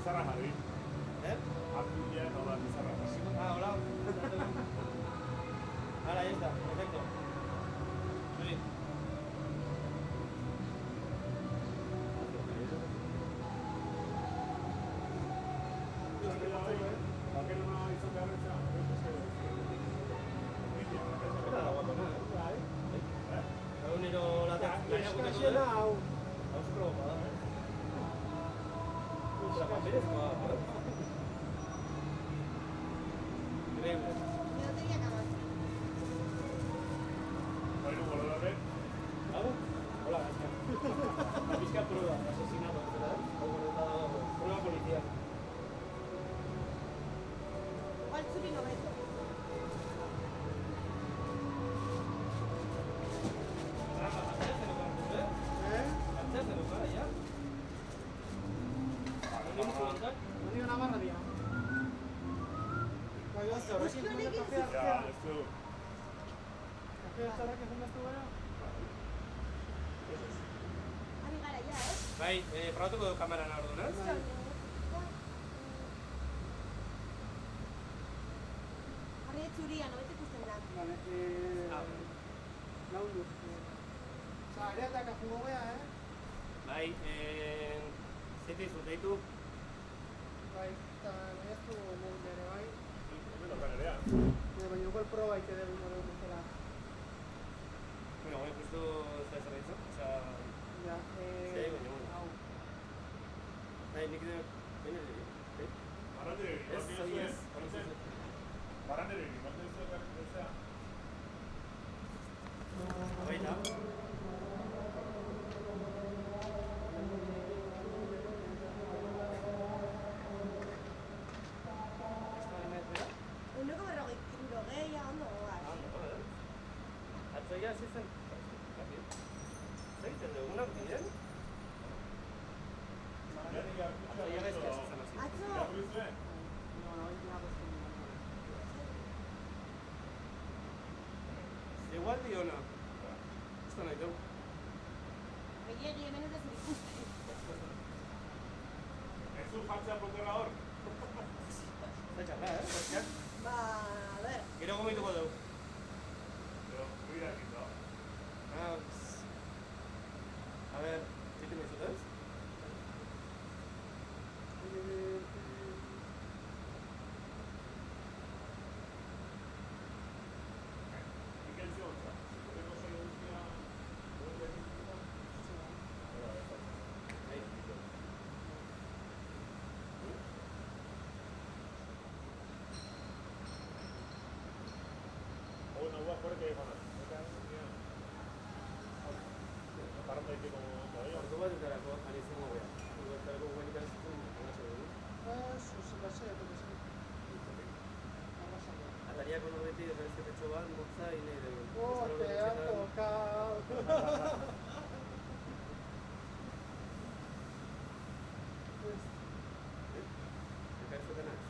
Bizarra jarri. Artulia nola bizarra jarri. Hola. Ahora, ahí está, perfecto. Sí. Bai, probatuko du kameran orduan, ez? Harri txuria, nobete ikusten da. Vale, laundu. Osa, areatak ajungo gea, Bai, zeti zuteitu. Bai, eta nahiaztu mogun ere, bai. Hemen okan erea. Baina igual proba ite dugu modu bezala. Bueno, guai, justu zer ditu, oza... Ja, baina, hau. Bai, nik dira, baina dira, Barrandere, ez, zoi ez, Barrandere, baten zuetan ezea. Baita. Uneko berrogei ondo goaz. Atzoia hasi zen. Zer egiten dugunak diren? Atzoia gaizki hasi zen hasi. Atzo! Igual di ona. Ez da nahi dugu. Gehiagi hemen ez da zer ikusten. Ez du jartzea potera hor. Zer txarra, Bastiak? Ba, a ber. Gero gomituko dugu. Pero, mira aquí, no. A ver, ¿zitzen dizut ez? Mikel Ziontza. Zuteko zoi guztia... Bueno, voy a jugar que con Parando aquí como todavía. Ordu bat dutarako ari izango gara. Ordu bat dutarako guenik azizun, angatxo dugu. Atariako norbetik referentzia bat, motza, hile dugu. Te ha tocado. Eta ez dutena ez.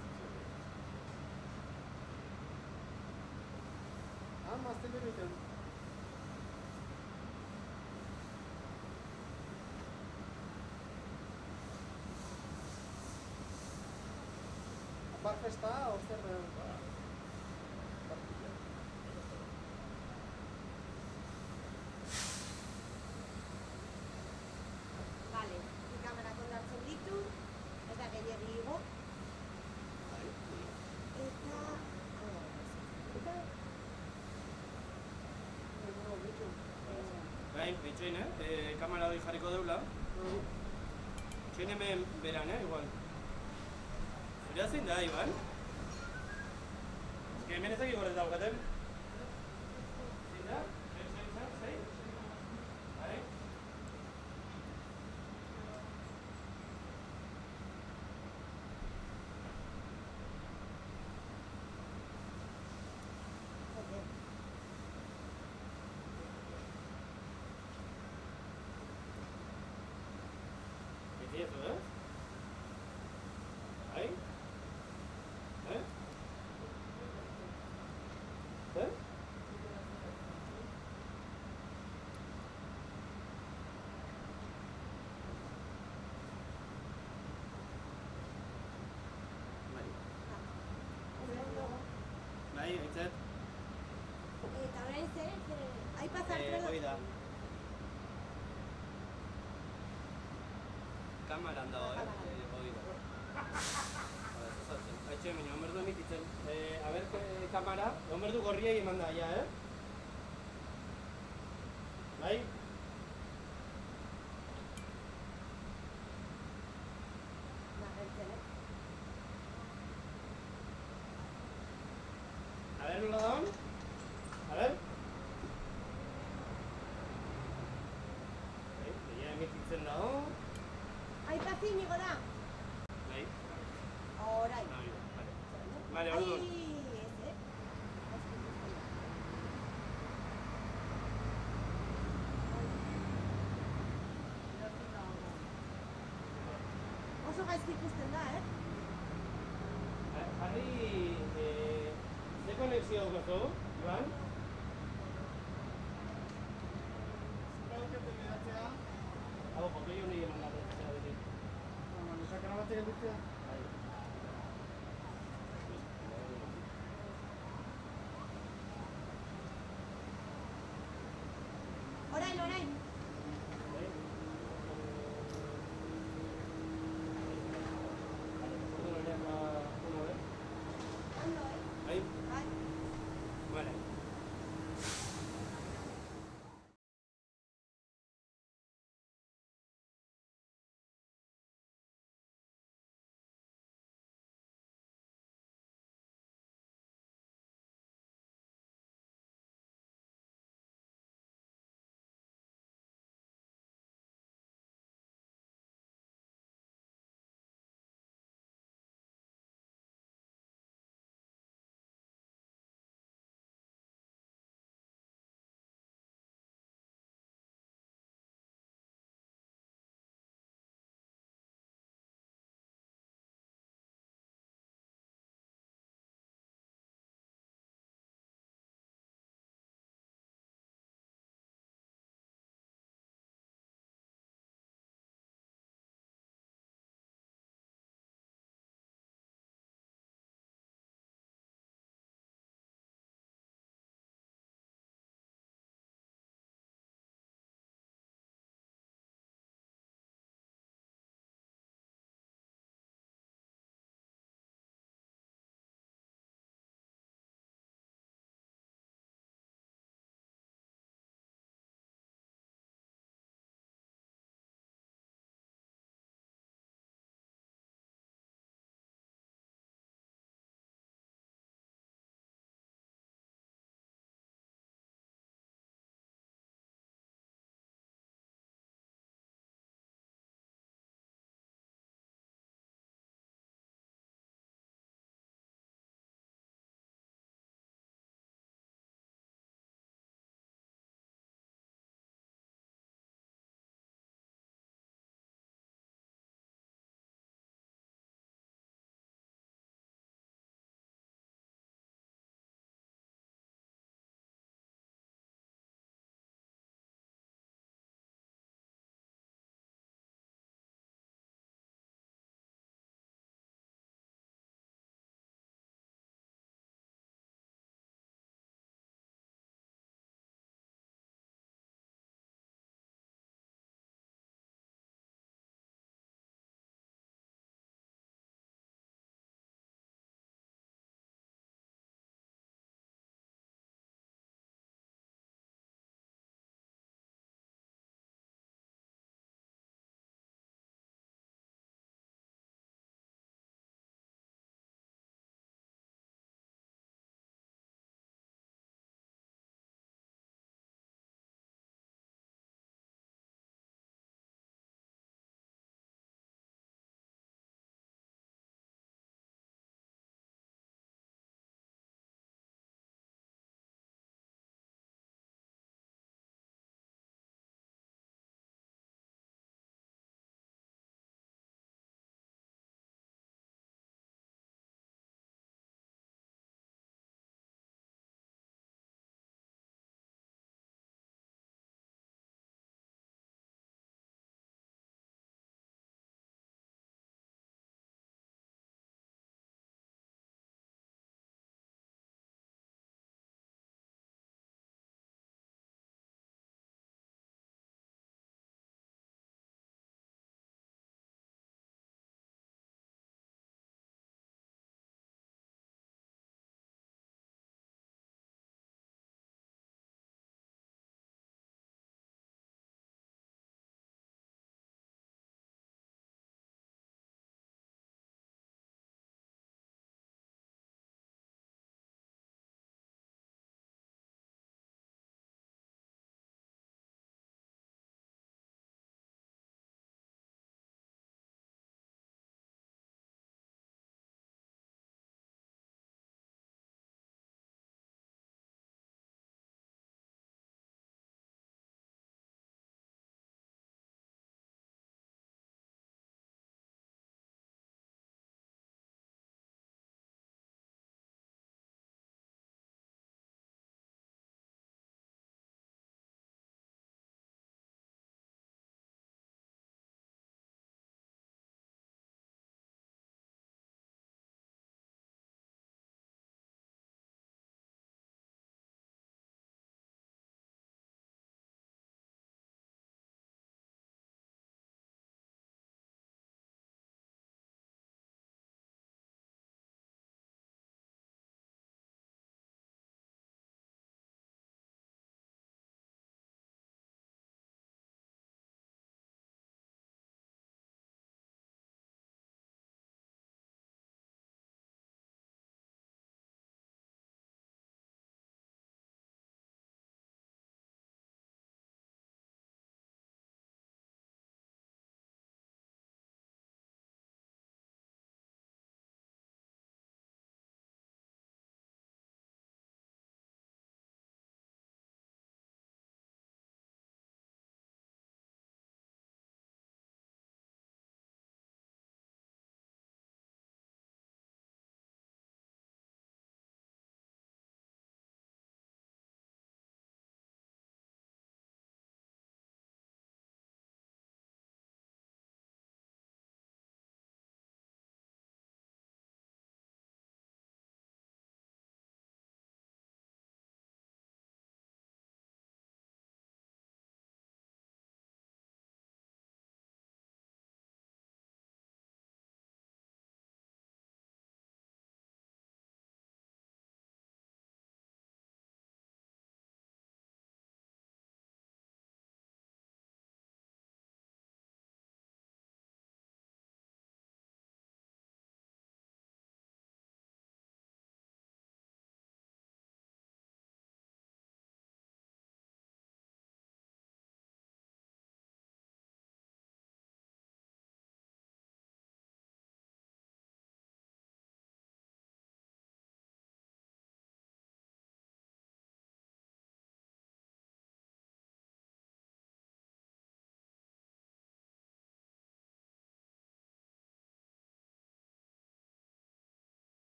Mazten beriten. Bar festa, oster Vale, kamera kondartzen ditu, ez da gehiagi igo. Bai, bitxoin, kamera hori jarriko deula. Bitxoin hemen beran, igual. Zurea zein da, Iban? Ez que hemen ezak igorez daukaten. Zein da? Zein? Bai? Eso, Ahí. Ahí pasa el reloj. Hoi da. Kamaran dago, hoi da. Aitxe, baina, onberdu emititzen. A ber, kamara, onberdu gorriei eman da, ja, Bai? Geltzen, A ber, nola daun? A ber? Ja emititzen dago. Ahí pasa Íñigo da. Bai? Orain. Hori da, vale. Vale, orduan. Ai, ez, Oso gaizki ikusten da, Jarri, ze konexio daukazu, Iban? Zaukete bidatzea. Hau, botoi honi eman da, beti. Nusak erabatzea gelditzea. Bai. Orain, orain. Bai? Orduan horiak una vez. Ondo, Bai? Bai. Vale.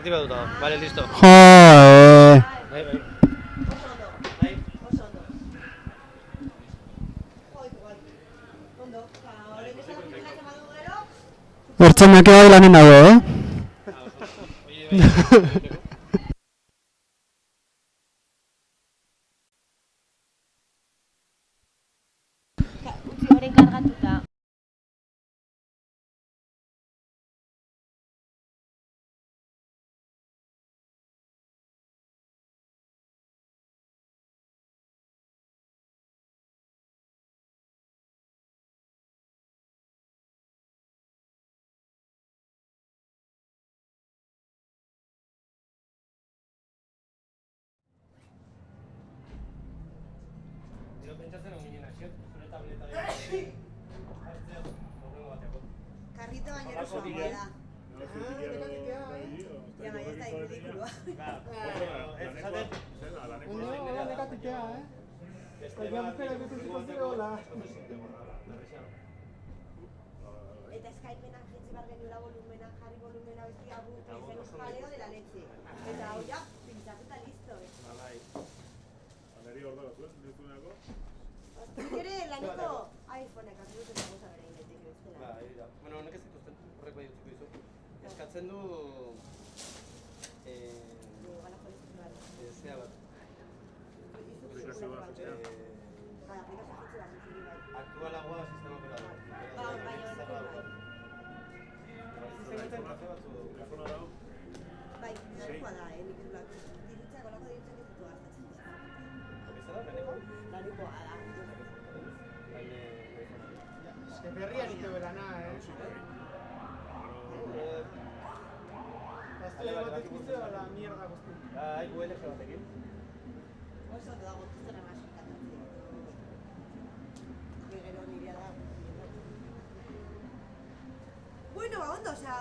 Aktibatuta, vale, listo. Joe! Bai, bai. Oso ondo, Bai. oso ondo. Ondo, horren bezala funtzionatzen badu gero, Ertzainak bai lanen dago, Ah, oso ondo. Oie, bai. utzi horren kargatuta. Gero pentsatzen hon ginen hasiet, zure tableta dira. Hartzea, horrengo bateko. Karrito baino erosoagoa da. Ja, baina ez da ridikulua. Ez esaten, Ondo, nekatikea, bestela aukera ikusi ziola. Eta Skypean jetzi behar genuela volumena, jarri volumena bestia zen jaleo de la leche. Eta hau ja, pintzatu eta listo. Bai. Neri hor dago zuen, dituenako. Nik ere laneko iPhoneak hartu dut eta goza bera indetik bestela. Bai, da. Bueno, honek ez dituzten, horrek bai utziko dizu. Eskatzen du... Galako lezen behar. Zea bat. Aplikazio bat, Aplikazio jetzi behar dut bai. Aktualagoa sistema operador. Baina horrekin Zerretzen kafe batzu. telefona dago. bai. Bai, nahikoa da, nik ez duak. Dirutzak, olako dirutzak ez ditu gastatzen. Hori zara, laneko? Nahikoa da. Eske berrian ito berana, Gaztue bat izkizio la mierda guzti. Bai, ULG batekin. Oso ondo dago, tuzten amasik katatzen. Gero nirea da. Bueno, ba, ondo, osea,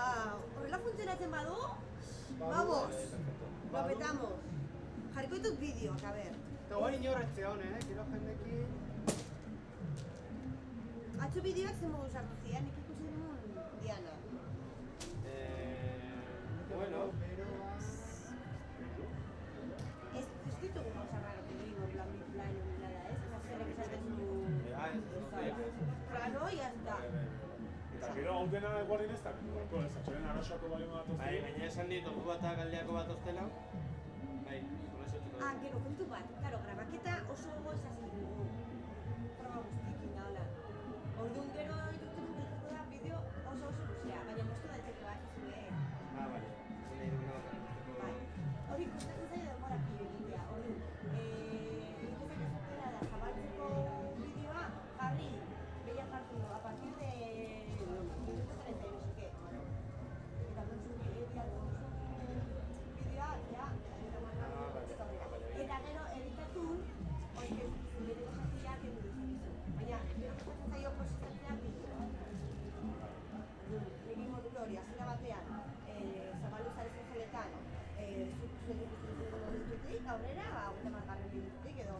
horrela funtzionatzen badu, vamos, lo petamos. Jarriko ditut bideoak, a ber. Eta guari inorretzea hone, gero jendekin. Atzo bideoak zen modu sartu zian, nik ikusi nuen Diana. Bueno. Ez ditugu gauza raro egingo, plan, nada, ez? Esa zerrek esaten du... Plano, y hasta. Eta gero hau dena eguardin ez da, ez atxoren arrasako bali bat Bai, gaina esan dit, ordu batak aldeako bat oztela. Bai, zorrezotuko. Gero, kontu bat, claro, grabaketa oso gogo esazen dugu. Proba guztiekin da, hola. Orduan gero ikusten dut da bideo oso luzea, baina moztu daiteke bat zuen. Vale. Zene iruguna bat. Bai. Hori gustatzen zaio denbora pilo egitea. Orduan, nik ezak ezutela da, zabaltzeko bideoa jarri, behia jartu du, a partir de minuto 30 no sé qué. Eta bideoa, ja, eta gero editatu, oike, beteko zazia kendu duzu. Baina, gero gustatzen zaio prozesatzea bideoa. Egin moduko hori, hasiera batean, zabaldu zarezen jaletan, zuk ditutik, aurrera, 30 minututik edo,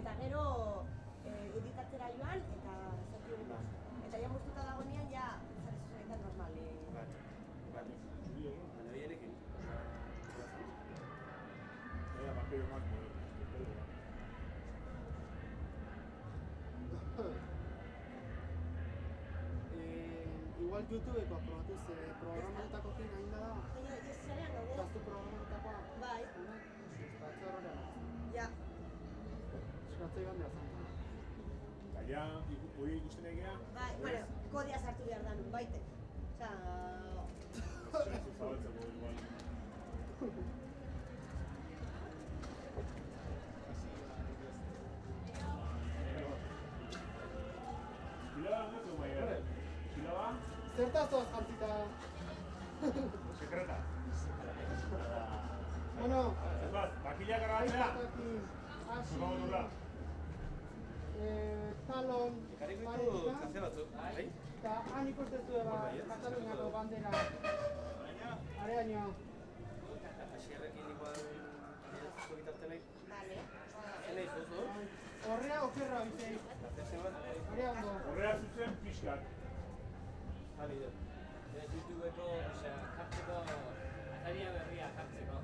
eta gero editatzera joan, eta zati hori da. Eta ja moztuta dagoenean, ja zarezen jaletan normal. Vale. Baina bienekin. Bakeo mak, Igual YouTubeko aprobatuz programetako kin hain da. Baina, zarean gaude? Gaztu programetakoa. Bai. Espatzea horrela. Ja. Eskatzea iban behar zan. eta ja, hori ikusten egea. Bai, bueno, kodea sartu behar da nun baite. Osea... Zabaltzeko igual. Kiloa, nezu bai gara? Kiloa? Zertazoaz jantzita. Sekreta. Bueno, Ez bat, bakila grabatzea? hasi, Zuko dula. talon, Ekarriko ditu kafe batzuk, bai? eta han ikusten zuen Kataluniako bandera. Areaino. Asierrekin igual adierazko bitartzen nahi. Vale. Zer nahi zuzu? Horrea okerra bizei. Kafe bat? Horrea ondo. Horrea zuzen pixkat. Bide. YouTubeko, osea, jartzeko Bataria berria jartzeko.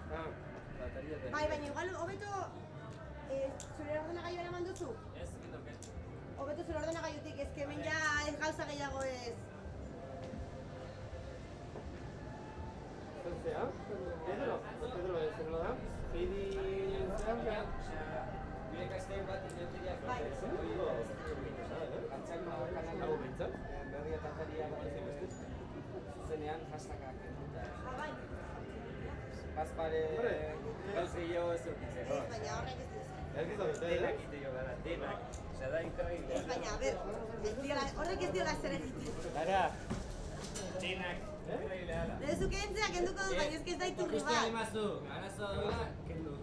Bataria berria. Bai, baina igual hobeto zure ordenagailu eraman duzu? Ez, gindoke. Hobeto zure ordenagailutik, ez que hemen ja ez gauza gehiago ez. Zentzea? Pedro ez da? Heidi zean ja? Gure ikasteak bat inauteriak Bai. Antzako kanal hau bintzen. Berria Bataria bat zuzenean hashtagak. Bai. Bazpare gauz gehiago ez eukitzea. Ez, baina horrek ez dira. Denak ito gara, denak. Osea, da increíble. Ez, baina, a ber, horrek ez diola zer egiten. Gara, denak. Increíble ala. Lehezuke entzea kenduko dut, baina ez que ez da iturri Ikustea bat. emazu, arazoa duela, kendu.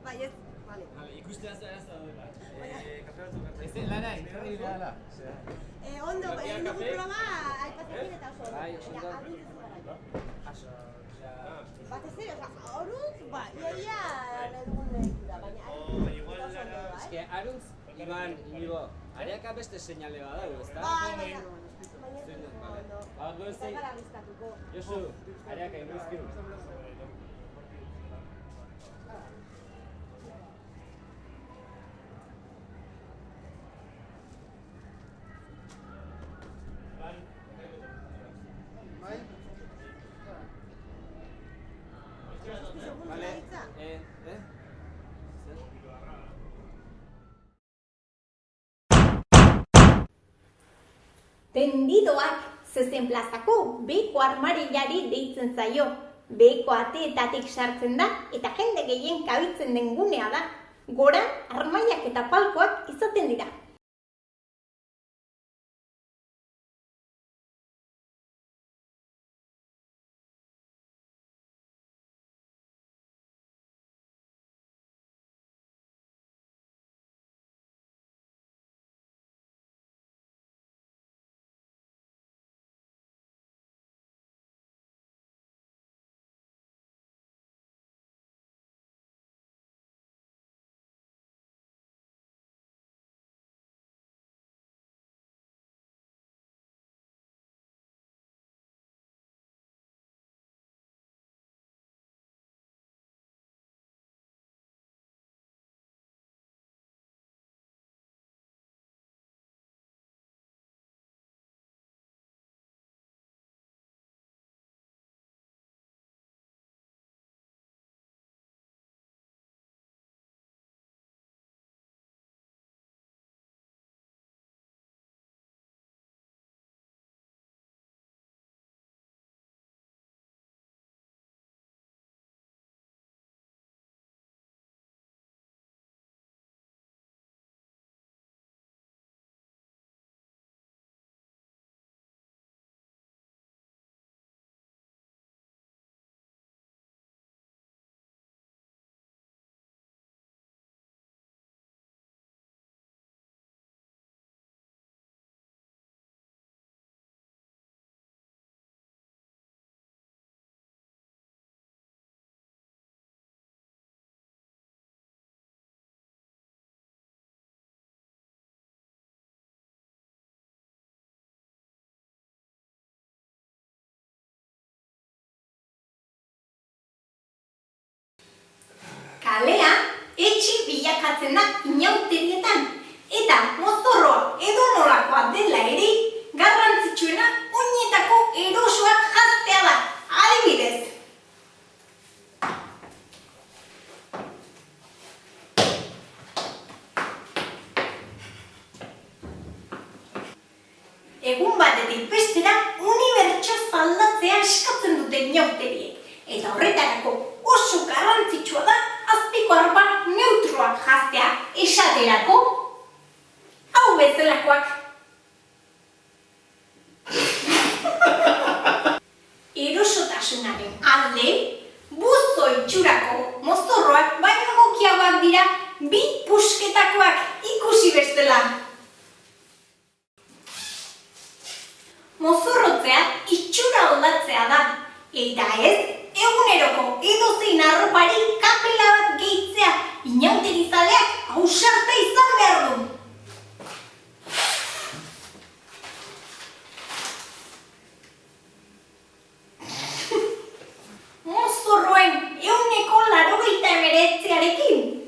Bai, ez, vale. Vale, ikustea zu arazoa duela. Kafe batzuk hartzen. Ez, Lara, increíble ala. Ondo, egin dugu programa, aipatzen eta oso. Bai, oso ondo. Aruntz ez gara. Aso, Batez ere, aruntz, ba, iaia nahi dugun leitura, baina aruntz oso ondo, Es que Aruntz, Iban, Inigo, areaka beste seinale badago, ezta? Bai, baina, ez Vale. ondo. Ba, goizei, Ez gara bizkatuko. Josu, areaka inguzkiru. Bai? Vale, Hitza? Tendidoak zezen plazako beheko armarilari deitzen zaio. Beheko ateetatik sartzen da eta jende gehien kabitzen den gunea da. Goran armailak eta palkoak izaten dira. Kalea etxe bilakatzen da inauterietan. Eta mozorroa edonolakoa dela ere, garrantzitsuena oinetako erosoak janztea da. Adibidez. Egun batetik bestera unibertso zaldatzea eskatzen dute inauteriek. Eta horretarako oso garrantzitsua da azpiko arropa neutroak janztea, esaterako hau bezalakoak. Erosotasunaren alde, buzo itxurako mozorroak baino egokiagoak dira bi pusketakoak ikusi bestela. Mozorrotzea itxura aldatzea da, eta ez eguneroko edozein arropari kapela bat gehitzea, inauterizaleak ausarta izan behar du.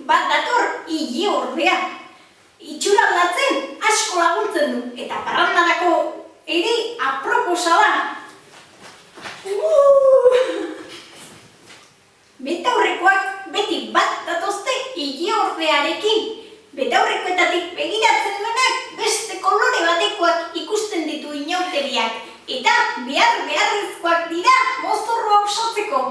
bat dator hile ordea. Itxura aldatzen asko laguntzen du, eta parrandarako ere aproposa da. Betaurrekoak beti bat datozte hile ordearekin. Betaurrekoetatik begiratzen duenak beste kolore batekoak ikusten ditu inauteriak, eta beharrezkoak dira mozorroa osatzeko.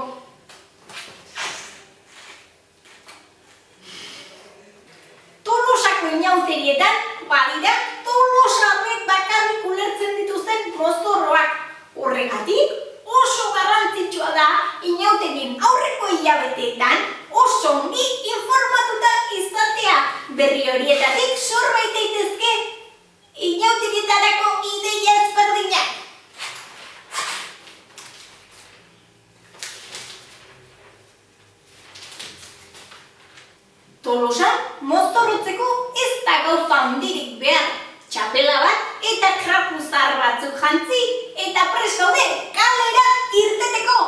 Tolosako inauterietan badira Tolosarrek bakarrik ulertzen dituzten mozorroak. Horregatik oso garrantzitsua da inauterien aurreko hilabeteetan oso ongi informatuta izatea. Berri horietatik sorbait daitezke inauterietarako ideia ezberdinak. Tolosan mozorrotzeko ez da gauza handirik behar. Txapela bat eta krapuzar batzuk jantzi eta prest gaude kalera irteteko.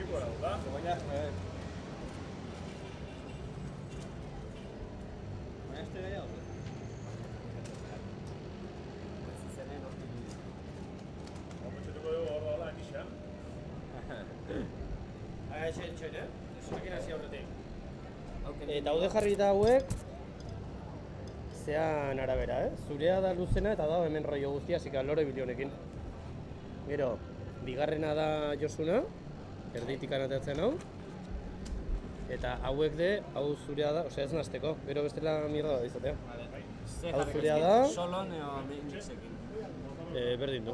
Ekipo da, da? Baina, este gehiago. Betxetuko dugu hor da, emixean. Txoin, Zurekin hasi aurretik. Eta haude jarri da hauek, zean arabera, Zurea da luzena eta da hemen rollo guztia, zika lore bilionekin. Gero, bigarrena da Josuna, erditik anatatzen hau. Eta hauek de, hau zurea da, osea ez nazteko, gero bestela mierda da izatea. Hau zurea da... Solon eo mixekin. Berdin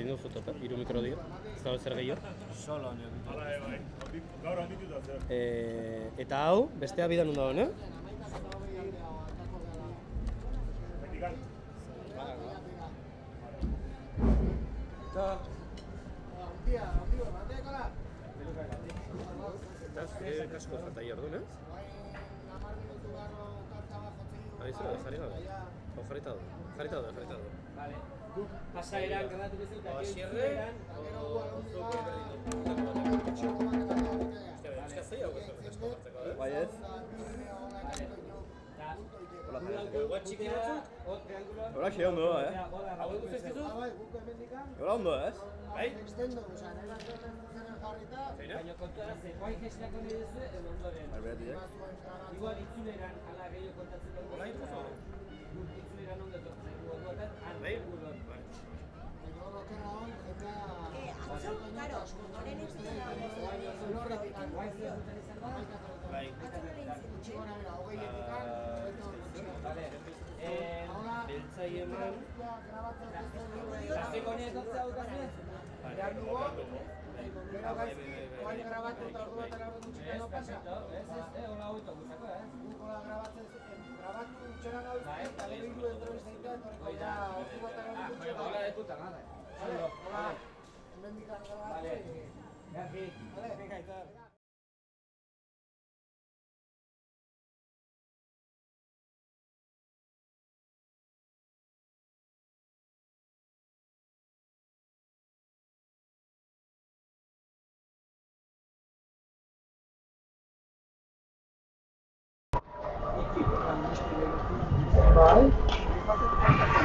du fotopa, 3 mikro dio, ez dago zer gehiago. Solon eo. Hala, bai. Gaur handituta zer. Eta hau, bestea bidan hon dago, Vertical. Eta zure kasko jatai orduan, Abizu, jarri gabe. Hau jarrita daude. Vale. Pasaeran grabatu bezala eta Sierren, bai ez? Igual txiki batzuk, Hola, xe ondo da, hau dugu zezkizu? Hola, ondo ez? Bai? Baina kontuara ze, guai gestiako nahi duzu edo ondoren. Igual itzuleran, ala gehiago kontatzen dugu. Hola, itzuzo? Itzuleran ondo etortzen dugu ondoetan, bai? Atzo, claro, horren entzuten dago. Bai. Beltzai eman... Zazteko honi etortzea dukazue?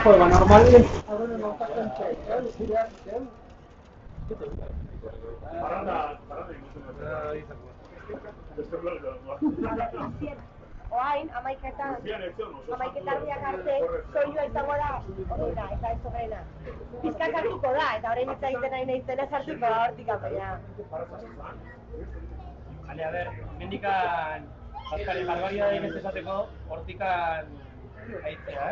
Joder, normalmente ahora no está con Paranda ikusten dut. Beste blogea da. Oain, amaiketan arte, soinua izango da, horrena, eta ez horrena. Pizkak hartuko da, eta horrein hitz egiten nahi naizena sartuko da hortik apeina. Hale, a ber, mendikan Paskari barbaridadeen ez esateko, hortikan aitzea,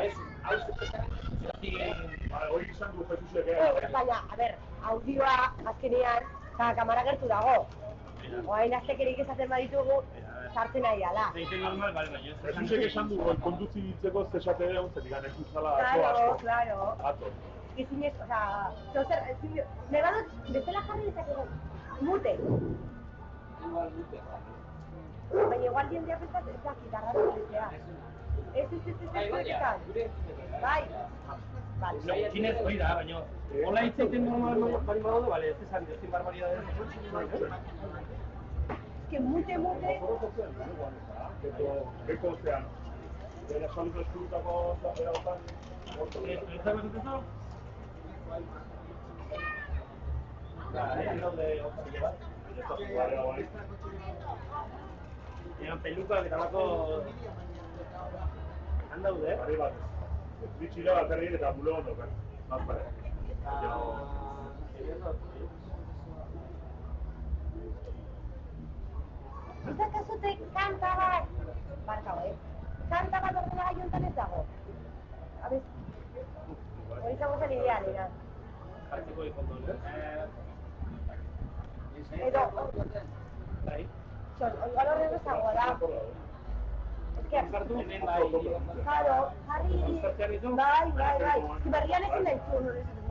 Hori izan du Jesusek. Baina, a ber, audioa azkenean, eta kamara gertu dago. Oain aztekerik esaten baditugu, sartzen nahi ala. Zeiten normal, baina Jesusek esan du, kondutzi ditzeko zesate da untzen, digan ez duzala Claro. Ato. Ezinez, oza, zozer, nahi badut, bezala jarri dezakegu, mute. Baina igual jendea pentsat, ez da, gitarrara ditzea. Ez, bai. Txinez hori da, baina hola hitz egiten normal bari badaude, bale, ez esan dizkin barbaridadeen. Ez que mute. Eko ozean. Era saludo eskurutako eragotan. Ez dago zutezo? Daude opzio bat. Eran pelukak eta bako... Han daude, Bari bat. Bitxira bat herri eta bulo ondo, bat bare. Ez dakazute kanta bat, kanta bat ordena gaiontan ez dago. Abez, hori izango zen idealera. jartzeko ikondon, Edo, bai. igual horren ezagoa da. Ez que, Jartu hemen bai. claro, jarri... Bai. Berrian ezin da itzun hori esaten.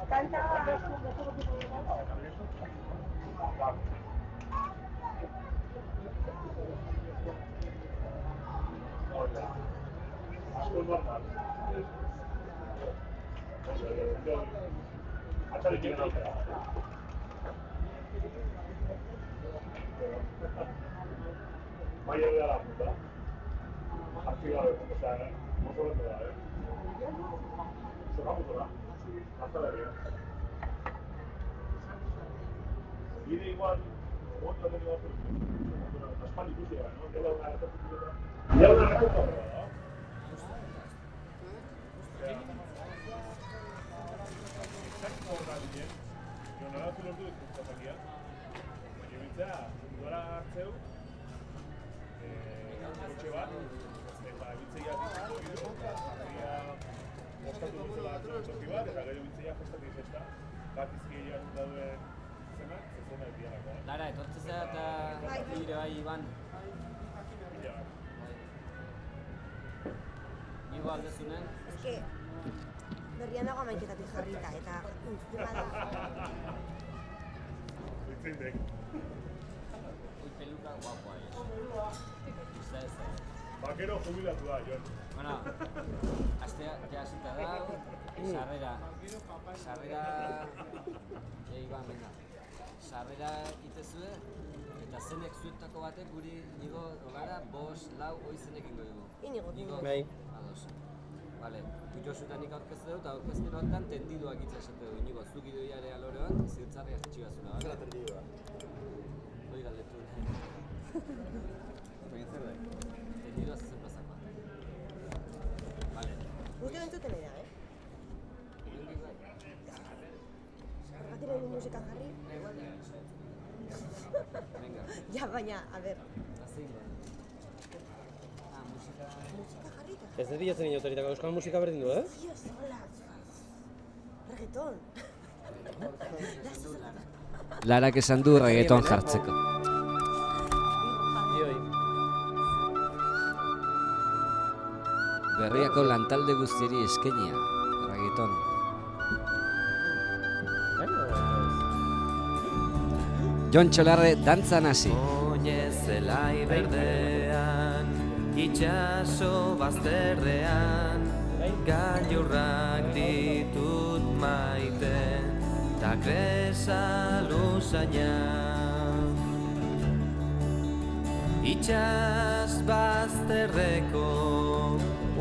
Kanta bat, Asko normal. Atzari tiene Maia de la puta. Activado, o sea, no solo te da, Sonamos, ¿verdad? Hasta la vida. Y de igual, otra tenía otro. Aspaldi ikusi gara, no? Gela una retortituta. Gela una retortituta, ¿no? Exacto, horrekin. Jo, nola zu lortu dut kontakia. Baina bintzea, dora hartzeu, kotxe bat, eta bitzeia biziko gido, ostatu duzela toki bat, eta gero bitzeia festatik festa. Bakizki egin dauen zenak, zezena dialako. Lara, etortze zera eta gire bai, Iban. Nigo aldezunen. Ez que, berrian dago amainketatik jarrita, eta intzura da. Itzintek. Ui, peluka guapoa, Isa ez. Bakero jubilatu da, Jon. Bueno, astea jasita da, sarrera, Iban, venga. Sarrera itezue, eta zenek zuetako batek guri nigo gara, 5, 4, hoi zenek ingo dugu. Inigo. Bai. Ados. Vale, Josutan nik aurkeztu dut, eta aurkezpen honetan tendidoak hitza esate du. Inigo, zuk idoiare aloroan, zirtzarri hartxi bazuna, bale? Zela tendidua. Hoi galdetu. Tendidoa zezen plazakoa. Vale. Guzti bentzuten idea, Horregatik nahi du musika jarri? Venga. Ja, baina, a ber. Zein da? Musika... Musika jarrita. Ez dut diatzen inotaritako euskal musika berdin du, Dios, hola. Reggaeton. Larak esan du reggaeton jartzeko. Dioi. Berriako lantalde guztieri eskenia, reggaeton. Jon Txolarre dantzan hasi. Oinez zelai berdean, itxaso bazterrean, gailurrak ditut maite, ta kresa luzaina. Itxas bazterreko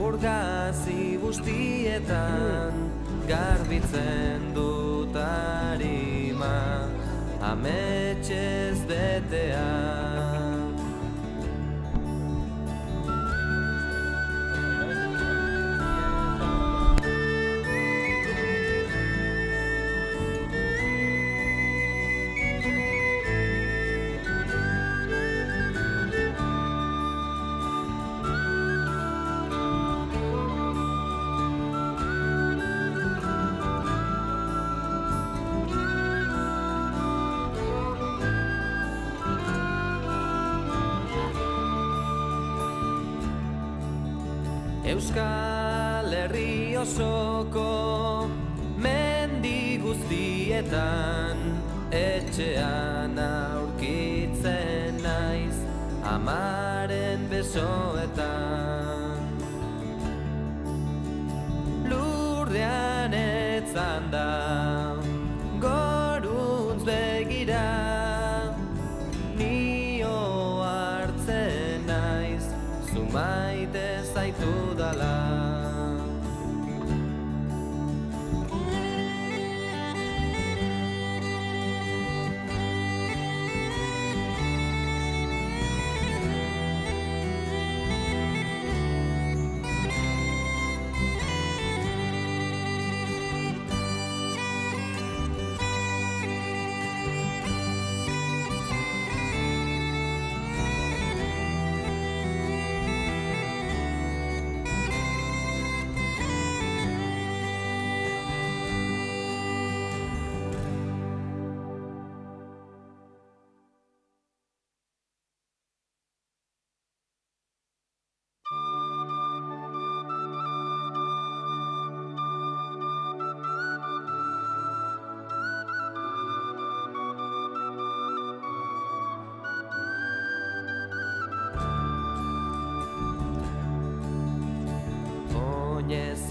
urgazi guztietan, garbitzen dut arima, ametxez betea. Euskal Herri osoko mendi guztietan, etxean aurkitzen naiz amaren besoetan. Lurrean etzan da goruntz begira, nio hartzen naiz zu maite zaitu dala.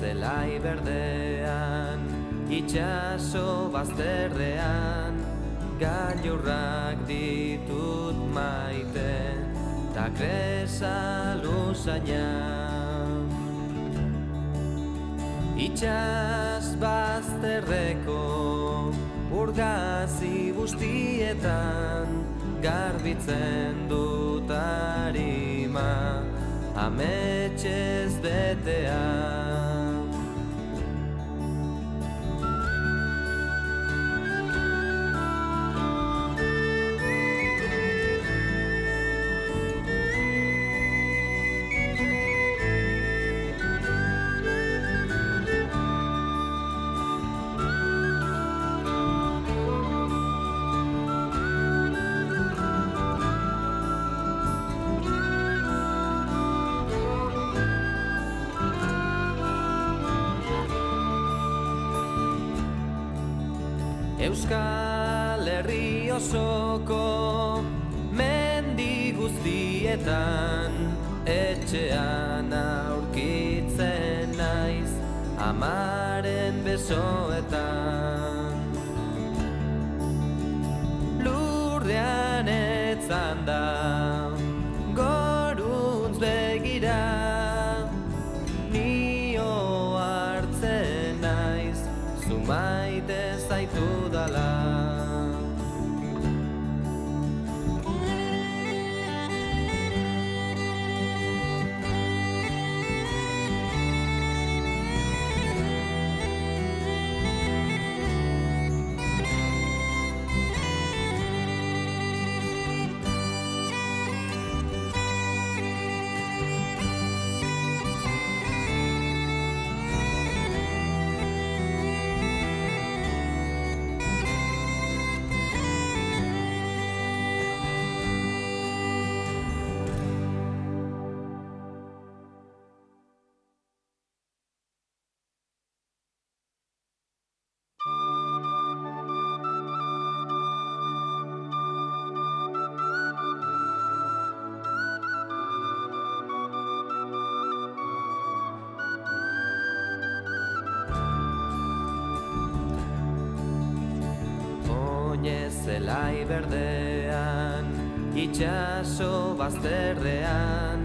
Zelai berdean, itxaso bazterrean, gailurrak ditut maite, ta kresa luzaina. Itxas bazterreko urgazi guztietan garbitzen dut arima, ametxez betea. Euskal Herri osoko mendi guztietan etxean aurkitzen naiz amaren besoetan. Lurrean etzan da goruntz begira, nio hartzen naiz zu maite zaitu dala. Zelai berdean, itxaso bazterrean,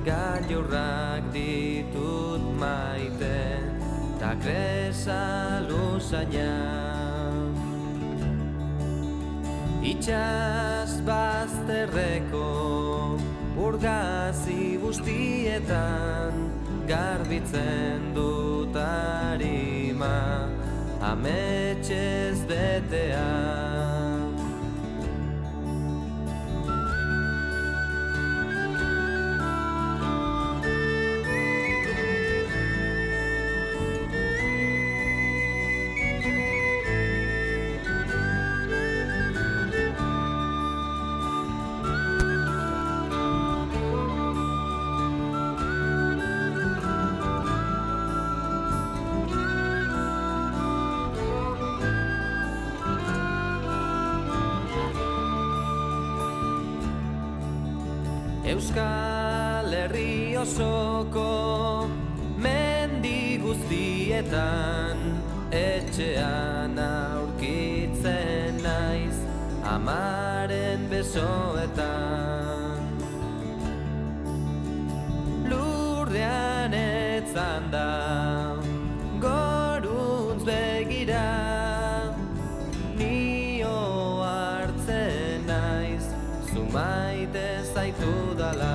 gailurrak ditut maite, ta kresa luzaina. Itxas bazterreko urgazi guztietan, garbitzen dut arima, ametxez betea. Euskal Herri osoko mendi guztietan etxean aurkitzen naiz amaren besoetan. Lurrean etzan da goruntz begira, nio hartzen naiz zu maite zaitu dala.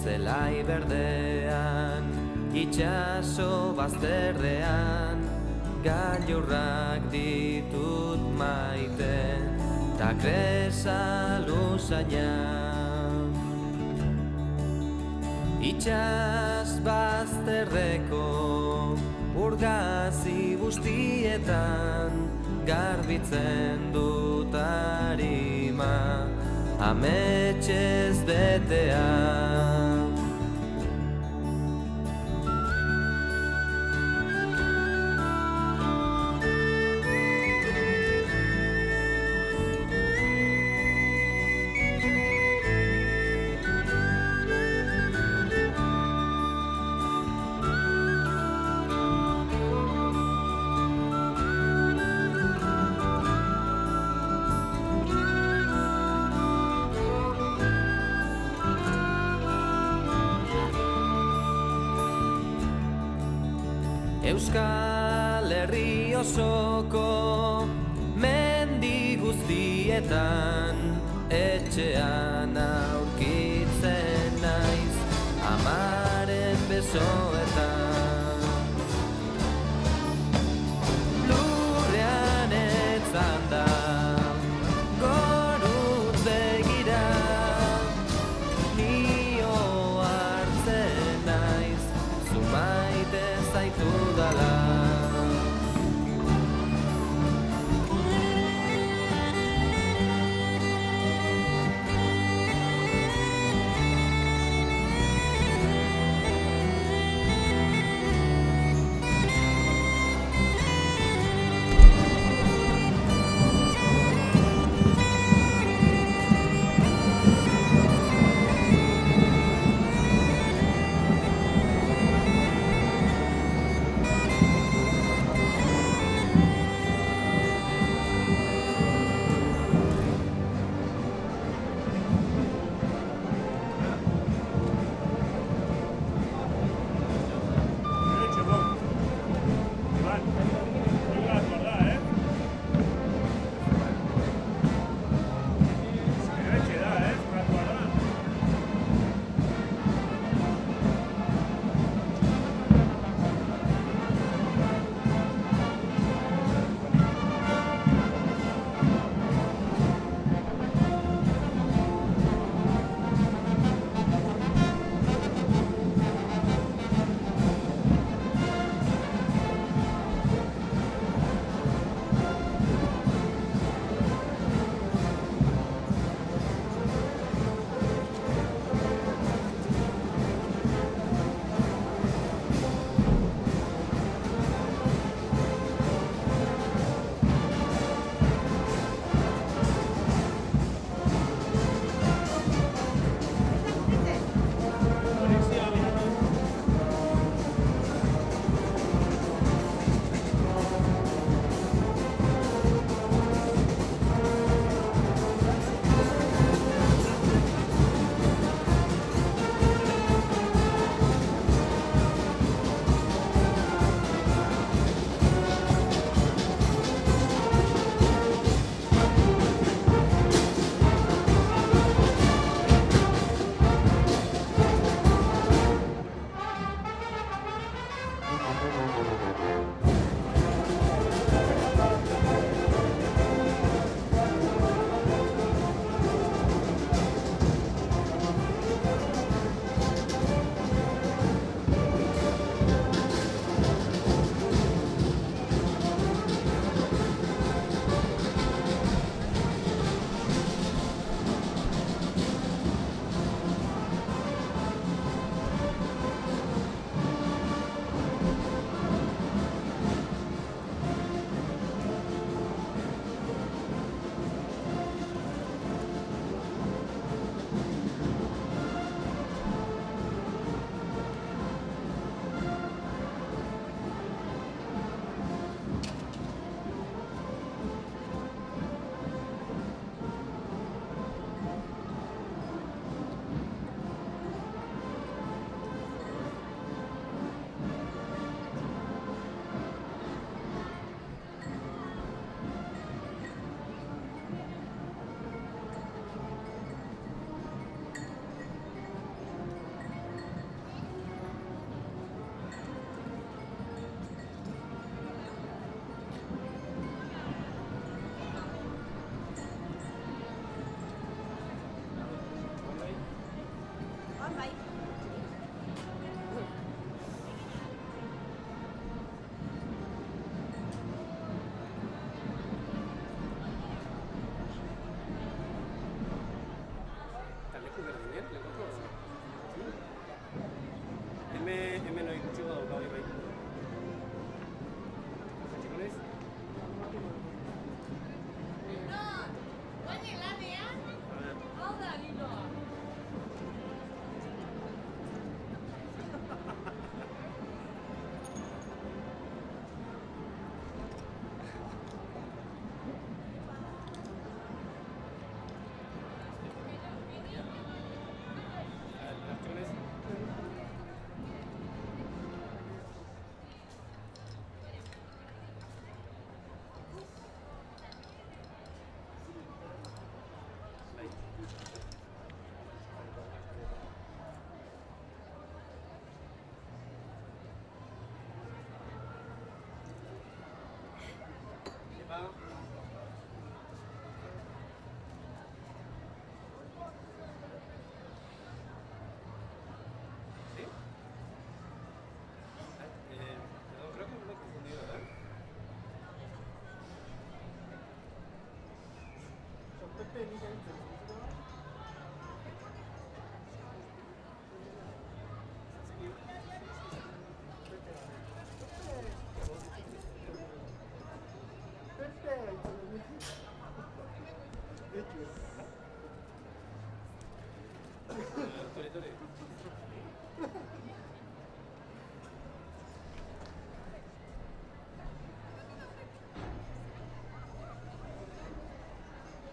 zelai berdean, itxaso bazterrean, gailurrak ditut maite, ta kresa luzaina. Itxas bazterreko urgazi guztietan, garbitzen dut arima, ametxez betea. Euskal Herri osoko mendi guztietan, etxean aurkitzen naiz amaren besoetan. Lurrean etzan da gorutz begira, nio hartzen naiz, zu maite zaitu dala.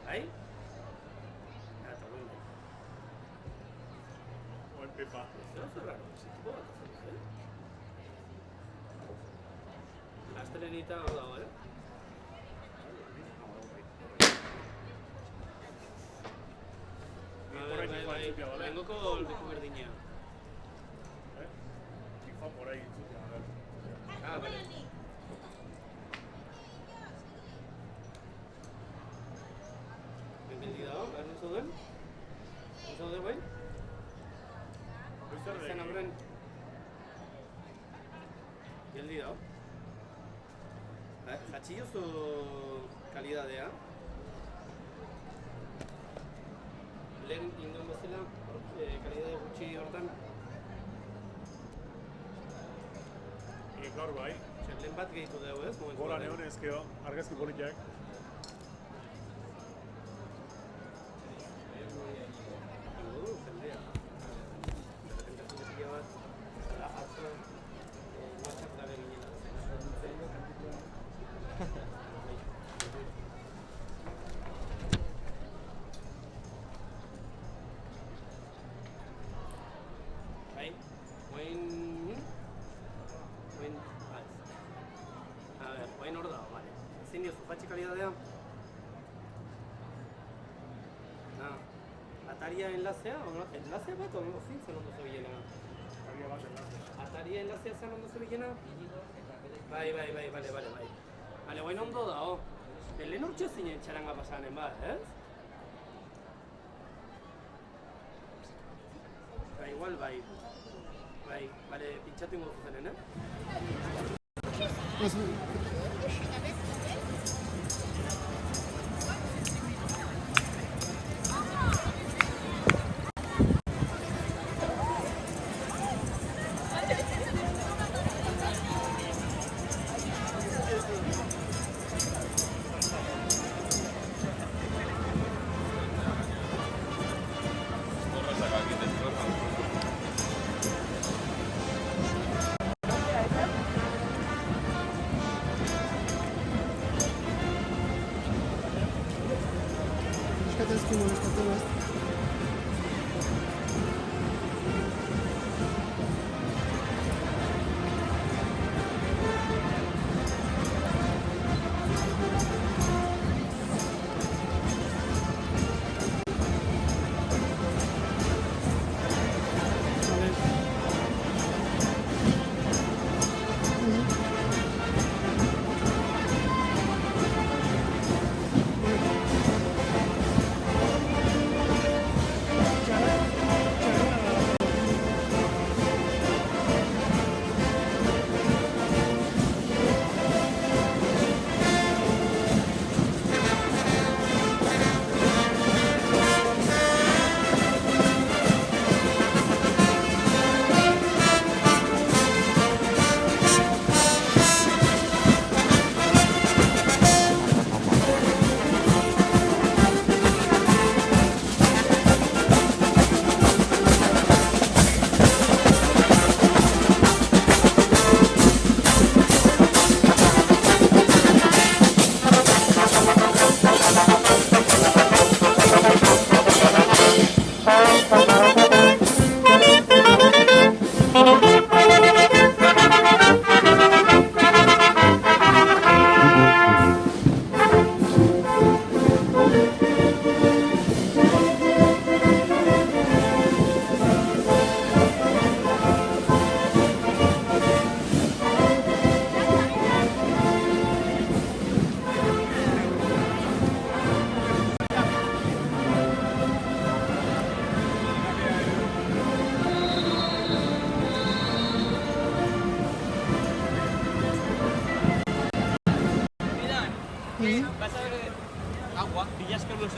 Ahí. Ah, está bueno. Buen Pepa. Eso es raro. Sí, tipo bat azaluz, Astelenita hau dago, Lengoko leku berdina. FIFA por ahí. Ah, vale. Geldi dago, non zauden? Non zaude bai? Izan aurren. Geldi dago. Jatxillozu kalidadea. Lehen induen bezala, kalidade gutxi hortan. Gaur bai. Lehen bat gehitu dugu, ez? Gola neon ezkeo, argazki politiak. Ataria enlazea, enlazea bat ondo zintzen ondo zebilena? Ataria enlazea zen ondo zebilena? Bai. Bale, guain ondo dago. Lehen urtxo zinen txaranga pasanen bat, ez? Igual bai. Bale, pintxatu ingo zuzenen, Agua, pillas con los...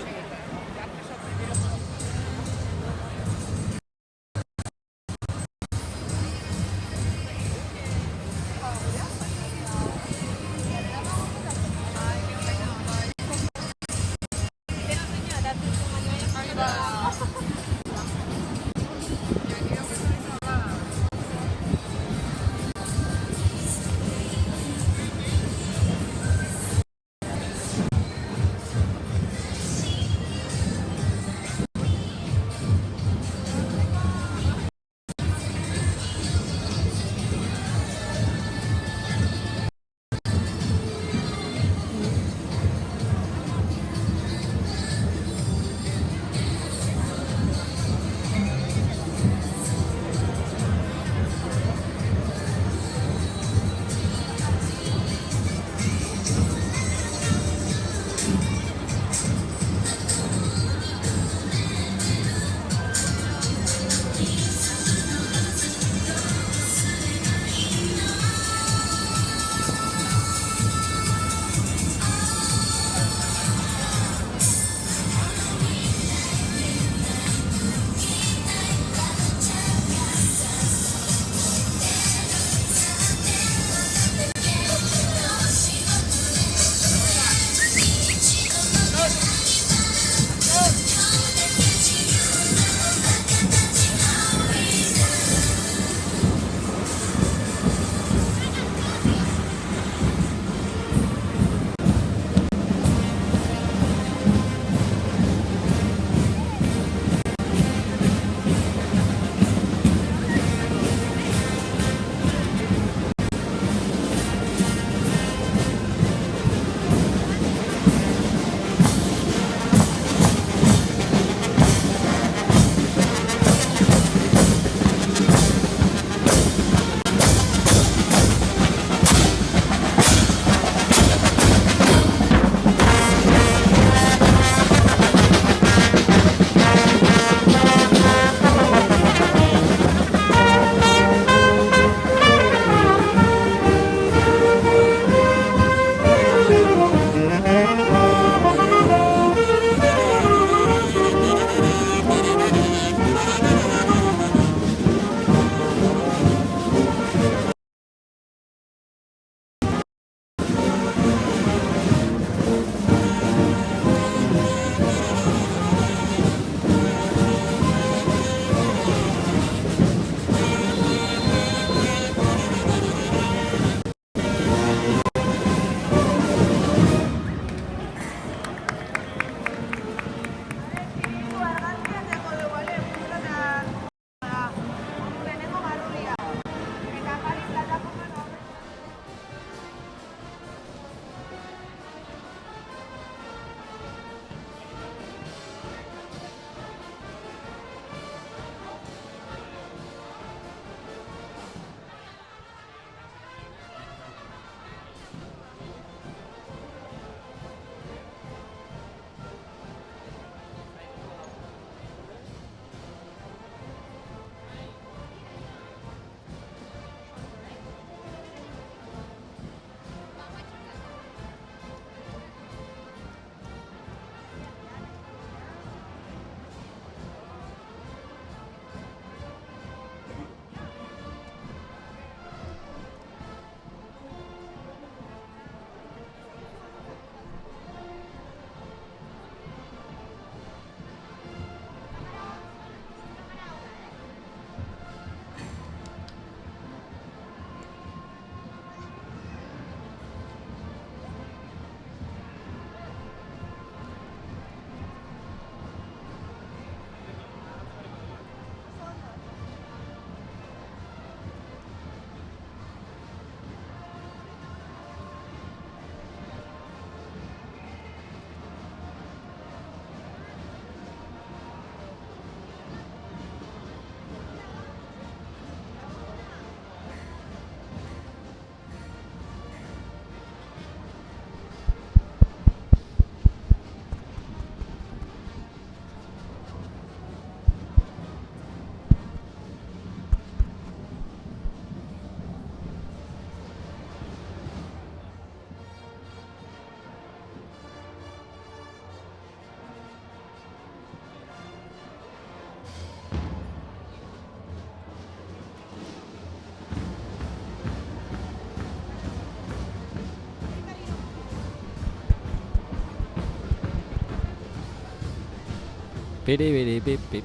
Pere, bere, pepe.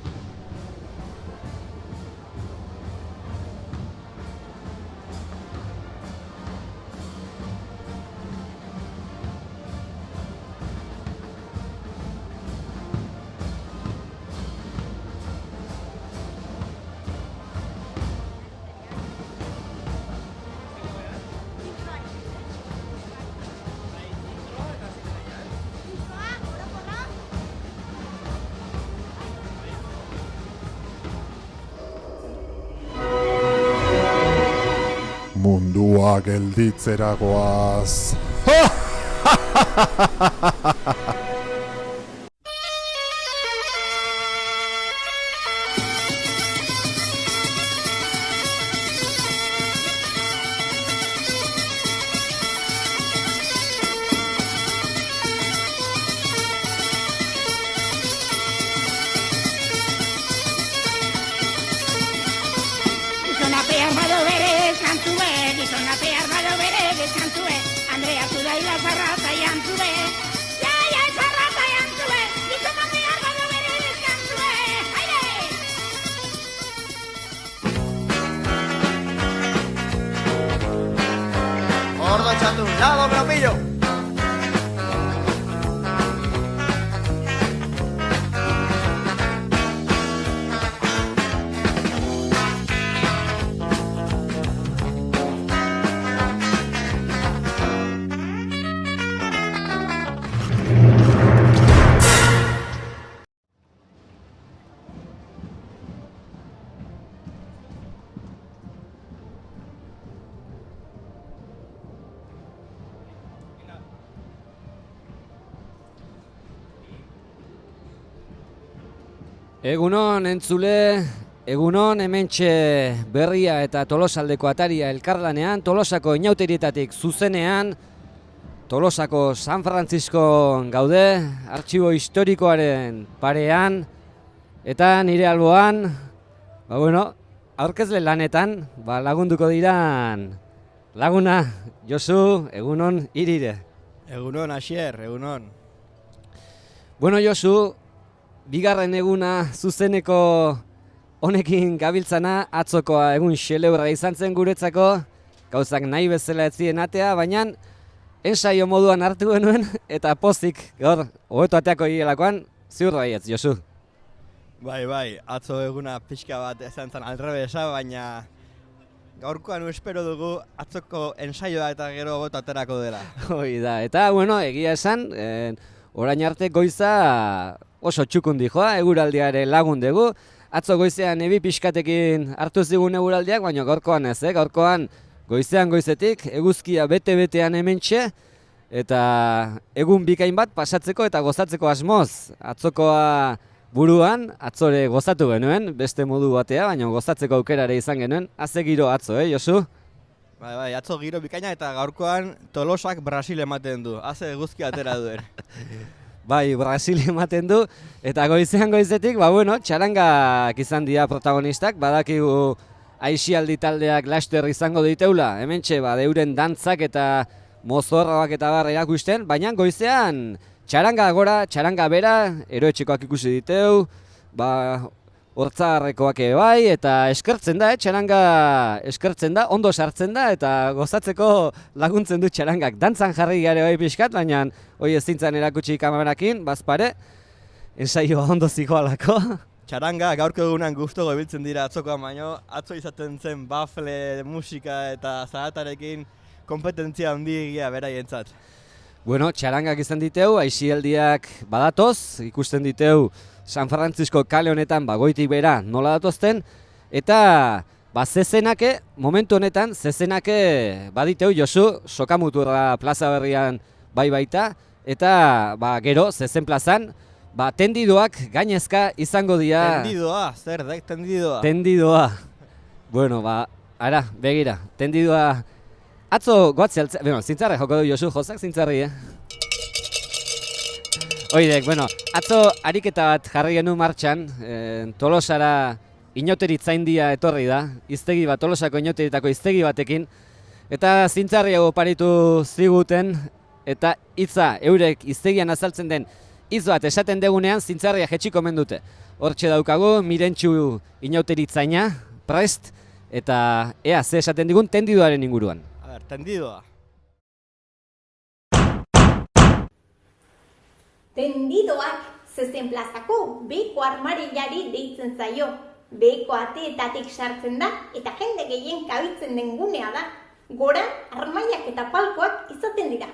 Mundua gelditzera goaz. Gordo echando un lado, me lo pillo. Egunon entzule, egunon hementxe Berria eta Tolosaldeko ataria elkarlanean, Tolosako inauterietatik zuzenean, Tolosako San Francisco gaude, artxibo historikoaren parean, eta nire alboan, aurkezle lanetan, lagunduko diran laguna, Josu, egunon Irire. Egunon, Asier, egunon. Josu, bigarren eguna zuzeneko honekin gabiltzana, atzokoa egun xeleurra izan zen guretzako, gauzak nahi bezala ez ziren atea, baina ensaio moduan hartu genuen eta pozik gaur hobeto ateako hielakoan ziur baietz, Josu. Bai, atzo eguna pixka bat izan zen alrebesa, baina gaurkoan espero dugu atzoko ensaioa eta gero hobeto aterako dela. Hoi da, eta egia esan, orain arte goiza oso txukundi joa, eguraldiare lagun dugu. Atzo goizean ebi pixkatekin hartu zigun eguraldiak, baina gaurkoan ez, gaurkoan goizean goizetik, eguzkia bete-betean hementxe, eta egun bikain bat pasatzeko eta gozatzeko asmoz. Atzokoa buruan, atzore gozatu genuen, beste modu batea, baina gozatzeko aukerare izan genuen. Haze giro atzo, Josu? Bai, atzo giro bikaina eta gaurkoan Tolosak Brasil ematen du, haze eguzkia atera duen. Bai, Brasil ematen du, eta goizean goizetik, txarangak izan dira protagonistak, badakigu aisialdi taldeak laster izango diteula, hementxe, euren dantzak eta mozorroak eta barra erakusten, baina goizean txaranga gora, txaranga bera, eroetxekoak ikusi diteu, hortzarrekoak bai, eta eskertzen da, txaranga eskertzen da, ondo sartzen da, eta gozatzeko laguntzen du txarangak. Dantzan jarri gare bai pixkat, baina hoi ez zintzen erakutsi kamerakin, bazpare, ensaioa ondo zikoalako. Txaranga gaurko egunan gustuko ibiltzen dira atzokoan, baino atzo izaten zen bafle, musika eta zaratarekin kompetentzia handigia beraientzat. Txarangak izan diteu, aisialdiak badatoz, ikusten diteu San Francisco kale honetan goitik bera nola datozten, eta zezenake, momentu honetan, zezenake baditeu Josu, Sokamuturra plaza berrian baita, eta gero, zezen plazan, tendidoak gainezka izango dira... Tendidoa, zer dek tendidoa? Tendidoa. Ara, begira, tendidoa... Atzo goatze zintzarri joko du Josu, jozak zintzarri, Oidek, atzo ariketa bat jarri genuen martxan, Tolosara inauteritzaindia etorri da, iztegi bat, Tolosako inauteritako iztegi batekin, eta zintzarri oparitu ziguten, eta hitza eurek iztegian azaltzen den hitz bat esaten degunean zintzarria jetxiko mendute. Hortxe daukagu, Mirentxu inauteritzaina, prest, eta ea, ze esaten digun tendidoaren inguruan. A ber, tendidoa. Tendidoak zezen plazako beheko armarillari deitzen zaio. Beheko ateetatik sartzen da eta jende gehien kabitzen den gunea da. Goran, armailak eta palkoak izaten dira.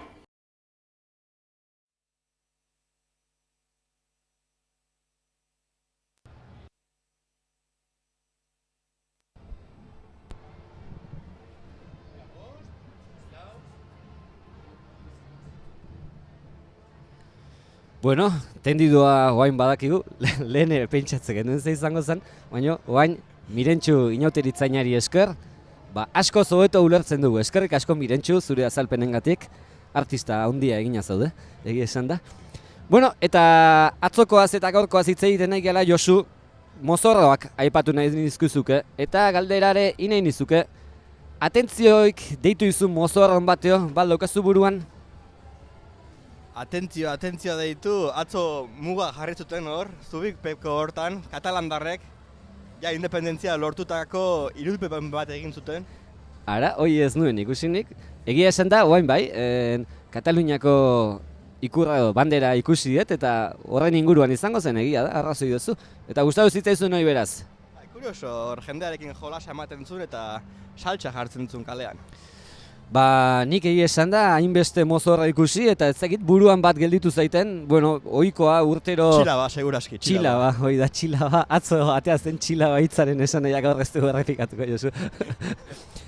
Bueno, tendidoa oain badakigu, lehen pentsatzen genuen ze izango zen, baina oain Mirentxu inauteritzainari esker, asko hobeto ulertzen dugu. Eskerrik asko Mirentxu, zure azalpenengatik, artista handia egina zaude, egia esan da. Bueno, eta atzokoaz eta gaurkoaz hitz egiten nahi gela Josu, mozorroak aipatu nahi nizkuzuke, eta galderare inahi nizuke, atentzioik deitu izu mozorron bateo, baldokazu buruan? Atentzio deitu, atzo muga jarri zuten hor, Zubik Pepko hortan, katalandarrek, ja independentzia lortutako irudpepen bat egin zuten. Ara, hoi ez nuen ikusinik. Egia esan da, oain bai, Kataluniako ikurra edo bandera ikusi dut, eta horren inguruan izango zen egia da, arrazoi duzu. Eta gustatu zitzaizun hori beraz. Kurioso, hor jendearekin jolasa ematen zuen eta saltsa jartzen zuen kalean. Nik egia esan da, hainbeste mozorra ikusi, eta ez dakit buruan bat gelditu zaiten, bueno, ohikoa urtero... Txilaba, seguraski, txilaba. Hoi da, txilaba, atzo atea zen txilaba hitzaren esan nahiak gaur ez dugu errepikatuko, Josu.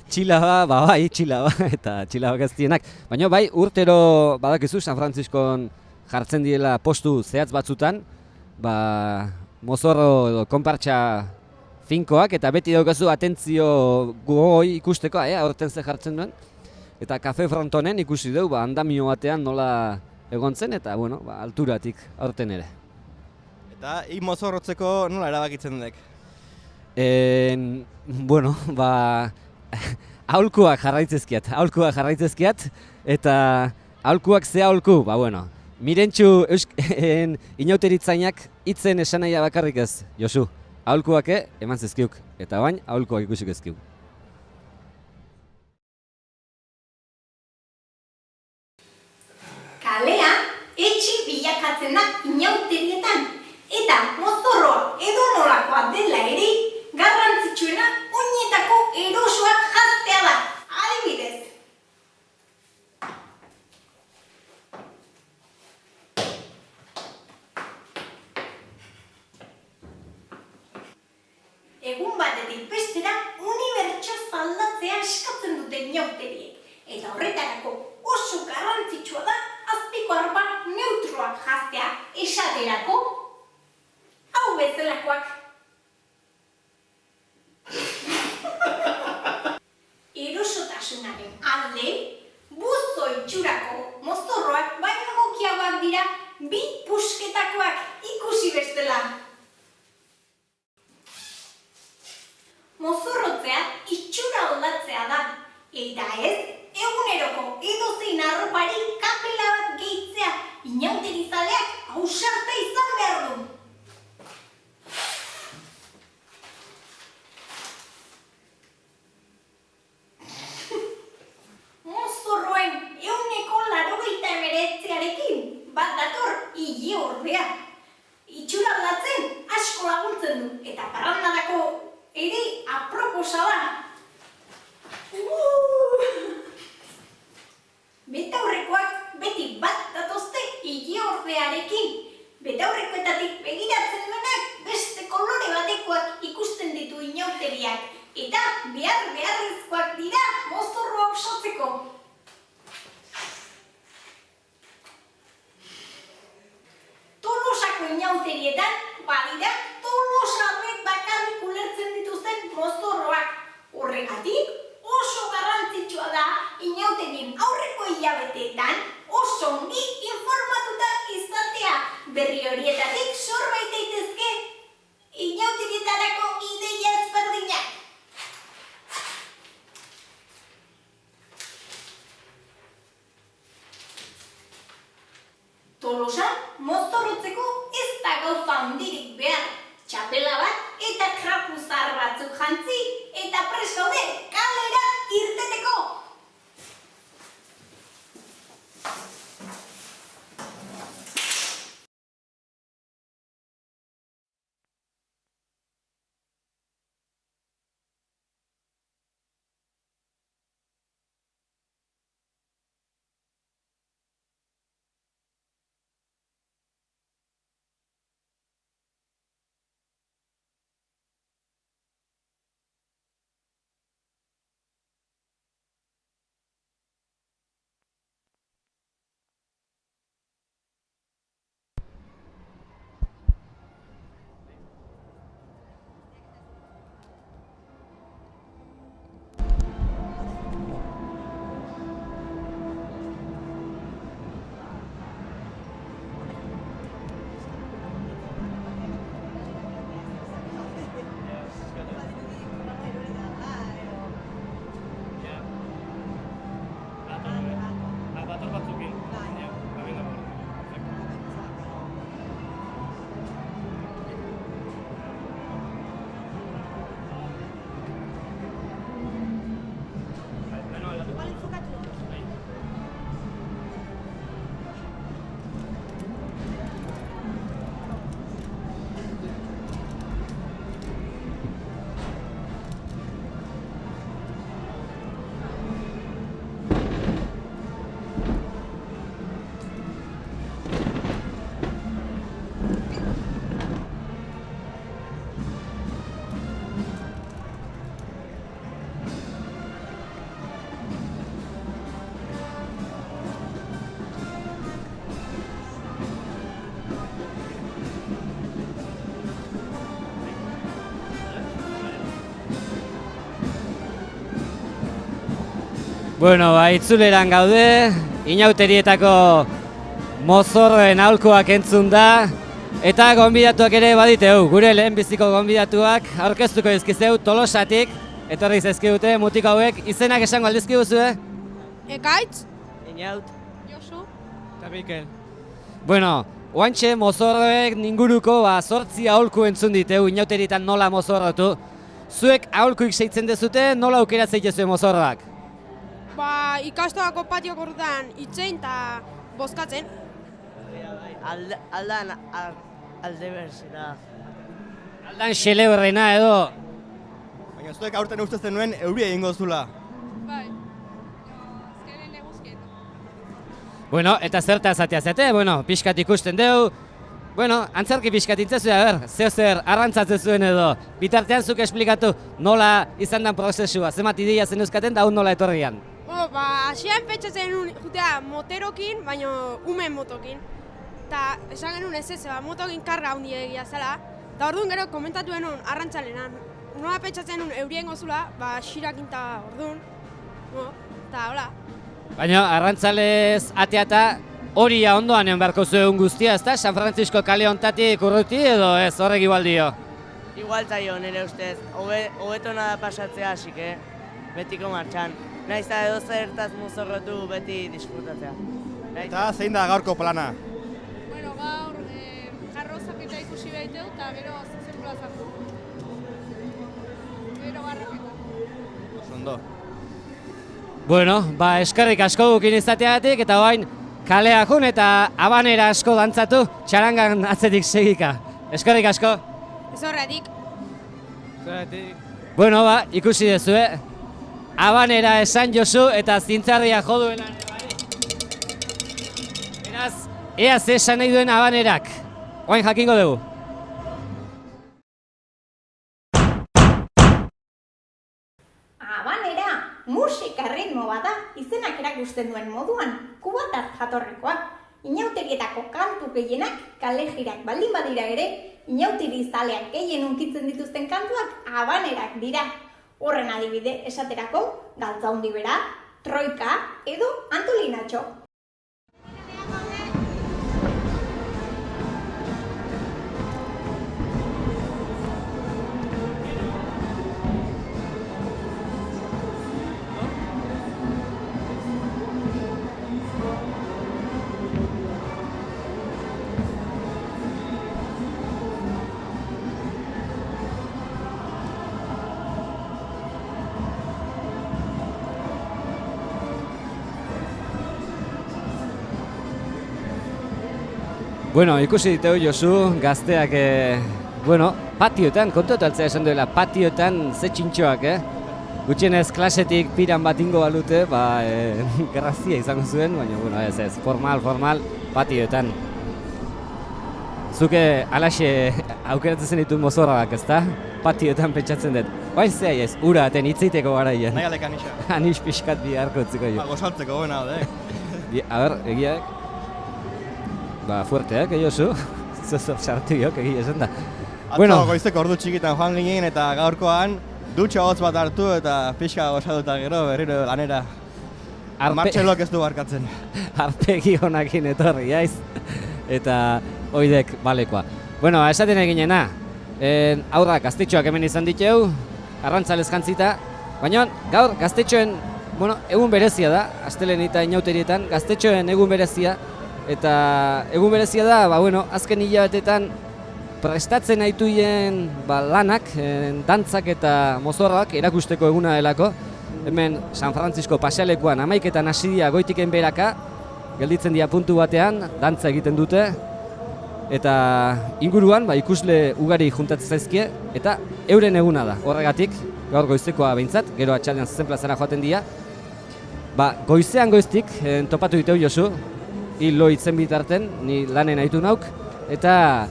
Txilaba, bai, txilaba, eta txilaba gaztienak. Baina bai, urtero, badakizu, San Franciscon jartzen diela postu zehatz batzutan, mozorro edo konpartxa finkoak, eta beti daukazu atentzio gogoi ikusteko, aurten ze jartzen duen. Eta Kafe Frontonen ikusi dugu, andamio batean nola egon zen, eta, bueno, alturatik aurten ere. Eta, mozorrotzeko nola erabakitzen dek? Bueno, aholkuak jarraitzezkiat, eta aholkuak ze aholku, bueno, Mirentxu inauteritzainak hitzen esan nahia bakarrik ez, Josu, aholkuak eman zezkiuk, eta bain, aholkuak ikusik ezkiuk. Kalea etxi bilakatzen da inauterietan, eta mozorroa edonolakoa dela ere, garrantzitsuena oinetako erosoak jaztea da, adibidez. Egun batetik bestera, unibertsoa zaldatzea eskatzen dute inauteriek, eta horretarako oso garrantzitsua da azpiko arpa neutroak jaztea, esaterako hau bezalakoak. Erosotasunaren alde, buzo itxurako mozorroak baino egokiagoak dira bi pusketakoak ikusi bestela. Mozorrotzea itxura aldatzea da, eta ez eguneroko edozein arropari kapela bat gehitzea, inauterizaleak ausarta izan behar du. Mozorroen 89%arekin bat dator ile ordea. Itxura aldatzen asko laguntzen du, eta parrandadako ere aproposa da. Betaurrekoak beti bat datozte ile ordearekin. Betaurrekoetatik begiratzen duenak beste kolore batekoak ikusten ditu inauteriak, eta beharrezkoak dira mozorroa osatzeko. Tolosako inauterietan badira tolosarrek bakarrik ulertzen dituzten mozorroak. Horregatik, oso garrantzitsua da inauterien aurreko hilabeteetan oso ongi informatuta izatea. Berri horietatik sorbait daitezke inauterietarako ideia ezberdinak. Tolo Tolosan, mozorrotzeko ez da gauza handirik behar. Txapela bat eta krapuzar batzuk jantzi eta prest gaude kalera irteteko. Bueno, itzuleran gaude, inauterietako mozorren aholkoak entzun da, eta gonbidatuak ere baditeu, gure lehenbiziko gonbidatuak aurkeztuko dizkizeu Tolosatik, etorri zaizkigute mutiko hauek, izenak esango aldizkiguzue? Ekaitz? Inaut. Josu? Eta Mikel. Bueno, oantxe mozorroek ninguruko 8 aholku entzun diteu, inauterietan nola mozorrotu. Zuek aholkuik seitzen dezute, nola aukeratzen jezue mozorroak? Ikastoako patiok orduan itzein eta bozkatzen. Aldan alde berzera. Aldan xeleberrena edo. Baina zuek aurten ustezen nuen euria egingo zula. Bai. Azkenen eguzkien. Bueno, eta zerta zatea zate, bueno, pixkat ikusten deu. Bueno, antzerki pixkat intzezu, zer arrantzatzen zuen edo. Bitartean zuk esplikatu nola izan den prozesua, zemat ideia zen euskaten da hon nola etorrian. Asian petxatzen jutea moterokin, baina umen motokin. Eta esan genuen ez motokin karga handi egia zela. Eta orduan gero komentatu genuen arrantzalenan. Nola petxatzen nun eurien gozula, xirakin eta orduan. Eta hola. Baina arrantzalez ateata hori ondoan egon beharko zuen guztia, ezta? San Francisco kale hontatik urruti edo ez horrek igual dio? Igual zaio nire ustez, hobeto nada pasatzea, asike, betiko martxan. Naiz eta edo zertaz mozorrotu beti disfrutatzea. Eta zein da gaurko plana? Bueno, gaur jarrozak eta ikusi behiteu eta gero zuzen plazatu. Gero barraketa. Ondo. Bueno, eskerrik asko gukin izateagatik eta orain kalea jun eta habanera asko dantzatu, txarangan atzetik segika. Eskerrik asko. Ez horretik. Bueno, ikusi dezue. Habanera esan Josu eta zintzarria joduela ere bai. Beraz, ea ze esan nahi duen habanerak. Oain jakingo dugu. Habanera, musika ritmo bada, izenak erakusten duen moduan, kubatar jatorrikoa. Inauterietako kantu gehienak kalejirak baldin badira ere, inauteri zaleak gehien unkitzen dituzten kantuak habanerak dira. Horren adibide esaterako, Galtza Handi Bera, Troika edo Antolinatxo. Bueno, ikusi diteu Josu, gazteak, bueno, patioetan, kontuatu altzea esan duela, patioetan ze txintxoak, Gutxienez klasetik piran bat ingo balute, grazia izango zuen, baina, bueno, ez, formal, patioetan. Zuke alaxe aukeratzen zen ditu mozorrak, ezta? Patioetan pentsatzen dut. Bain zea ez, ura aten hitzeiteko garaian. Nahi alek anixa. Anix pixkat biharko utziko jo. Gozaltzeko buena, A ber, egiak. Fuerteak, Josu. Zozop sartu jok, egia esan da. Atzo goizeko ordu txikitan joan ginen eta gaurkoan dutxa hotz bat hartu eta pixka gozatuta gero berriro lanera. Martxelok ez du barkatzen. Arpegi honakin etorri, jaiz. Eta oidek balekoa. Bueno, esaten eginena. Haurrak gaztetxoak hemen izan ditu, arrantzalez jantzita. Baina gaur gaztetxoen, egun berezia da, astelen eta inauterietan, gaztetxoen egun berezia. Eta egun berezia da, azken hilabetetan prestatzen aituien lanak, dantzak eta mozorrak erakusteko eguna delako. Hemen San Francisco pasealekuan 11etan hasi dira goitiken beraka, gelditzen dira puntu batean, dantza egiten dute. Eta inguruan ikusle ugari juntatzen zaizkie, eta euren eguna da. Horregatik, gaur goizekoa behintzat, gero atxaldean zezen plazara joaten dira. Goizean goiztik, topatu diteu Josu, hilo hitzen bitarten, ni lanen aitu nauk, eta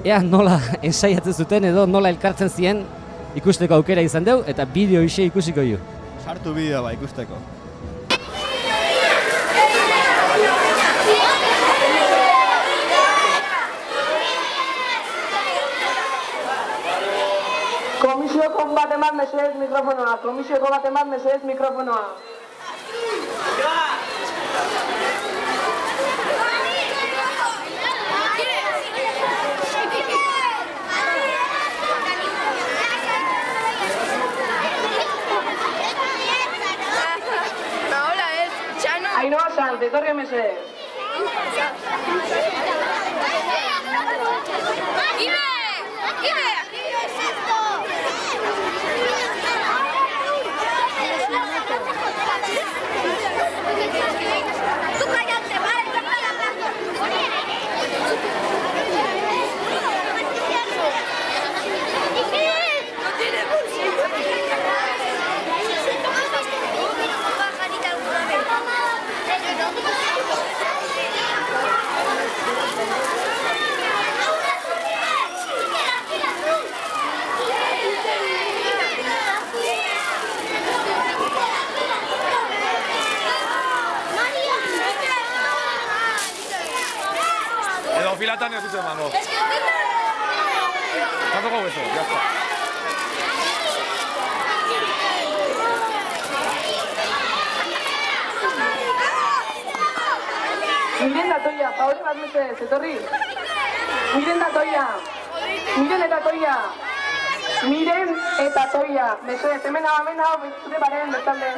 ea nola ensaiatzen zuten edo nola elkartzen ziren ikusteko aukera izan deu, eta bideo ise ikusiko ju. Sartu bideoa ikusteko. Komisioko bat eman mesedez mikrofonoa, Ainhoa Sanz, etorri mesedez. Filatan ez dutzen emango. Tampoco beso, ya está. Miren da toia, favore bat mesedez, etorri. Miren da toia. Miren eta toia. Miren eta toia. Mesedez, hemen hau, zure baren bestalde.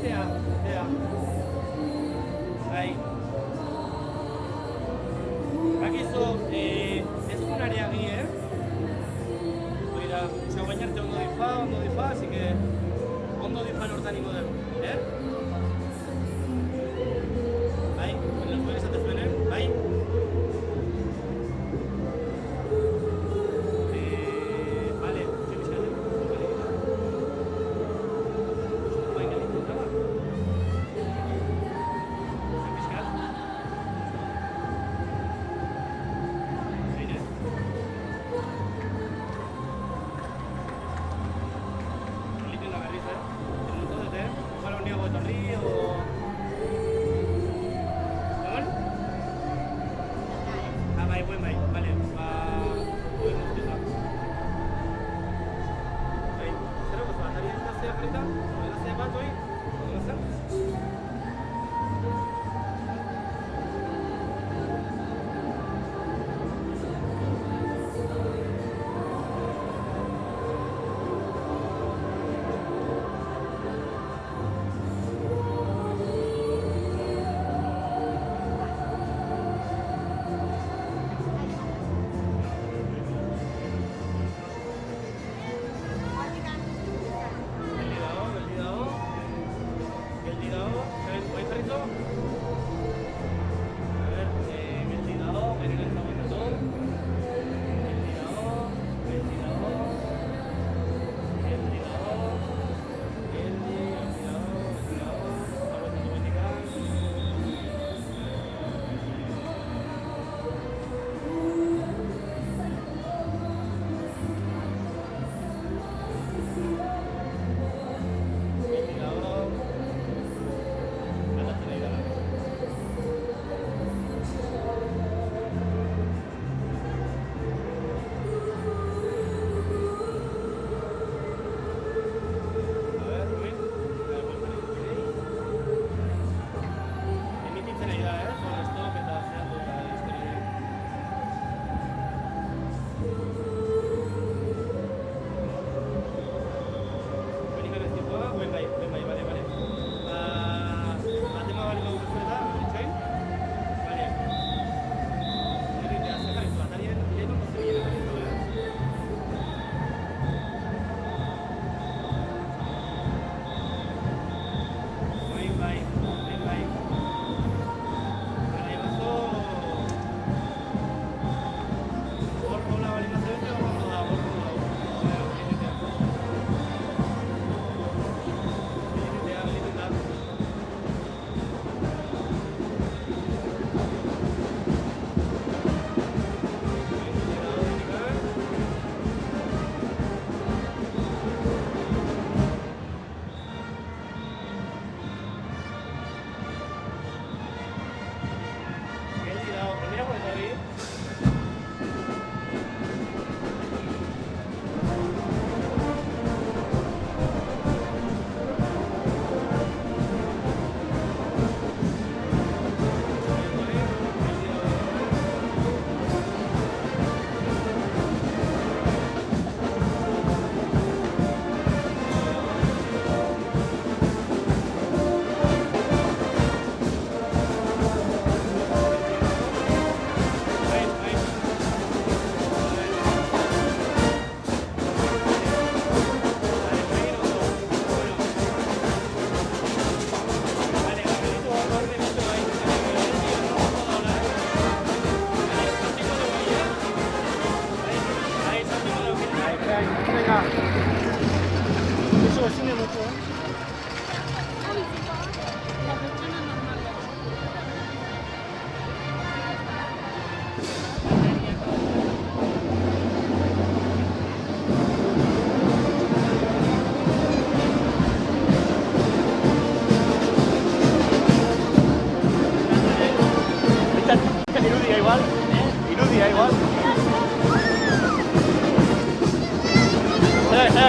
Zea. Bai. Bakizu, ez funariagi, Oira, guain arte ondo difa, así que ondo difa nortan ingo dugu, Bai, los puedes esate zuenen, bai. Vale, ze bizkate. Bai, galitu daba. Ze bizkat. Zeine. Galitu da berriz, Enuko dute, igual honiago etorri, o... Bai, vale, buen guztietan. Bai, zer hau, atari egitazea frita? Egitazea bat, oi? Egitazea?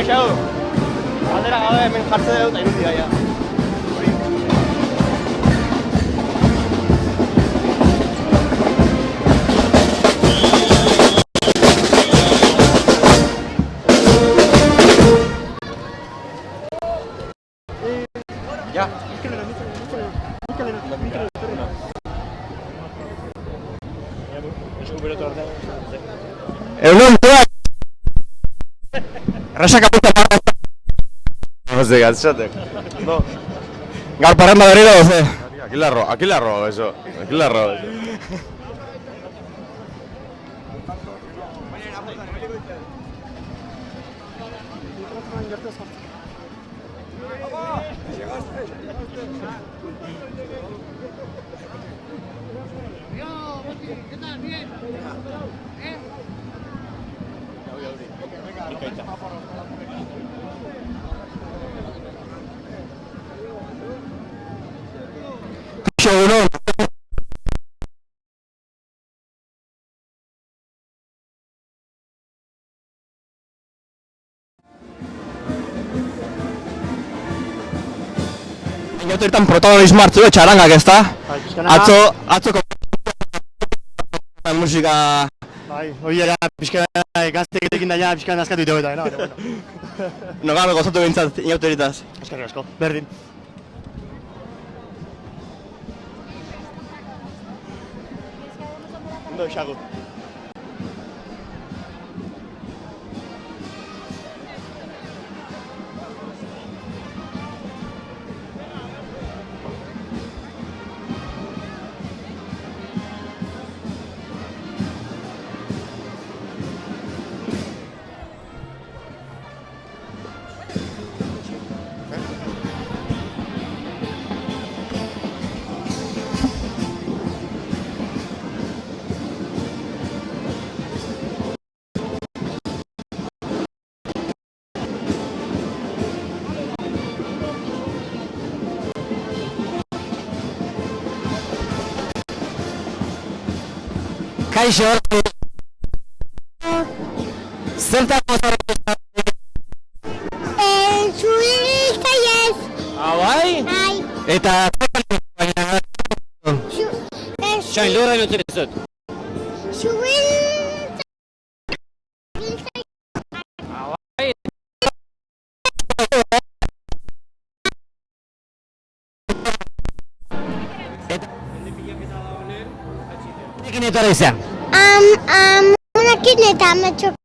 Xau, aldera gabe hemen jartze dut, eta irudia, ja. Ja. Egunon, toak! Errasak apunta parra. Jose, gatzatek. No. Gaur parranda berriro, ze? Aquí la robo, eso. Aquí la robo, eso. Egunon. Inauteritan protagonismo hartu du txarangak, ezta? Atzo musika... Bai, hori era, pixkana gazteketekin daia, pixkana askatu ito eta, bueno. No gabe gozatu bintzat inauteritaz. Eskerrik asko, berdin. Ondo, xagu. Kaixo, zertako zarete? Zurista ez. Bai? Bai. Eta... Txain, lorra ino zerezut. Zurista... Bai? Ekin etorra izan? Unakin eta ametxok.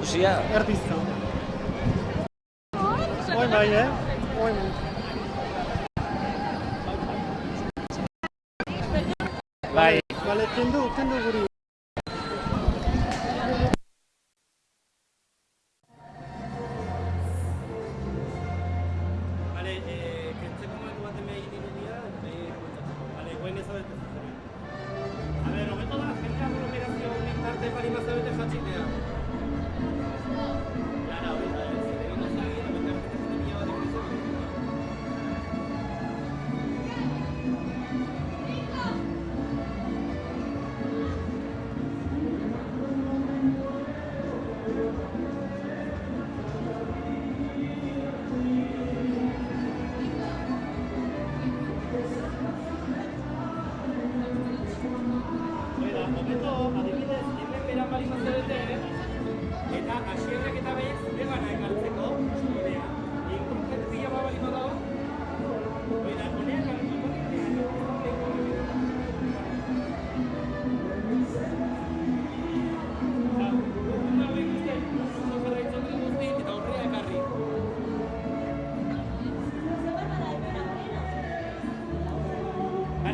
Ikusia? Erdizka. Oin bai, Oin. Bai. Bale, kendu guri. Bale, kentzeko momentu baten behar egin irudia, bale, goen ezabetu zuzen. A ber, hobeto da, jendea aglomerazio honik tarte pari mazabete jatxitea. Lara, hori da, ez egin ozagi, eta bengar jende mila bat egin izan. Hobeto, adibidez, hemen beran bali mazabete, eta asierrek eta behin zure gana ekartzeko, idea. Jende pila bat bali madago, eta honeak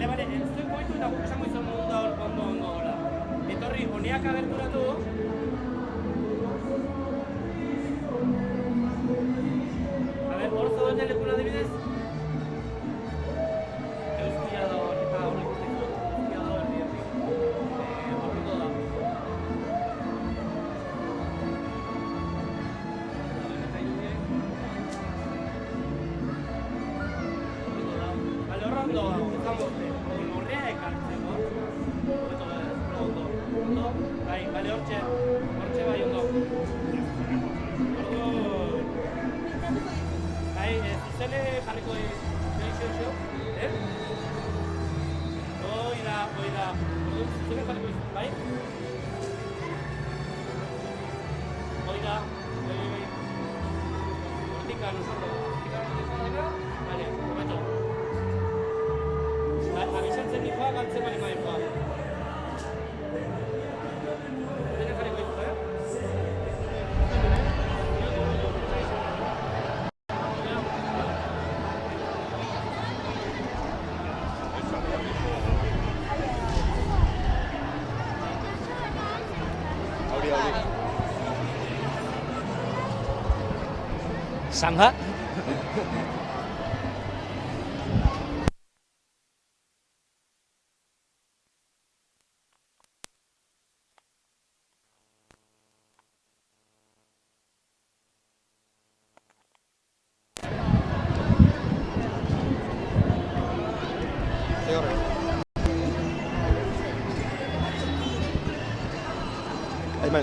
Bale, entzuen goitu eta guk esango izan modu da ondo gola. Etorri, honeak agerturatu. A ber, hor zaudete lekuna adibidez. Euskia da hor, eta hor ikusteko. Euskia da hor erdi. Horriko da. Bale, horra ondo, ezan boste. Horrea ekartzeko. Bai, bale, hortxe bai ondo. Bai, zuzene jarriko zeo, Oida. Zuzene jarriko dizu, bai? Oida, bai. Hortikan, osorro. Bale, hobeto. Abisatzen dihoa, galtzen bali maihoa. Zuzene jarriko dizu, Samba?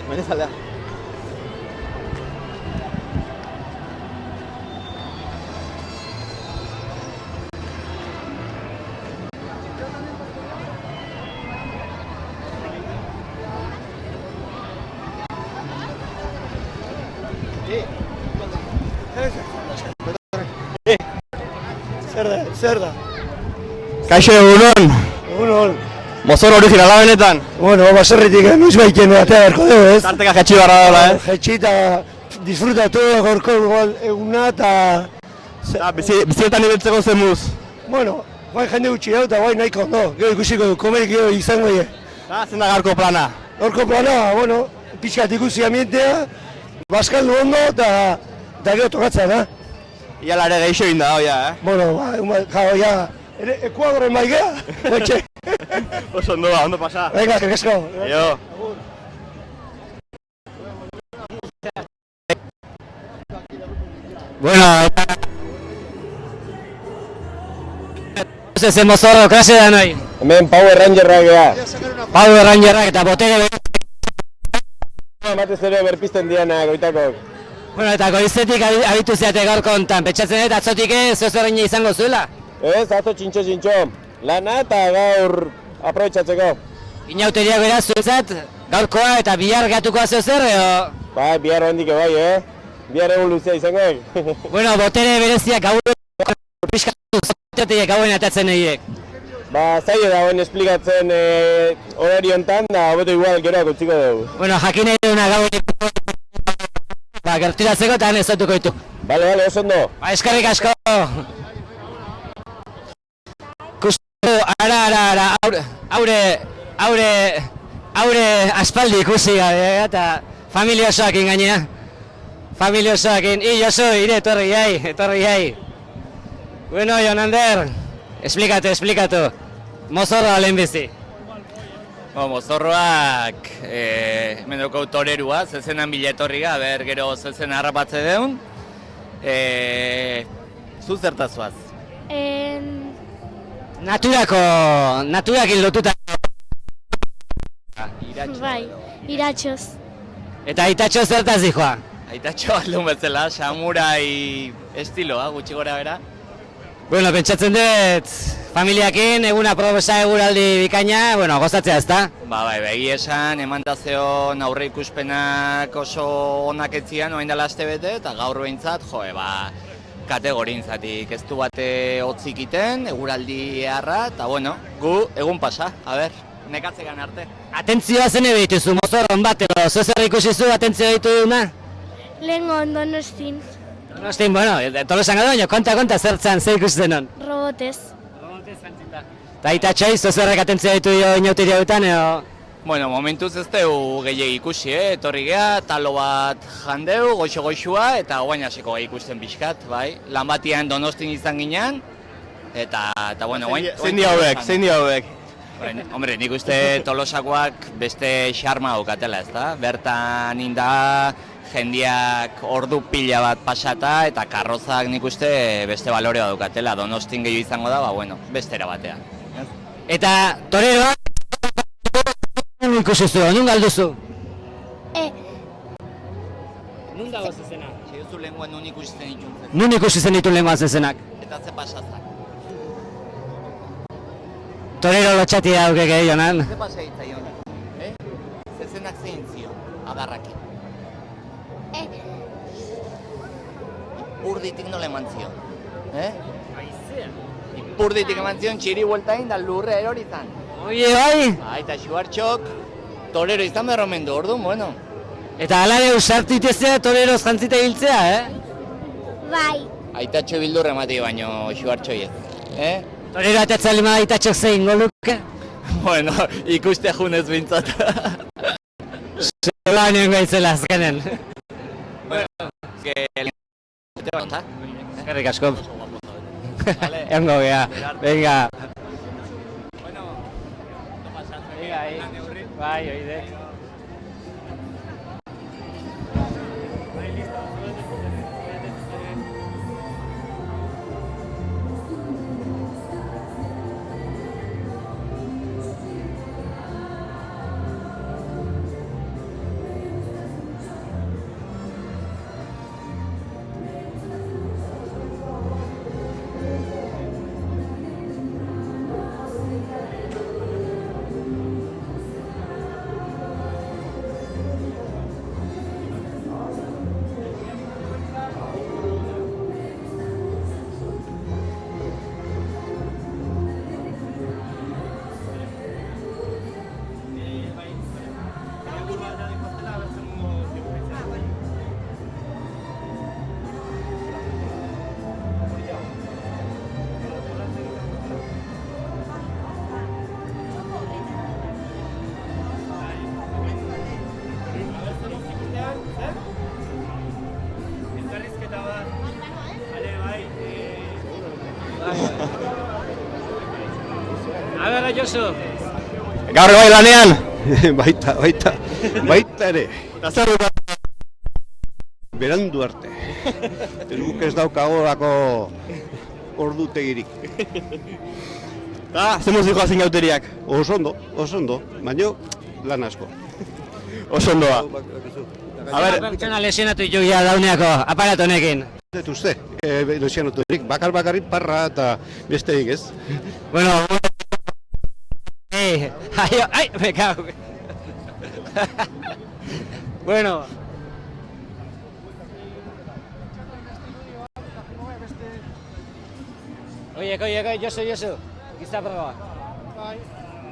Menezalea. Zer da? Kaixo egunon! Egunon. Mozorro originala benetan? Bueno, baserritik noiz baiken atea beharko dugu, ez? Tarteka jetxi barra dola, Jetxi eta disfrutatu gorko eguna eta... Bizietan ibiltzeko zemuz? Bueno, guain jende gutxi dago eta guain nahiko ondo. Gero ikusiko du, komerik gero izango die. Zen da gaurko plana? Gaurko plana, bueno, pixkat ikusi ambientea, bazkaldu ondo eta gero tokatzen, da? Iala ere geixo egin da, oia, Bueno, ja, Ekuadoren maigea, betxe. Oso ondo pasa. Venga, kerkesko. Jo. Bueno, ese mozorro klase da noi. Hemen Power Rangerrak gea. Power Rangerrak eta botere Matez ere berpizten dianak, oitakok. Bueno, eta goizetik abitu zeate gaurko hontan, pentsatzen dut atzotik zozorreina izango zuela? Ez, atzo txintxo. Lana eta gaur aprobetxatzeko. Inauteriak beraz zuetzat, gaurkoa eta bihar gatukoa zeozer, edo? Bai, bihar handik bai, Bihar egun luzea izango. Bueno, botere bereziak gaur pixkatu zatetik gauen atatzen egiek. Ba, zaila dagoen esplikatzen horari hontan, da hobeto igual geroak utziko dugu. Bueno, jakin nahi duguna gauen gerturatzeko eta han ezautuko ditu. Bale, oso ondo. Ba, eskarrik asko. Kustu, ara, haure aspaldi ikusi gabe, eta familia osoakin gainea. Familia osoakin, Josu, ire, etorri jai. Bueno, Jonander, esplikatu. Mozorroa lehenbizi. Mozorroak hemen daukagu torerua, zezenan bila etorri ga, ber gero zezen harrapatze deun. Zu zertazuaz? Naturakin lotuta. Bai, iratxoz. Eta itatxo zertaz dijoa? Aitatxo aldun bezala, samurai estiloa, gutxi gora bera. Bueno, pentsatzen dut, familiakin eguna proposa eguraldi bikaina, bueno, gozatzea ezta? Bai, begi esan, emantazeon aurre ikuspenak oso onak etzian, oain dela aste bete, eta gaur behintzat, kategorinzatik ez du bate hotzikiten, eguraldi eharra, eta bueno, gu egun pasa, nekatzegan arte. Atentzioa zene behituzu, mozorron bat, edo zozer ikusi zu atentzioa behitu duna? Lehengo Donostin. Donostin, bueno, Tolosan gado, konta zertzan, zer ikusten hon? Robotez. Eta itatxoi, zozerrek atentzioa behitu dio inauteri hauetan, edo? Bueno, momentuz ez dugu gehiagik ikusi, etorri geha, talo bat jandeu, goxo-goxua, eta guain hasiko gehi ikusten pixkat, bai. Lan batian Donostin izan ginen, eta bueno, guain... Zein di hauek? Hombre, nik uste Tolosakoak beste xarma daukatela, ezta? Bertan inda jendiak ordu pila bat pasata eta karrozak nik uste beste balorea daukatela. Donostin gehiago izango da, bueno, bestera batean. Eta toreroak Nun ikusizu, nun galduzu? Nun dago zezena? Segizu lehenguan nun ikusten ditun. Nun ikusi zen ditu lehengoan zezenak? Eta ze pasatzen. Torero lotxati dauke gehionan. Ze pasa hitzaion? Zezenak zein zion, adarraki. Ipurditik nola eman zion. Aizea. Ipurditik eman zion txiri bueltain da lurre erori zan. Oie, bai! Eta Xuartxok torero izan behar omen du, orduan, bueno. Eta alare usartu itezea toreroz jantzita hiltzea, Bai. Aitatxo bildurra emati baino Xuartxoiet. Torero atatzen lima aitatxok zein goluke? Bueno, ikuste junez bintzat. Zela nioen gaitzela azkenen. Bueno, eskerrik asko. Eango gea, venga. Bai, oide. Aber, Josu. Gaur bai lanean? Baita ere. Berandu arte. Guk ez daukagorako ordutegirik. Zemuz dikoa zein gauteriak? Oso ondo, baina lan asko. Oso ondoa. Pertsona lesionatu jogia dauneako aparato honekin. Ez uste, lesionaturik, bakarrik parra eta besteik ez. Bueno, ay, me cago. Bueno. Oie, Josu. Gizta proba. Bai,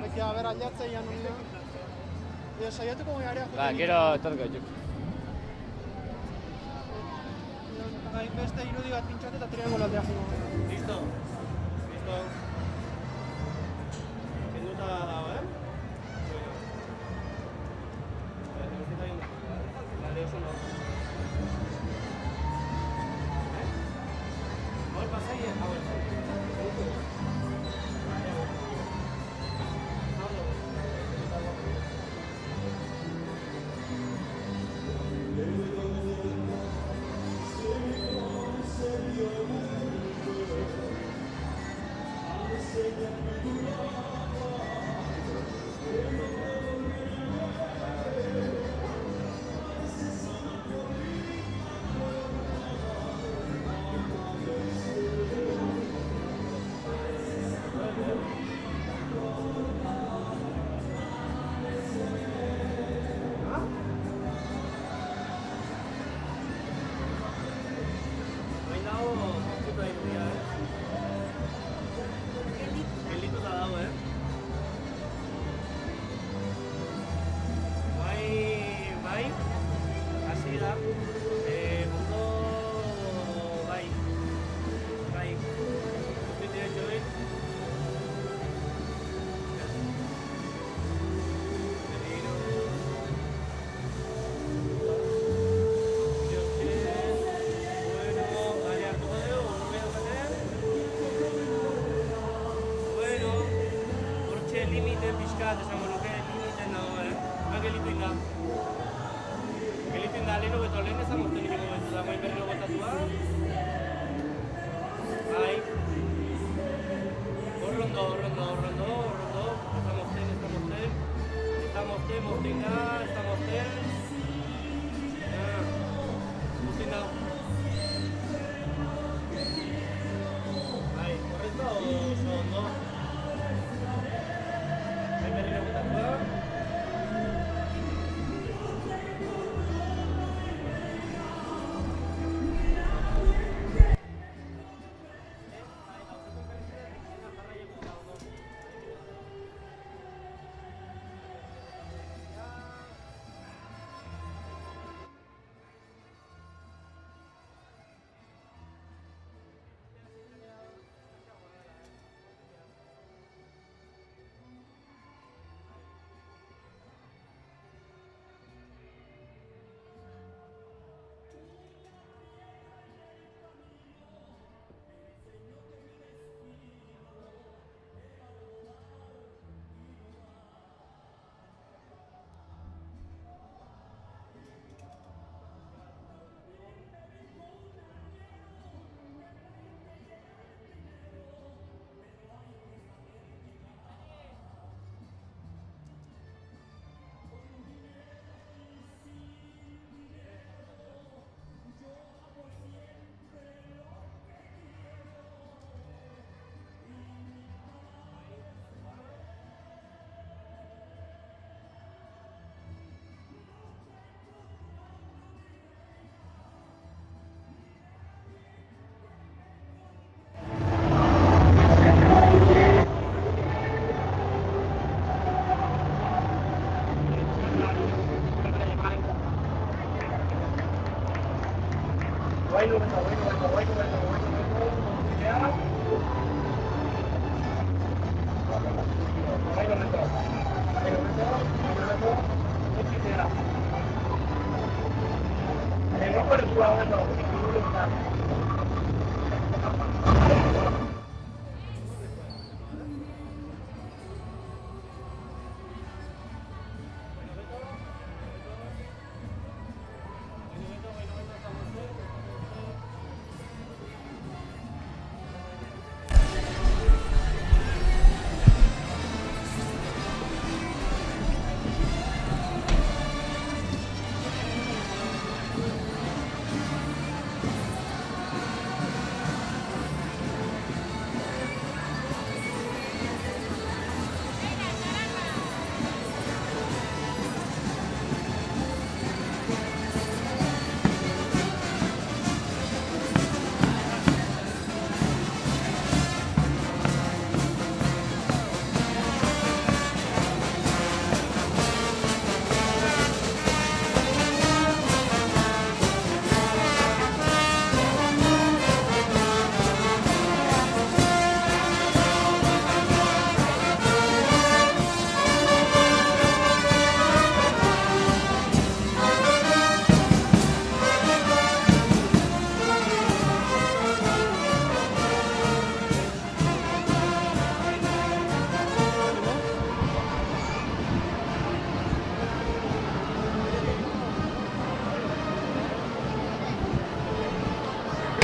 beti aber aldatzea nondia. Saiatuko gara. Ba, gero etorko juk. Bai, beste irudi bat pintxatu eta triangulo aldea jingo. Listo. Kenduta dago, Vale, oso no. Hor pasai, moztin da, ez da mozten. Moztin da. Bai, horrez da oso ondo. Bai, berriro botatu da.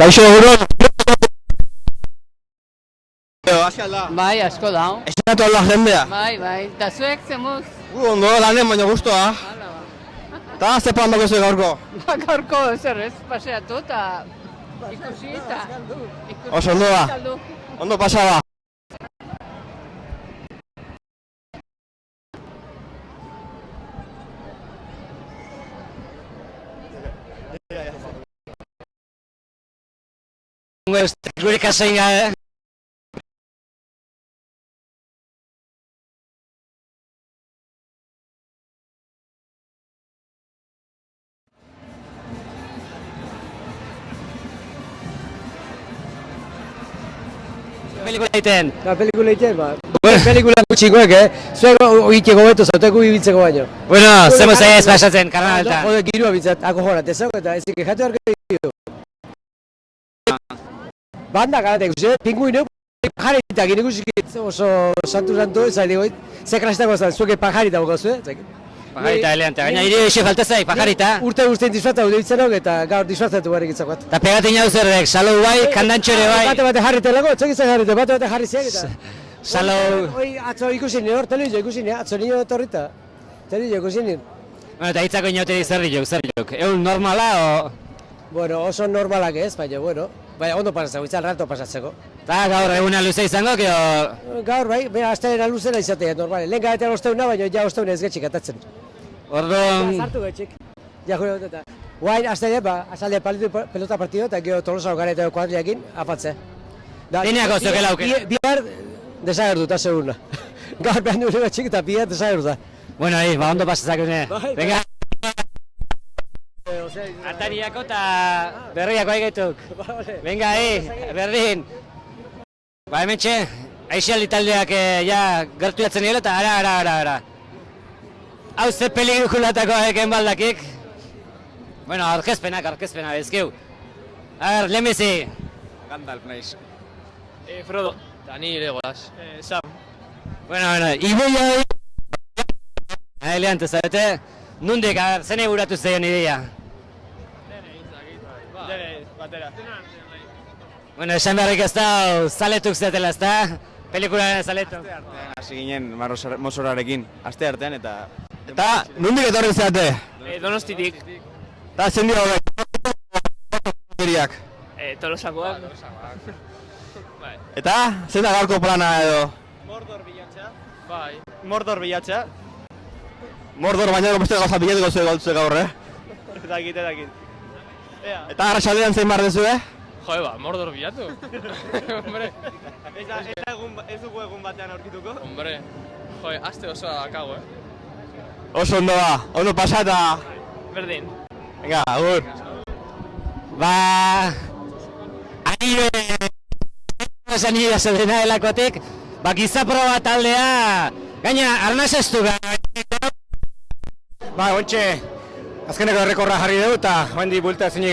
Kaixo egunon. Bai, asko da. Esanatu alda jendea. Bai, eta zuek zemuz? Gu ondo, lanen baina guztua. Eta ze plan dago zuen gaurko? Gaurko zer ez, paseatu eta ikusi eta... Oso ondo da. Ondo pasaba. Gure kasein gabe. Pelikula egiten. Pelikula egiten, ba. Pelikula gutxikoek, zuek egiteko beto zauteko ibiltzeko baino. Bueno, zemo zaiz pasatzen, karnalta. Jode, girua bintzat, akojonat, ezak eta ezik ejatu harko egiteko. Banda garatek, pinguinok, pajaritak inikusik oso santu, ez ari goit, ze krastako zan, zueke pajarita bokazu, Pajarita eleante, gaina hiri eixo falta zai, pajarita. Urte guztien disfrazatu dut ditzenok eta gaur disfrazatu barrik itzakoat. Eta pegatin jau zerdek, salou bai, kandantxore bai. Bate jarritelako, txekitzen jarrite, bate jarri ziak eta... Salou... Hoi atzo ikusi nire hor telebizio ikusi nire, atzo nire etorrita. Zer diok, zinin? Bueno, eta hitzako inauterik zer diok? Egun normala, o... Bueno, oso normalak ez, baina, bueno, ondo pasatzeko, itzal rato pasatzeko. Eta gaur eguna luze izango, edo... Gaur, bai, astelena luzera izatea, normale. Lehen gabetean osteuna, baina ja osteuna ez getxik atatzen. Orduan... Sartu getxik. Ja, jure dut eta. Guain, astelena, azalde pelota partido, eta gero Tolosa gareta kuadriakin, apatze. Lineako zokela aukera. Bihar, desagertuta, segurna. Gaur behar nire getxik eta bihar desagertuta. Bueno, ondo pasatzak une. Venga! Atariako eta berriako aigetuk. Venga, berdin. Ba, hementxe, aixialdi taldeak ja gertu jatzen nire eta ara. Hau ze pelikulatako eken baldakik. Bueno, aurkezpena bezkiu. A ver, lehenbizi. Gandalf naiz. Frodo. Eta ni Legolas. Sam. Bueno, ibuia... Eleante, zarete, nundik, zen eguratu zeion ideia? Batera. Bueno, esan beharrik ez da, zaletuk zetela ez da, pelikularen zaletu. Hasi ginen Mosorarekin, aste artean eta... Eta, nundik etorri zeate? Donostitik. Eta, zen dira hori? Tolosakoak. Eta, zein da gaurko plana edo? Mordor bilatzea. Bai. Mordor bilatzea. Mordor baina beste gauza bilatuko zuen gaur, Dakit. Eta arratsaldean zein bar dezu, Joe, Mordor bilatu. Hombre. Ez dugu egun batean aurkituko? Hombre. Joe, aste osoa akago, Oso ondo ba, ondo pasata. Berdin. Venga, agur. Ba... Esan nire zedena delakotik, gizaproba taldea, gaina arnaz ez du Ba, ontxe, azkeneko errekorra jarri dugu eta hoendi buelta zinik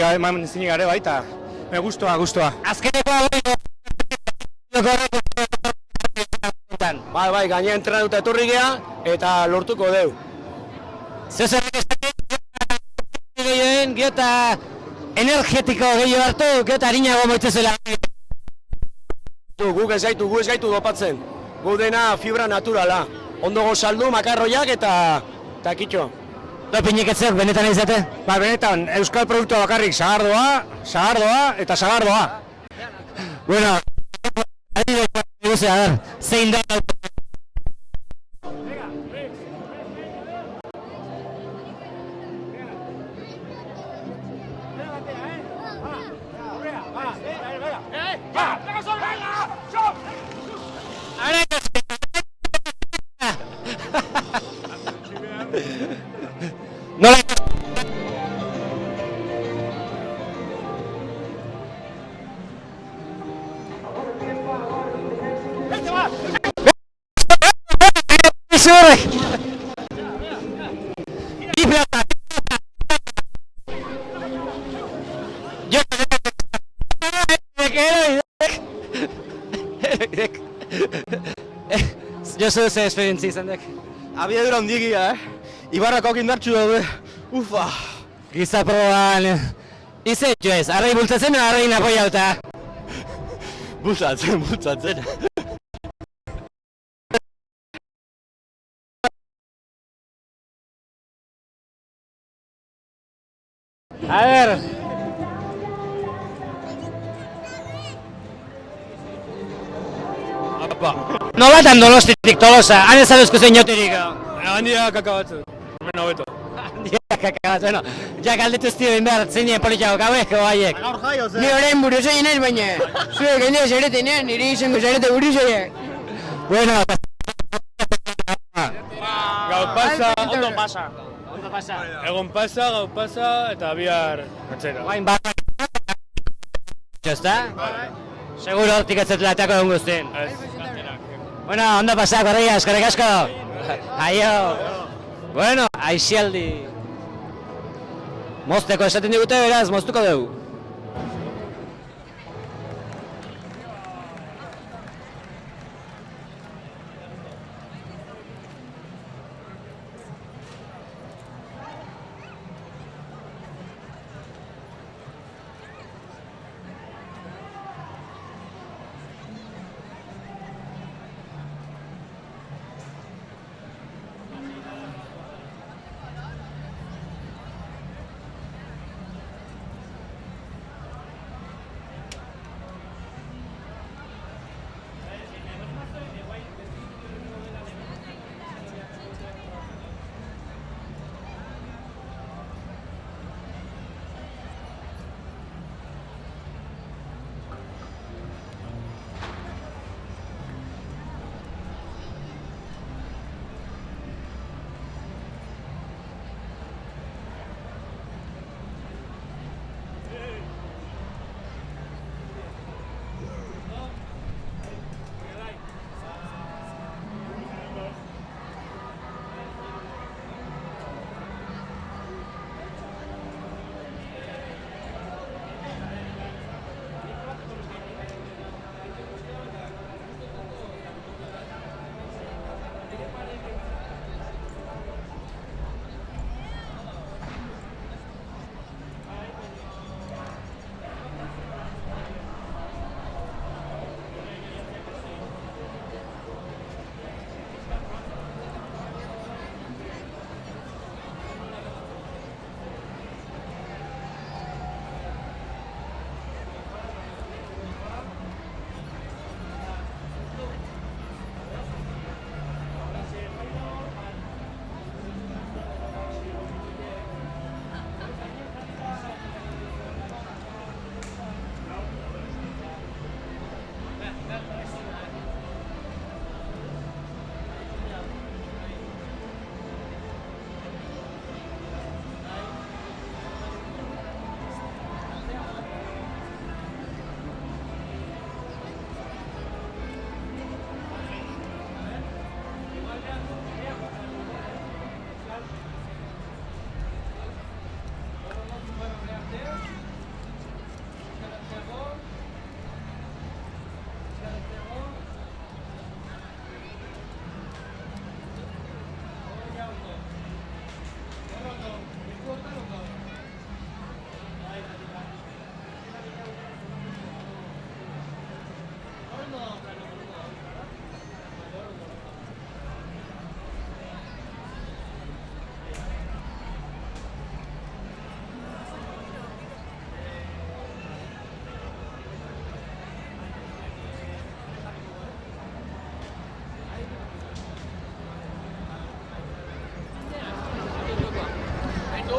gare baita. Me guztua. Azkeneko Bai, gaina entrenaduta etorri gea eta lortuko deu. Zezerrek gehioen, geota energetiko gehiago hartu, geota harinago moitzezela. Gu ez gaitu dopatzen. Gu dena fibra naturala. Ondogo saldu, makarroiak eta kitxo. Dopinik etzek, benetan izate? Ba, benetan, euskal produktua bakarrik, sagardoa eta sagardoa. Bueno, zein da... Nola... Josu ze esperientzia izan dek? Abiadura handigia, Ibarrako indartxu daude. Ufa! Gizaproban... Ize joez, arrei bultzatzen o arrei napoiauta? Bultzatzen. A ver... Nolatan Donostitik Tolosa, han ez aduzko zein joterik? Handia kaka batzu, hemen hobeto. Handia kaka batzu, bueno, ja galdetu ez dien behar zeinen politiako gaueko haiek. Ni horrein buru zein ez baina, zuek gainera zaretenean, nire izango zarete buru zeiak. Bueno, gau pasa, ondo pasa. Egon pasa, gau pasa, eta bihar atzera. Guain bat... Txosta? Seguro hortik ez zetela etako egun guztien. Bueno, ondo pasa, korreia, eskerrik asko. Aio. Bueno, aixialdi. Mozteko esaten digute, beraz, moztuko dugu.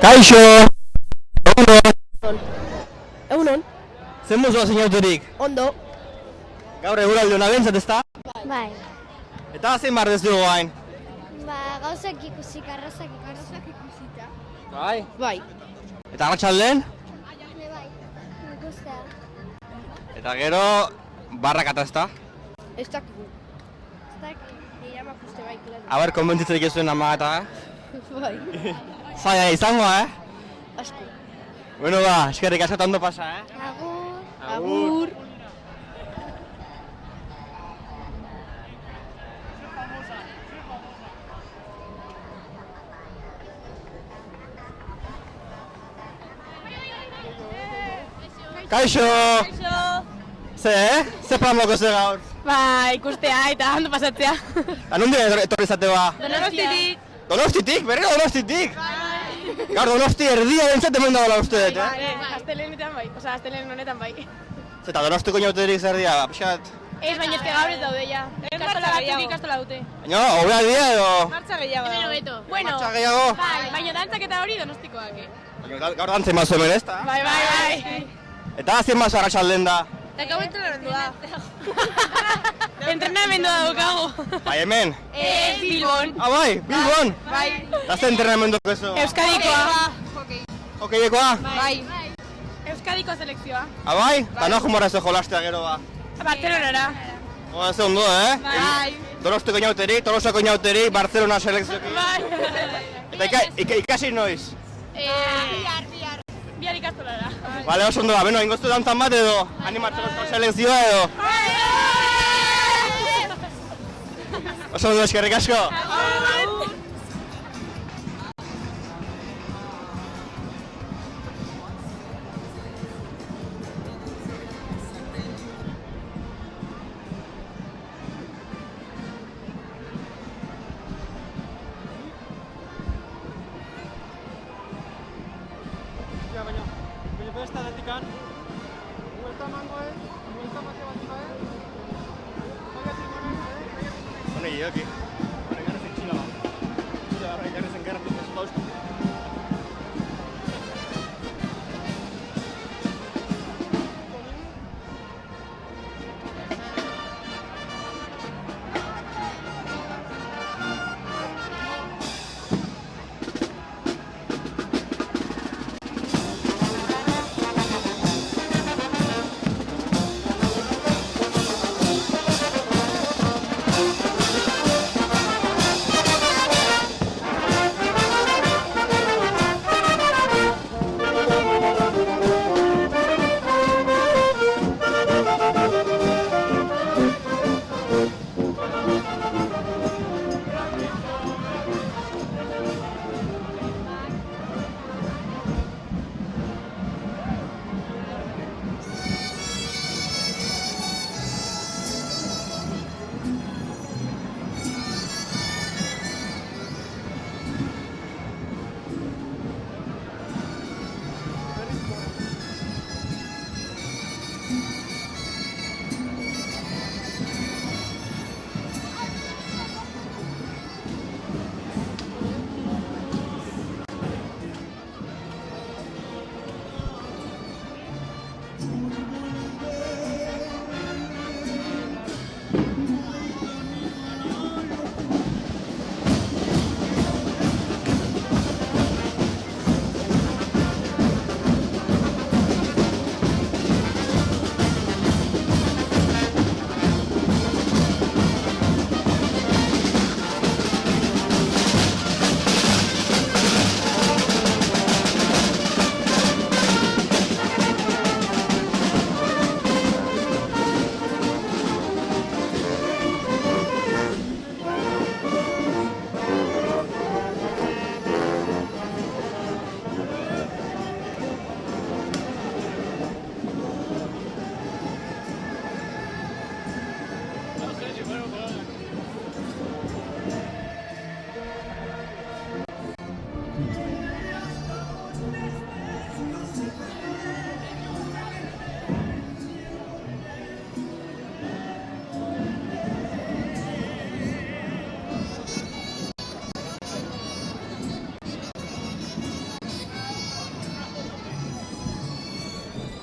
Kaixo! Egunon. Zen muzoa zinauturik? Ondo. Gaur eguraldi hona bentzat ezta? Bai. Eta zein bar ez dugu gain? Gauzak ikusik, arrazak ikusita. Bai? Bai. Eta arratsaldean? Bai. Ikustea. Eta gero barrak eta ezta? Ez dakigu. Ez dakit. Iramak uste bai, klaro. Aber, konbentzitzen ikezuen ama eta... Bai. Zaila izango, Asko. Bueno ba, eskerrik asko eta ondo pasa, Agur. Agur. Kaixo! Ze pamoko ze gaur? Ba, ikustea eta ondo pasatzea. Eta nundi etorri zate ba? Donostiatik. Donostitik? Berriro Donostitik? Gaur Donosti erdia bentsat hemen dagoela uste dut, Astelehenetan bai, astelehen honetan bai. Eta Donostiko inauterik zer dia, pixat? Ez, baina ezke gaur ez daude ja. Ikastola dute. Baina, hobea dia edo? Martxa gehiago. Hemen hobeto. Bueno, Martxa gehiago? Bai, baina dantzak eta hori Donostikoak. Baina gaur dantzen mazu hemen ez da? Bai. Eta azien mazu arratsalden da? Eta gau entrenamendua. Entrenamendua daukago. Bai hemen? Bilbon. Ah, bai, Bilbon? Bai. Eta zen entrenamenduko eso? Euskadikoa. Hokeiekoa? Bai. Euskadiko selekzioa. Ah, bai? Eta no jumora ez jolastea gero ba? Barcelonara. Oa, ez ondo, Bai. Donostiko inauterik, Tolosako inauterik, Barcelona selekzioki. Bai. Eta ikasi noiz? Bihar ikastolara. Bale, oso ondo da, beno, ingoztu dantzan bat edo? Animatzeko selekzioa edo? Oso ondo, eskerrik asko? Aquí. Bueno, ya no se chila. Chila, ahora ya no se encarga de los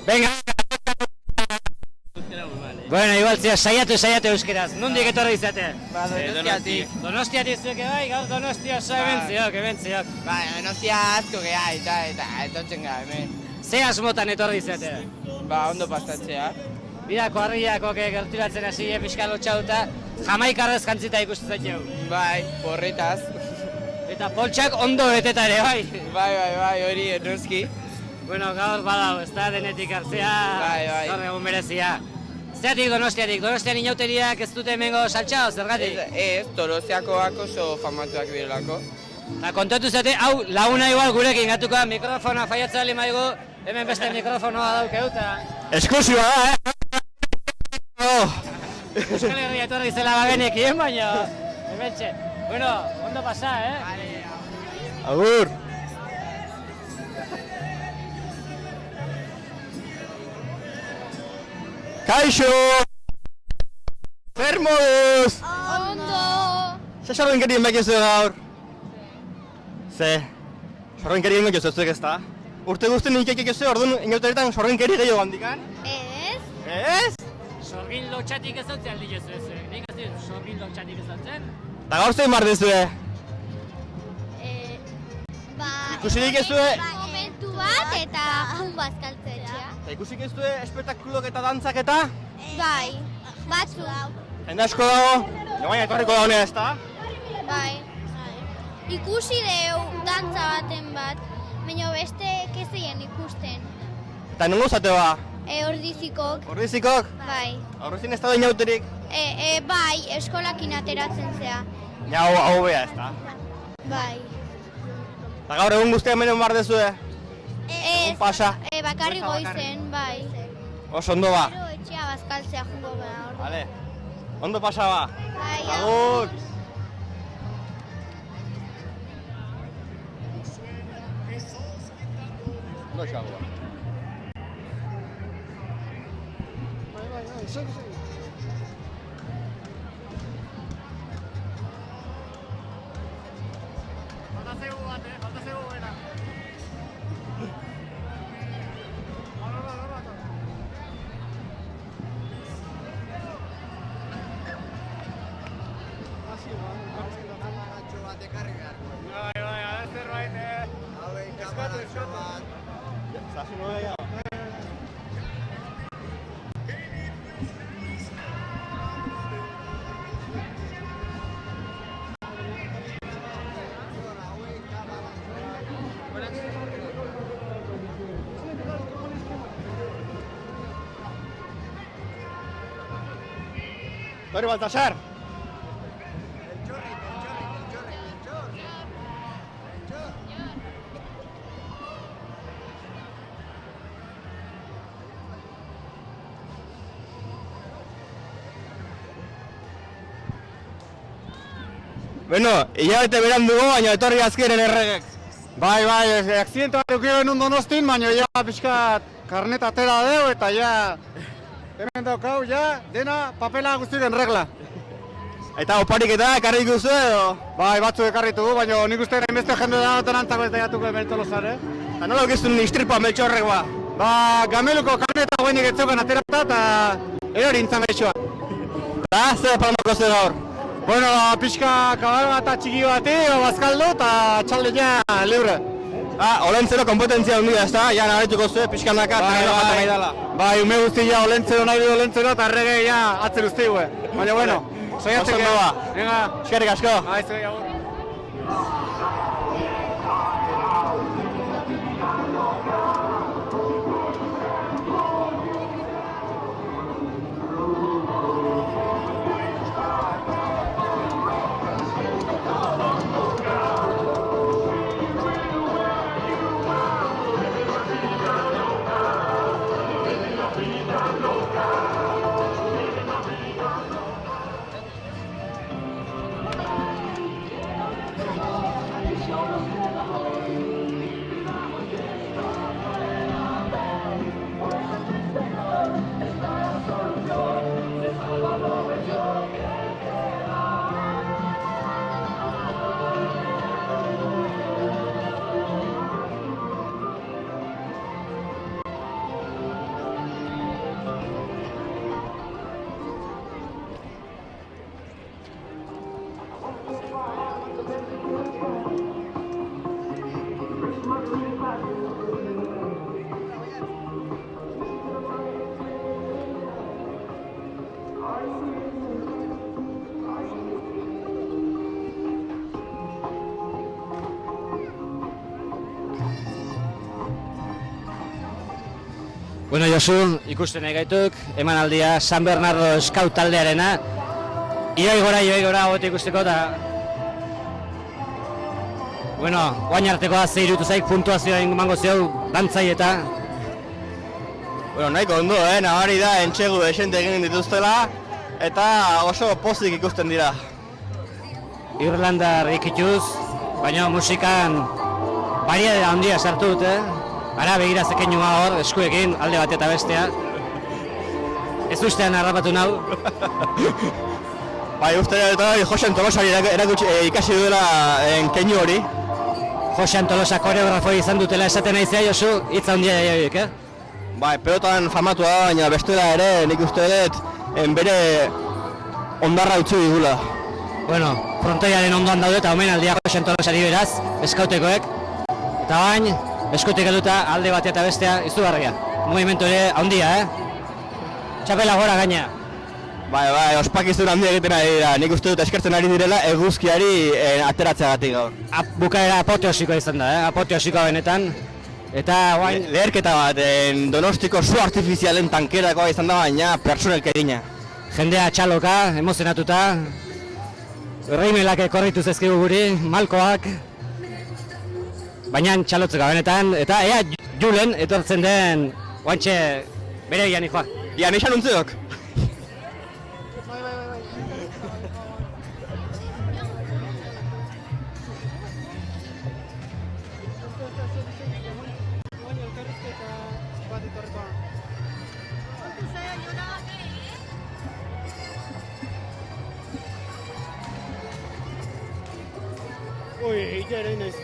Venga! Bueno, igual zia, saiatu euskeraz. Nondik etorri izate? Ba, Donostiatik. Donostiatik zuek bai, gaur Donostia oso ebentziok. Ba, Donostia asko geha eta etortzen gara, hemen. Ze asmotan etorri izate? Ba, ondo pasatzea. Bidako harriako gerturatzen hasi pixka lotxauta, Jamaikarrez jantzita ikusten zaiteu. Bai, porretaz. Eta poltsak ondo beteta ere, bai? Bai, hori noski. Bueno, gaur badau, ez da denetik hartzea, gaur egun berezia. Zeatik Donostiatik? Donostian inauteriak ez dute hemengo saltxao, zergatik? Ez, Tolosteakoak oso famatuak direlako. Eta kontatu zate, hau laguna igual gurekin gatuko, mikrofona faiatzea lima maigu, hemen beste mikrofonoa daukeuta. Esklusiba da, Euskal Herria etorri zela bagenekien, baina hementxe. Bueno, ondo pasa, Agur! Kaixo! Zer moduz? Ondo! Ze sorrenkerien bekizu gaur? Ze? Sorrenkerien bekizu zuek ez da? Urte guztien ikekik ez orduan inauteretan sorrenkeri gehiago handikan? Ez? Ez? Sorgin lotxatik ez dutzen aldi jezu ez, nik ez dut sorgin lotxatik ez dutzen. Eta gaur zein bar dezue? Ba... Ikusirik ez due? Momentu bat eta jungo azkaltzeetxea. Eta ikusik ez due espektakulok eta dantzak eta? Bai, batzuk. Jende asko dago, baina etorriko da honea ez da? Bai. Ikusi deu dantza baten bat, baina beste kezeien ikusten. Eta nungo zate ba? Ordizikok. Ordizikok? Bai. Aurrezin ez da da inauterik? Bai, eskolakin ateratzen zea. Ja, hau beha ez da? Bai. Eta gaur egun guztiak menen bar dezue? Ez, pasa? Bakarri goizen, bai. Oso ondo ba? Gero etxea bazkaltzea jungo bera. Vale. Ondo pasa ba? Bai, agur! Ondo xago ba? Tori Baltasar! Bueno, hilabete beran dugu, baina etorri azkeren erregek. Bai, akzidente bat eduki genuen Donostin, baina ja pixkat karnet atera deu eta ja hemen daukau, ja dena papela guztien regla. Eta oparik eta ekarri dituzu edo? Bai, batzu ekarritugu, baina nik uste ere inbeste jende da duten antzako ez daiatuko hemen Tolosar, Eta nola okiztun istripa meltxorrek ba? Ba, gameluko karneta guenik etzeukan aterata eta erori intzan gaixoa. Eta, zer palmako zer gaur? Bueno, pixka kabal bat txiki bati, bazkaldu eta txalde ja libre. Olentzero kompetentzia hundia ez da, ja nabarituko zuen pixkanaka eta gero bat nahi dela. Bai, ume guzti ja olentzero nahi du olentzero eta errege ja atzer usti gue. Baina bueno, soiatzeke. Oso ondo ba. Venga. Eskerrik asko. Aizu, agur. Bueno, Josu, ikusten nahi gaituk, emanaldia San Bernardo Scout taldearena. Ioi gora gote ikusteko eta... Bueno, guain artekoa ze irutu zaik puntuazioa emango zeu, dantzai eta... Bueno, nahiko ondo, nabari da, entxegu desente egin dituztela, eta oso pozik ikusten dira. Irlandar ikituz, baina musikan bariedade handia sartu dute. Ara begira zekenua hor, eskuekin, alde bat eta bestea. Ez ustean harrapatu nau. Bai, uste eta Josean Tolosari ikasi duela keinu hori. Josean Tolosa koreografoi izan dutela esaten naizea, Josu, hitza handia jaiak, Bai, pelotan famatua da, baina bestela ere nik uste dut bere ondarra utzi digula. Bueno, frontoiaren ondoan daude eta omenaldia Josean Tolosari beraz, eskautekoek. Eta bain, eskutik eduta alde bat eta bestea izugarria. Movimentu ere handia, Txapela gora gaina. Bai, ospakizun handia egiten ari dira. Nik uste dut eskertzen ari direla eguzkiari ateratzeagatik gaur. Bukaera apoteosikoa izan da, apoteosikoa benetan. Eta guain... Leherketa bat, Donostiko zu artifizialen tankerakoa izan da, baina personelkerina. Jendea txaloka, emozionatuta. Reimelak korritu zezkigu guri, malkoak. Baina txalotzeka benetan, eta ea Julen etortzen den guantxe bere egian ikoa. Ia, nixan untzeok. Ui, egitea ere inaiz.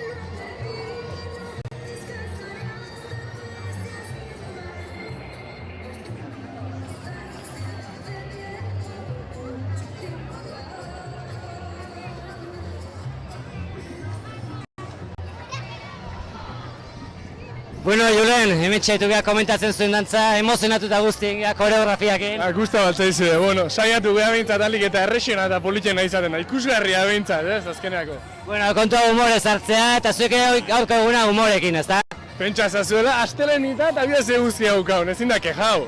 Bueno, Julen, hemen txaitu geha komentatzen zuen dantza, emozionatuta guztien geha koreografiakin. Gusta bat zaizue, bueno, saiatu geha behintzat alik eta erresiona eta politxena izaten da, ikusgarria behintzat, azkeneako. Bueno, kontua humorez hartzea eta zuek aurka eguna humorekin, ezta? Pentsa zazuela, astelenita eta bidez eguzkia haukaun, ezin da kejau,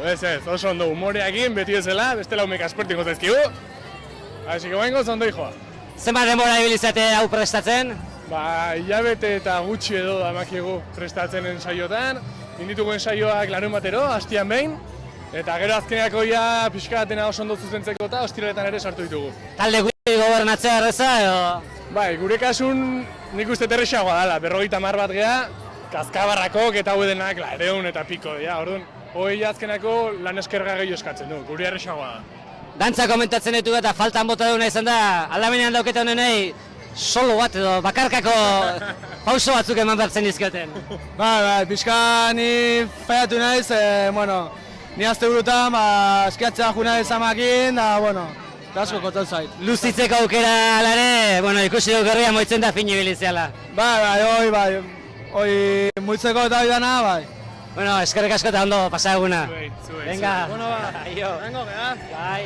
oso ondo humoreakin, beti ezela, beste laumek aspertiko zaizkigu. Así que baingo, zondo joa. Zenbat denbora ibilizate hau prestatzen? Hilabete eta gutxi edo damakigu prestatzen ensaiotan. Inditugu ensaioak larun batero, hastian behin. Eta gero azkeneako ja pixkatena oso ondo zuzentzeko eta ostiraletan ere sartu ditugu. Talde guzti gobernatzea erreza edo? Bai, gure kasun nik uste terrexagoa dela, 50 bat geha, Kazkabarrakok eta hau denak 200 eta piko, orduan. Hoi azkenako lan eskerga gehiago eskatzen du, gure errexagoa da. Dantza komentatzen ditu eta faltan bota duguna izan da, aldamenean dauketa honenei, solo bat edo bakarkako pauso batzuk eman bertzen dizkioten. Bai, pixka ni faiatu naiz, ni azte burutan, eskiatzea ju naiz amakin, da, asko koton zait. Luzitzeko aukera alare, ikusi duk herria moitzen da fin ibiliziala. Bai, hoi muitzeko eta bidana, bai. Bueno, eskerrik asko eta ondo pasa eguna. Venga. Bueno, aio. Vengo, beha. Bai.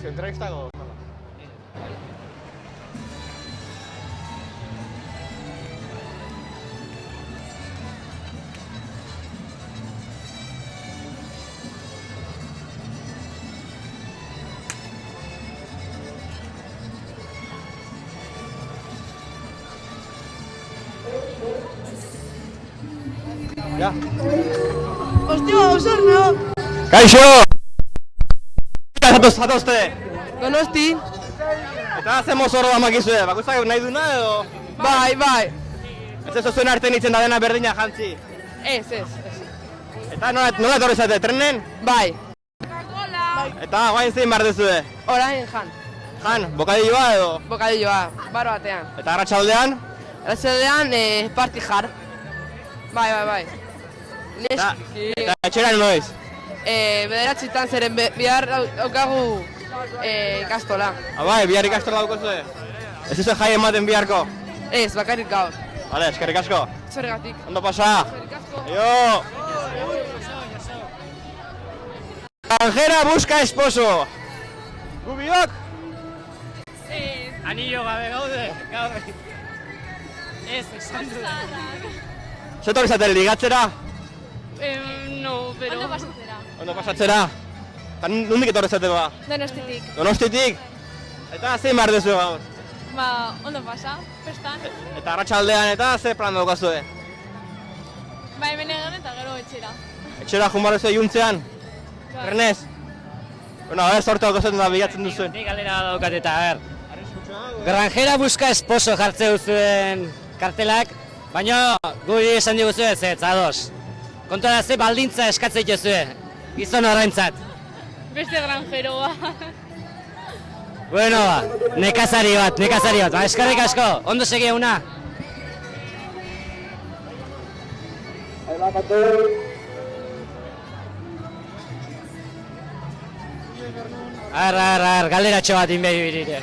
Entrevistako. Ja. Hostia, Osorno! Kaixo! Zatozte! Donosti. Eta ze mozorro damakizue, bakoitzak nahi duna edo? Bai. Ez zuen artean itzen da dena berdina jantzi? Ez. Eta nola etorri zate, trenen? Bai. Eta guain zein behar dezue? Orain jan. Jan, bokadilloa edo? Bokadilloa, baro batean. Eta arratsaldean? Arratsaldean party jar. Bai. Eta etxeran noiz? Bederatzitan zeren bihar daukagu ikastola. Bai, bihar ikastola daukozue? Ez izue jai ematen biharko? Ez, bakarrik gaur. Bale, eskerrik asko. Zergatik. Ondo pasa. Yo. Granjera busca esposo. Gubiok? Anillo gabe gaude, gaur. Ez, esan du. Zetor izaten ligatzera? No, pero... Ondo pasatzera. Ondo pasatzera? Eta nondik etorri zate ba? Donostitik. Donostitik? Eta zein behar dezu gaur? Ondo pasa, festan. Eta arratsaldean eta ze plan daukazue? Hemen egon eta gero etxera. Etxera jun behar dezu juntzean? Ernez? Bueno, a ver, sortu daukazen da bilatzen duzuen. Nik galdera daukat eta, a ver. Granjera busca esposo jartze duzuen kartelak, baina guri esan diguzue ez, ados. Kontua da ze baldintza eskatzea dituzue, gizon horrentzat. Beste granjeroa. Bueno, nekazari bat, eskerrik asko, ondo segi eguna. Galderatxo bat inbegi birire.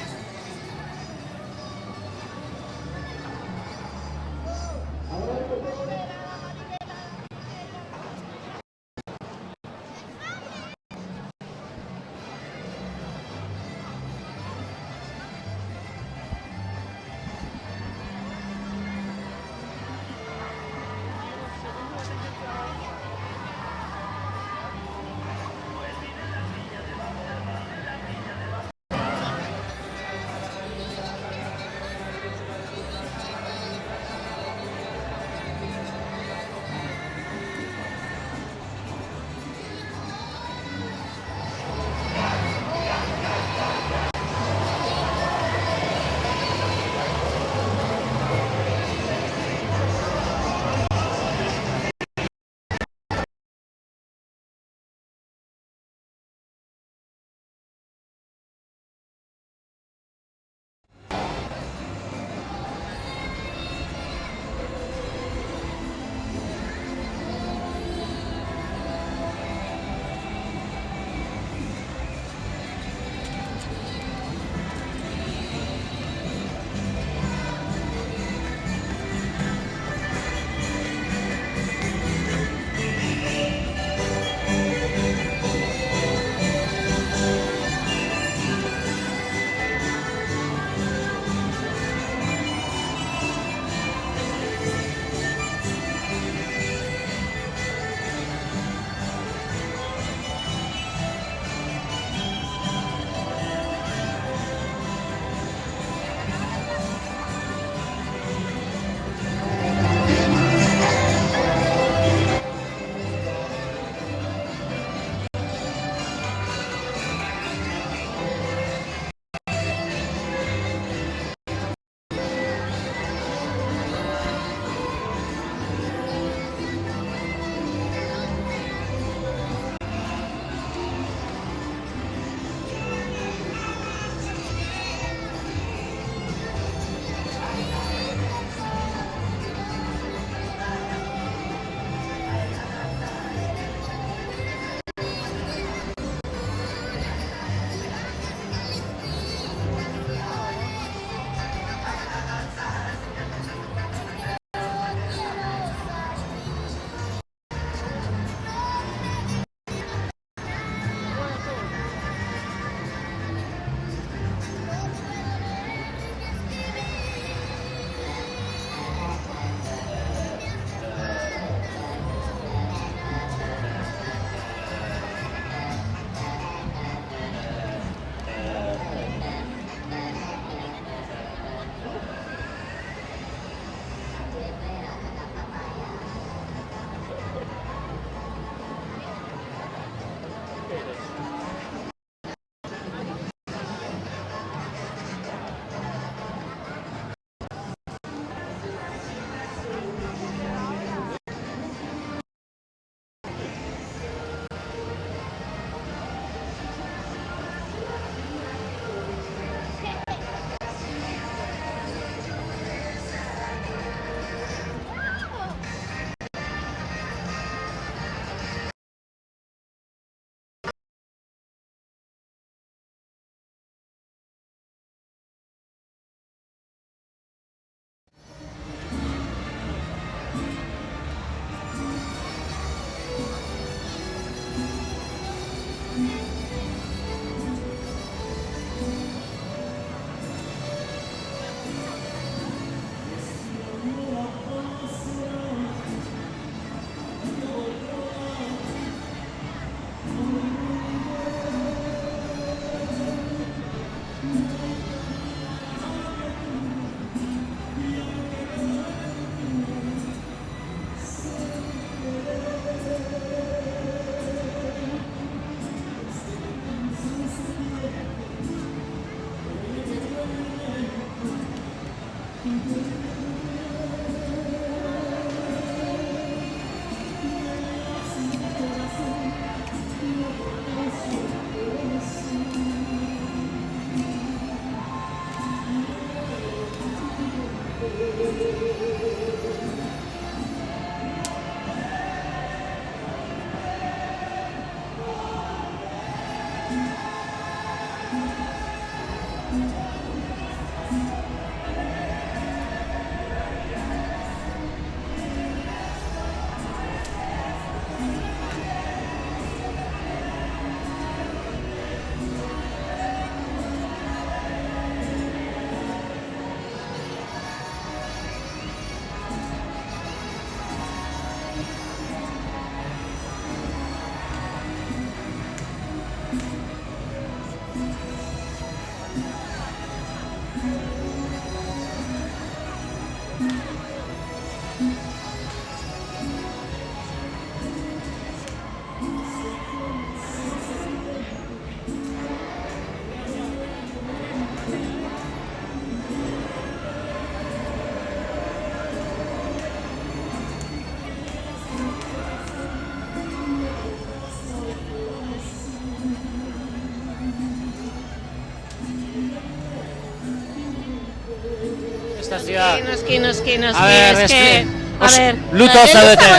Estazioa. Noski, A ver, eske... A ver... Luto zaudete.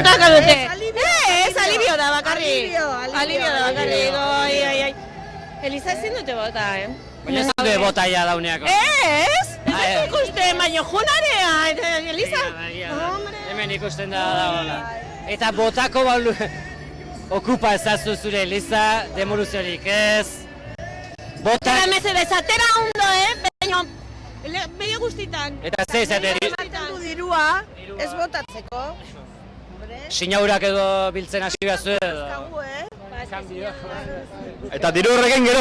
Alibio da bakarrik. Alibio da bakarrik, oi. Eliza ezin dute bota, Baina ez dute botaia dauneako. Ez ikusten, baina junarea, Eliza. Hemen ikusten da dagoela. Eta botako baulu... Okupa ezazu zure Eliza, demoluziorik ez. Bota... Eta mesedez, atera ondo, baina... Medio guztitan. Eta ze izateri? Du dirua, ez botatzeko. Sinaurak edo biltzen hasi gazu edo? Eta diru horrekin gero...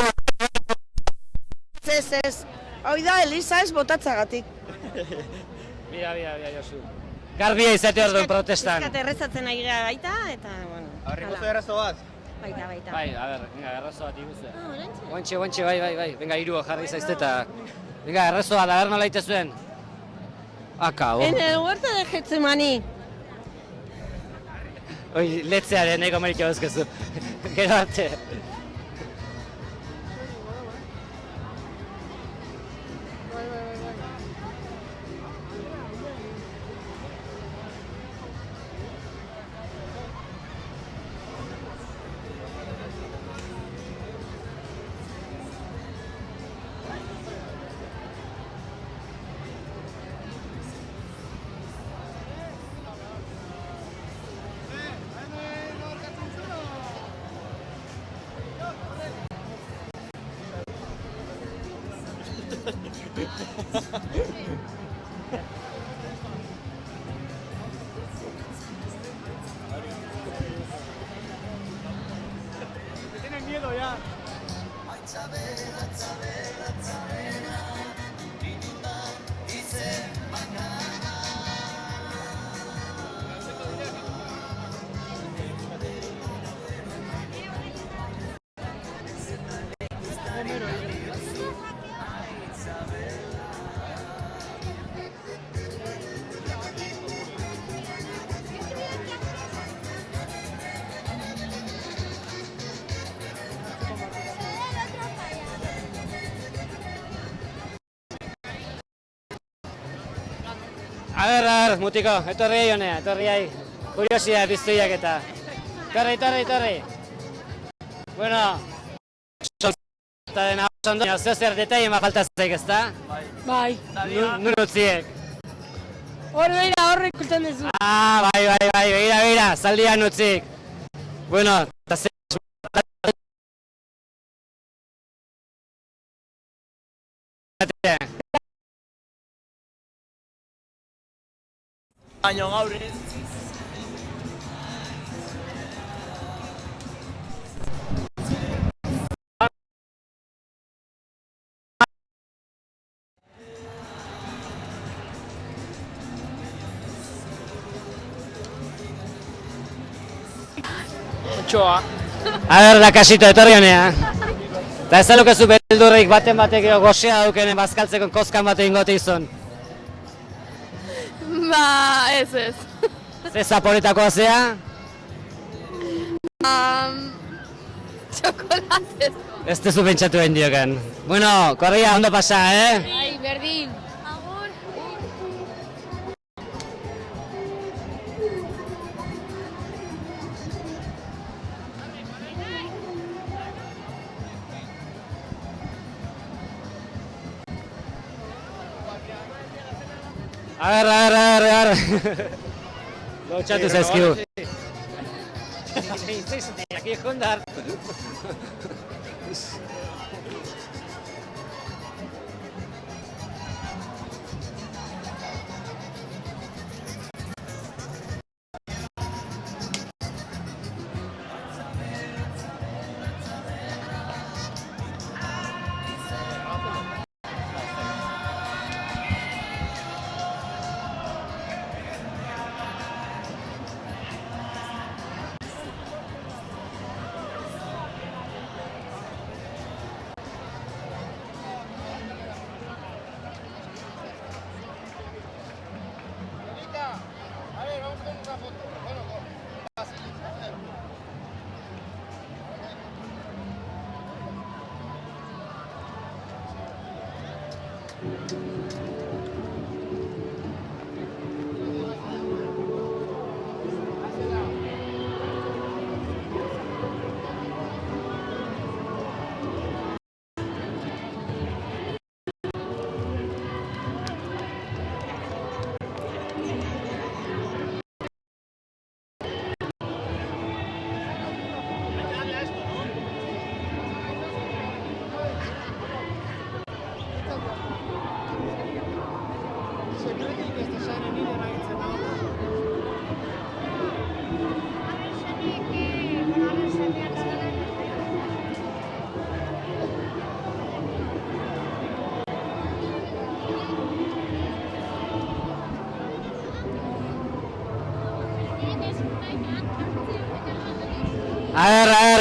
Ez. Hoi da, Eliza ez botatzagatik. Bia, Josu. Garbia izate hor duen protestan. Bizkate errezatzen ari gara baita, eta, bueno... Abarriko zu errazo bat? Baita. Bai, a ber, venga, errazo bat iguze. Guantxe, bai. Venga, hiru jarri zaizteta. Venga, errazoa, da ber nola ite zuen. Akabo. En el huerto de Getsemani. Oi, letzearen ego meriko bezkezu. Gero arte. Tienen miedo ya. A ver, mutiko, etorri ahi honea, etorri ahi. Kuriosia biztuiak eta. Etorri. Bueno, eta dena ondo, zer detaile ma falta zaik ezta? Bai. Nur utziek. Horre ikusten duzu. Bai, begira, zaldian utzik. Bueno, eta zer... Baina gaur ez. Otxoa. A ber, lakasito, etorri honea. Eta ez alukezu beldurrik baten batek gozea daukenen bazkaltzeko koskan bat egin gote izan. Ba, ez. Ze zaponetakoa zea? Txokolatez. Ez tezu pentsatu egin dioken. Bueno, korria, ondo pasa, Bai, berdin. Agar. Lotxatu zaizkigu. Aquí jondar.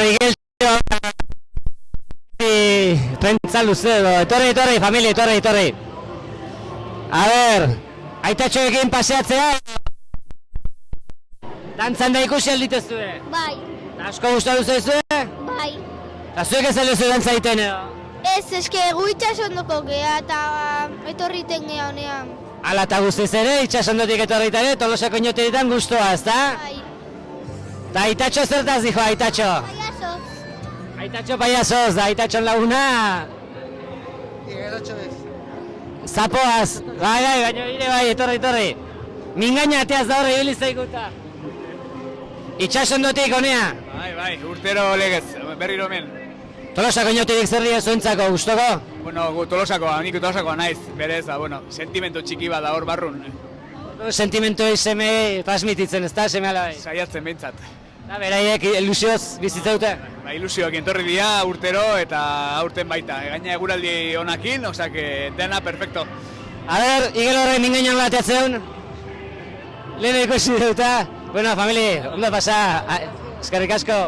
Igeltxo. Trentza luze edo. Etorri, familia, etorri. Aitatxoekin paseatzea. Dantzan da ikusi alditezue? Bai. Asko gustatu zaizue? Bai. Eta zuek ez alduzu dantza egiten edo? Ez, eske gu itxasondoko gea eta etorriten gea honean. Ala eta guztiz ere, itxasondotik etorritare, Tolosako inoteritan guztua, ezta? Bai. Eta Aitatxo zertaz dijo, Aitatxo? Payasos. Aitatxo payasos, da Aitatxon laguna. Zapoaz, bai, baina ire bai, etorri. Mingaina ateaz da horre ibili zaikuta. Itxasondotik honea. Bai, urtero legez, berriro hemen. Tolosako inoterik zerria zuentzako, gustoko? Bueno, nik Tolosakoa naiz, berez, sentimentu txiki bat da hor barrun. Sentimentu seme transmititzen, ez da, seme ala bai? Saiatzen behintzat. Beraiek ilusioz bizitza dute? Ilusioak entorri dira urtero eta aurten baita. Gaina eguraldi honakin, osak dena perfecto. Igel horrein mingainan bateatzen. Lehen ikusi duta. Bueno, famili, ondo pasa. Eskerrik asko.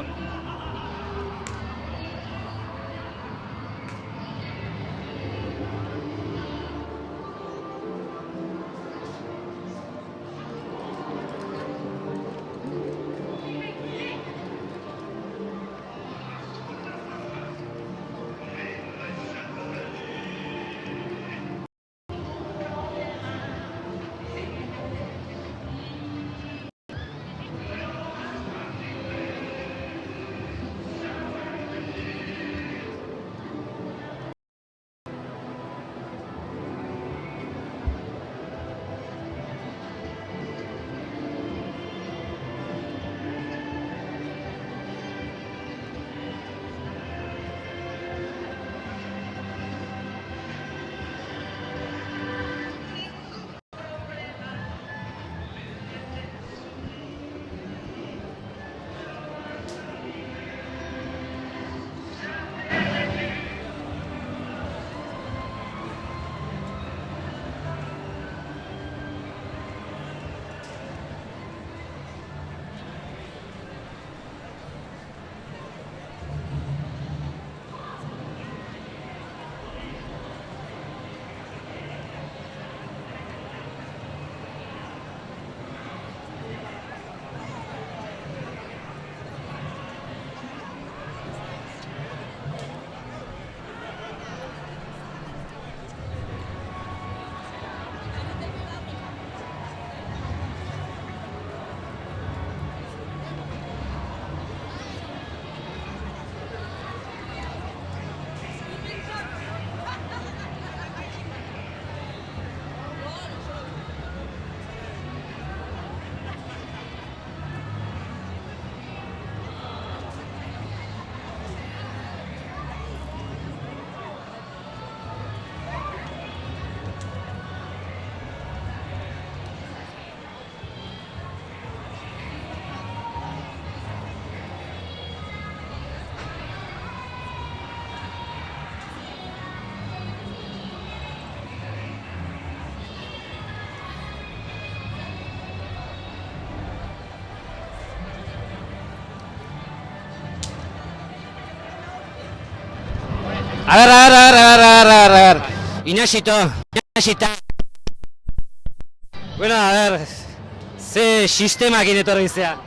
A ver. Inasito. Bueno, a ver, ze sistemakin etorri zea?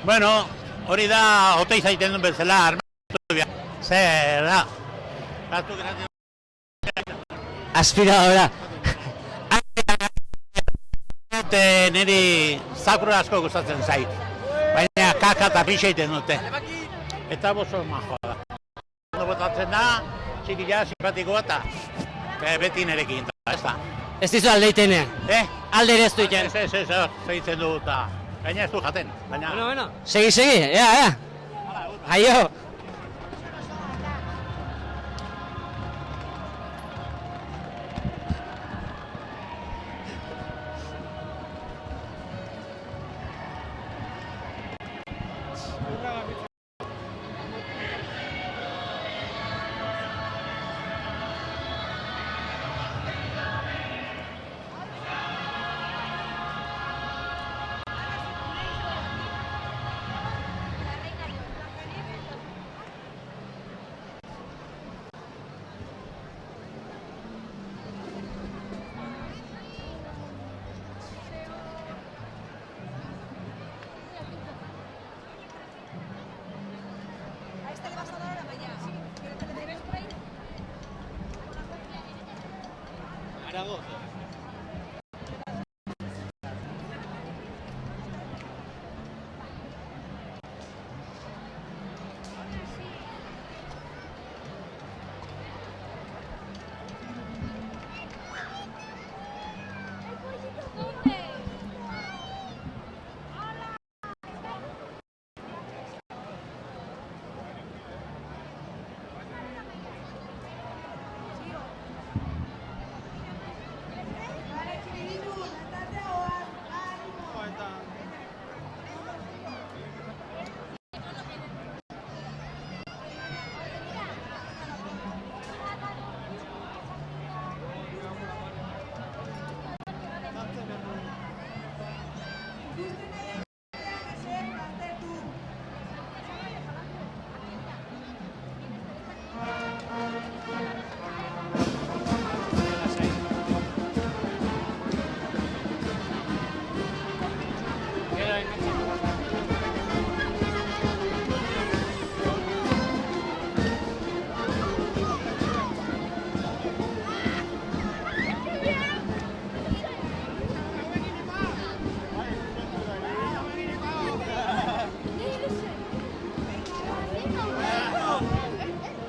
Bueno, hori da, otei zaiten duen bezala, armatu behar. Zer da? Aspiradora. Niri zakura asko gustatzen zait. Baina kaka eta pixa egiten dute. Eta boso majoa da. Ondo botatzen da, txikila, simpatikoa eta beti nerekin, ez da. Ez dizu aldeitene? Alde ere ez du iten? Ez, segitzen du eta gaina ez du jaten. Bueno. Segi, ea. Aio.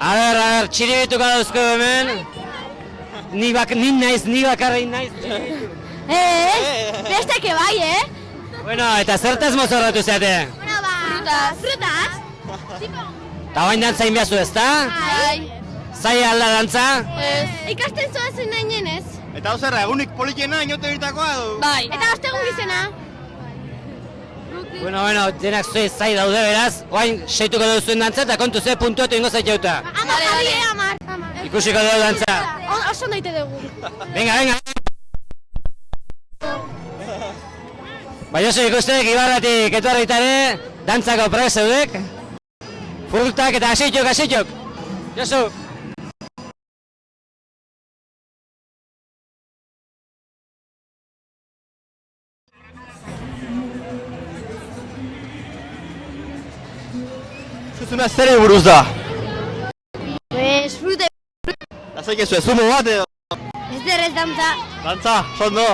A ver, txiribituko dauzko hemen. Ni bakarrein naiz. Besteke bai, Bueno, eta zertaz mozorratu zeate? Bueno, Frutaz. Ta bain dantza inbiazu ez da? Bai. Zai alda dantza? Ez. Ikasten zoazen nahi nenez. Eta hau zerra, egunik politiena inote birtakoa du? Bai. Eta ostegun gizena. Bueno, denak zuei zai daude beraz, oain seituko duzuen dantza eta kontu ze puntuatu ingo zait jauta. Amar. Ikusiko dugu dantza. Oso naite dugu. Venga. Baiozu ikustek, Ibarratik etorritare, dantzako prest zeudek. Frutak eta asituk. Josu. Zuzuna zer buruz da? Frute. Lazaik ez zumo bat edo? Ez derrez dantza. Dantza, sondo.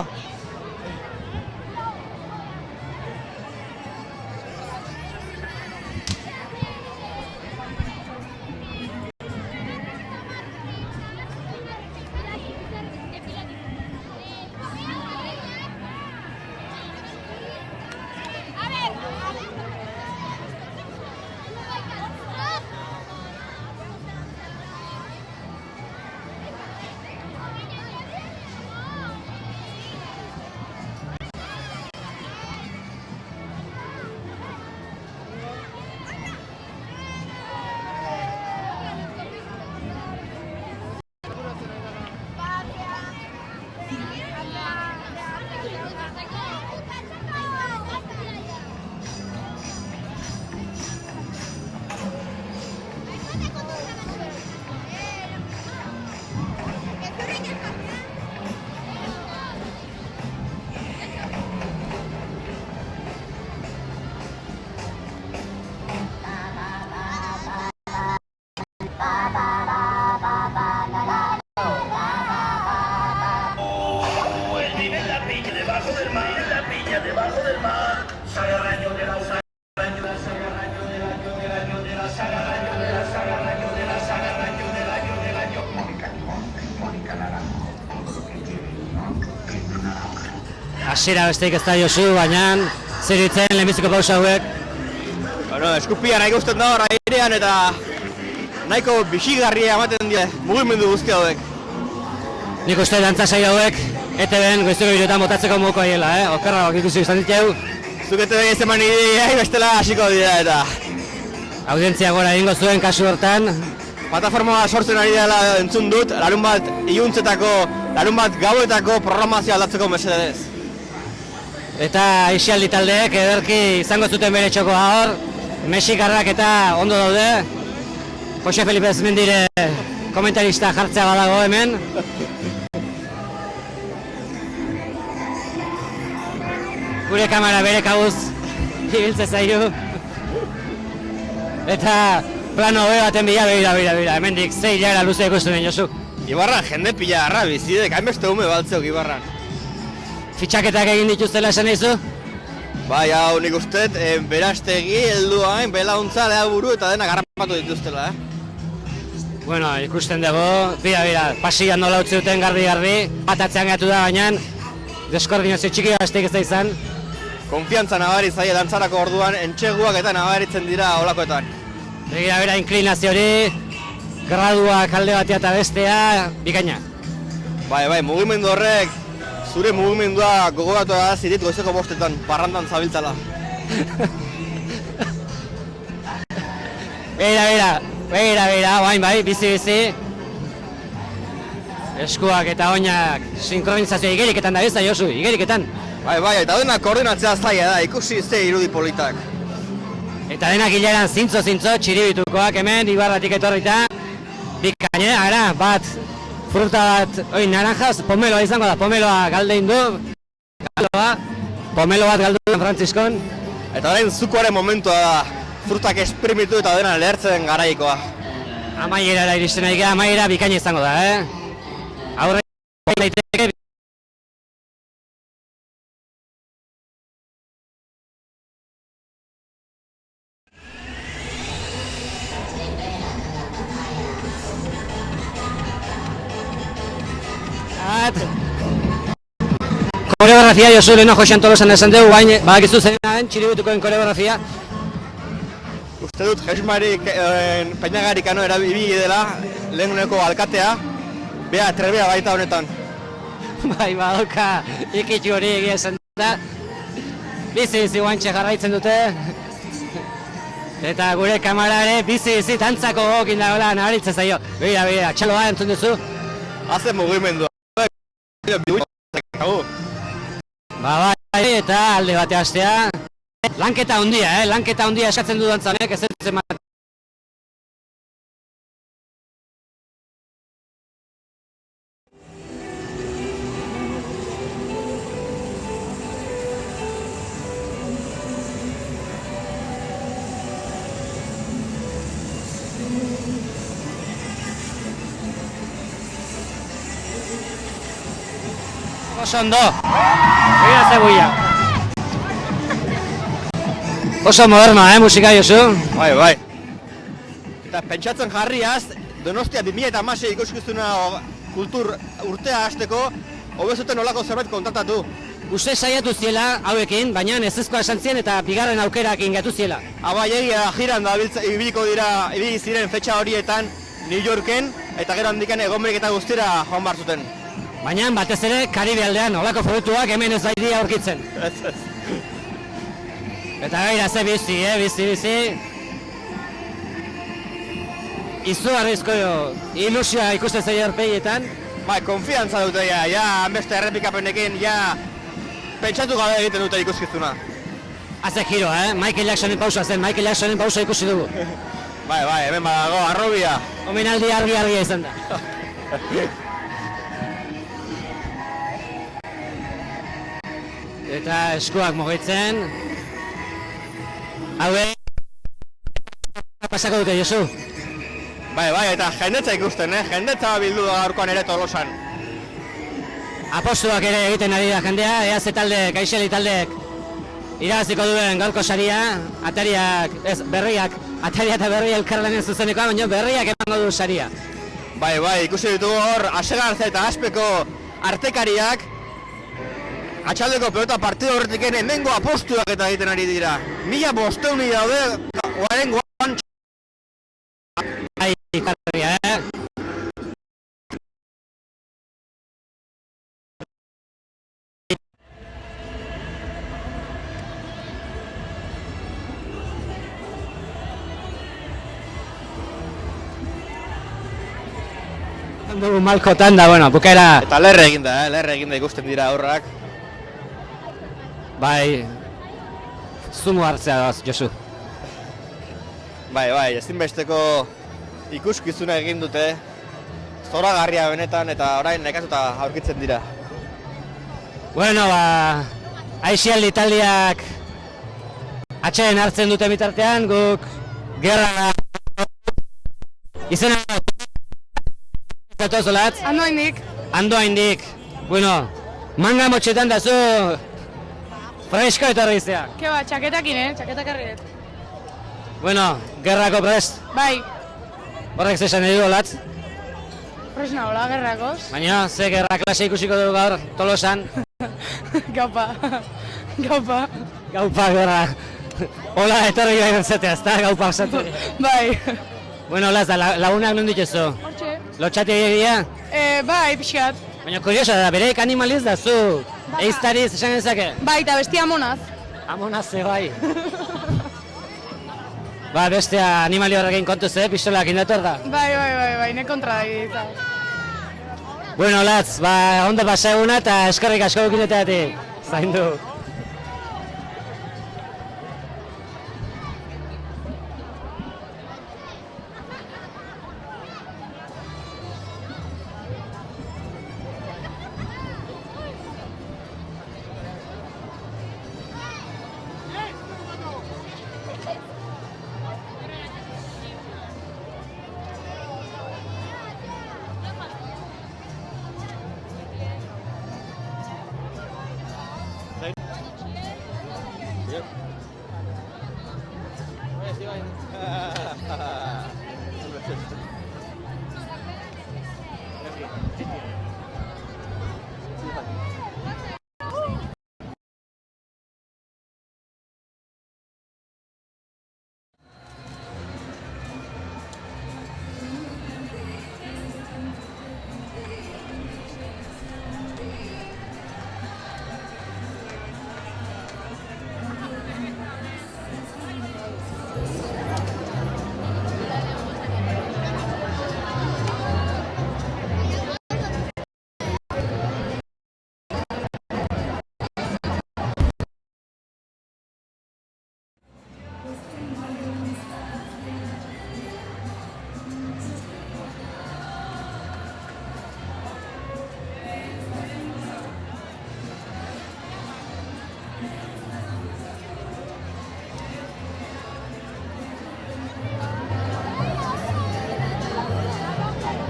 hasiera besteik ez da Josu, baina zer ditzen lehenbiziko pausa hauek? Bueno, eskupia nahi guztien da hor airean eta nahiko bixigarria ematen dira mugimendu guzti hauek. Nik uste dantza saio hauek ETV-en goizeko bideotan botatzeko moduko aiela, okerra ikusi izan ditu. Zuk ETV ez eman ideia bestela hasiko dira eta audientzia gora egingo zuen kasu hortan. Plataforma sortzen ari dela entzun dut, larun bat iluntzetako, larun bat gauetako programazioa aldatzeko mesedez. Eta aisialdi taldeek ederki izango zuten bere txokoa hor, mexikarrak eta ondo daude. Jose Felipe Ezmendire komentarista jartzea badago hemen. Gure kamera bere kabuz ibiltze zailu. Eta plano hobe baten bila, begira, hemendik 6 hilabete luze ikusten den Josu. Ibarran jende pila harra bizidek, hainbeste ume baltzeok Ibarran. Fitxaketak egin dituztela esan nahizu? Bai, hau nik usteet, berastegi, helduain, belauntza, lehaburu eta dena garrapatu dituztela, Bueno, ikusten dugu, bira, pasian nola utzi duten garbi, batatzean gatu da, baina deskoordinazio txiki bastik ez da izan. Konfiantza nabari zaie dantzarako orduan, entxeguak eta nabaritzen dira olakoetan. Begira, inklinazio hori, graduak alde batea eta bestea, bikaina. Bai, mugimendu horrek, zure mugimendua gogoratu da zirit goizeko 5etan, parrandan zabiltzala. Begira, bai, bizi. Eskuak eta oinak sinkronizazioa igeriketan da beza, Josu, igeriketan. Bai, eta dena koordinatzea zaila da, ikusi ze irudi politak. Eta denak hilaran zintzo, txiribitukoak hemen, Ibarratik etorrita. Bikaine, ara, bat, fruta bat, naranjaz, pomeloa izango da, pomeloa galdein du. Pomelo bat galdu den Frantziskon. Eta orain zukoaren momentua da, frutak esprimitu eta dena lehertzen garaikoa. Amaierara iristen nahi gara, amaiera bikaina izango da, Aurre daiteke. Koreografia Josu leheno Josean Tolosan esan dugu, badakizu zenean txiributukoen koreografia. Uste dut Jesmarik Peñagarikano erabili dela lehenuneko alkatea, bea trebea baita honetan. Bai, badauka ikitxu hori egia esan da. Bizi guantxe jarraitzen dute. Eta gure kamara ere bizi dantzako gogokin dagoela nabaritzen zaio. Begira, txaloa entzun duzu. Haze mugimendua. Bai, eta alde bate hastea. Lanketa handia eskatzen du dantzanek, ez zen mat. Oso ondo, begira zebuia. Oso modernoa, musika Josu? Bai. Eta pentsatzen jarriaz, Donostia 2016 ikuskizuna kultur urtea hasteko, hobezuten olako zerbait kontatatu. Uste saiatu ziela hauekin, baina ezezkoa esan zien eta bigarren aukerakin gatu ziela. Bai, egia jiran da ibili ziren fetxa horietan New Yorken, eta gero handikan egonberik eta guztira joan bar zuten. Baina batez ere Karibe aldean olako fruituak hemen ez baitia aurkitzen. Eta gaira ze bizi. Izugarrizko ilusioa ikusten zaila aurpegietan. Bai, konfiantza dute beste errepikapenekin, pentsatu gabe egiten dute ikuskizuna. Haze giro, Michael Jacksonen pausa zen, Michael Jacksonen pausa ikusi dugu. Bai, hemen badago, arrobia. Omenaldi argia izan da. Eta eskuak mugitzen. Hauek pasako dute, Josu. Bai, eta jendetza ikusten, jendetza bildu da gaurkoan ere Tolosan. Apostuak ere egiten ari da jendea, EAZ taldeek, Aixeli taldeek irabaziko duen gaurko saria, berriak, Ataria eta Berria elkarlanen zuzenekoa, baina Berriak emango du saria. Bai, ikusi ditugu hor, Asegarze eta Aspeko artekariak, atxaldeko pelota partida horretik hemengo apostuak eta egiten ari dira. 1500 daude, oarengoan. Ai, karria, dugu malkotan da, bueno, bukaera... Eta lerre eginda ikusten dira aurrak. Bai, zumo hartzea doaz, Josu. Bai, ezinbesteko ikuskizuna egin dute. Zoragarria benetan eta orain nekatuta aurkitzen dira. Bueno, aixialdi taldeak atxeen hartzen dute bitartean, guk gerra izena zatoz olatz? Ando haindik. Bueno, manga motxetan da zu fresko etorri izea. Keba, txaketakin, txaketak herriet. Bueno, gerrako prest. Bai. Horrek zesan edo olatz? Presna hola, gerrakoz. Baina, ze gerra klase ikusiko dugu gaur, Tolosan. Gaupa. Gaupa gerra. Hola, etorri gairen zetea, ezta? Gaupa osatu. Bai. Bueno, olaz, lagunak non dituzu? Hortxe. Lotxati egia? Bai, pixkat. Baina kuriosa da, bereik animaliz da zu. Eiztariz, esan ezake? Bai, eta bestia amonaz. Amonaz, bai. Bestea animali horrekin kontuz, pistolak indator da? Bai, ne kontra da egita. Bueno, Latz, ondo pasa eguna eta eskerrik asko dukineteatik. Zaindu.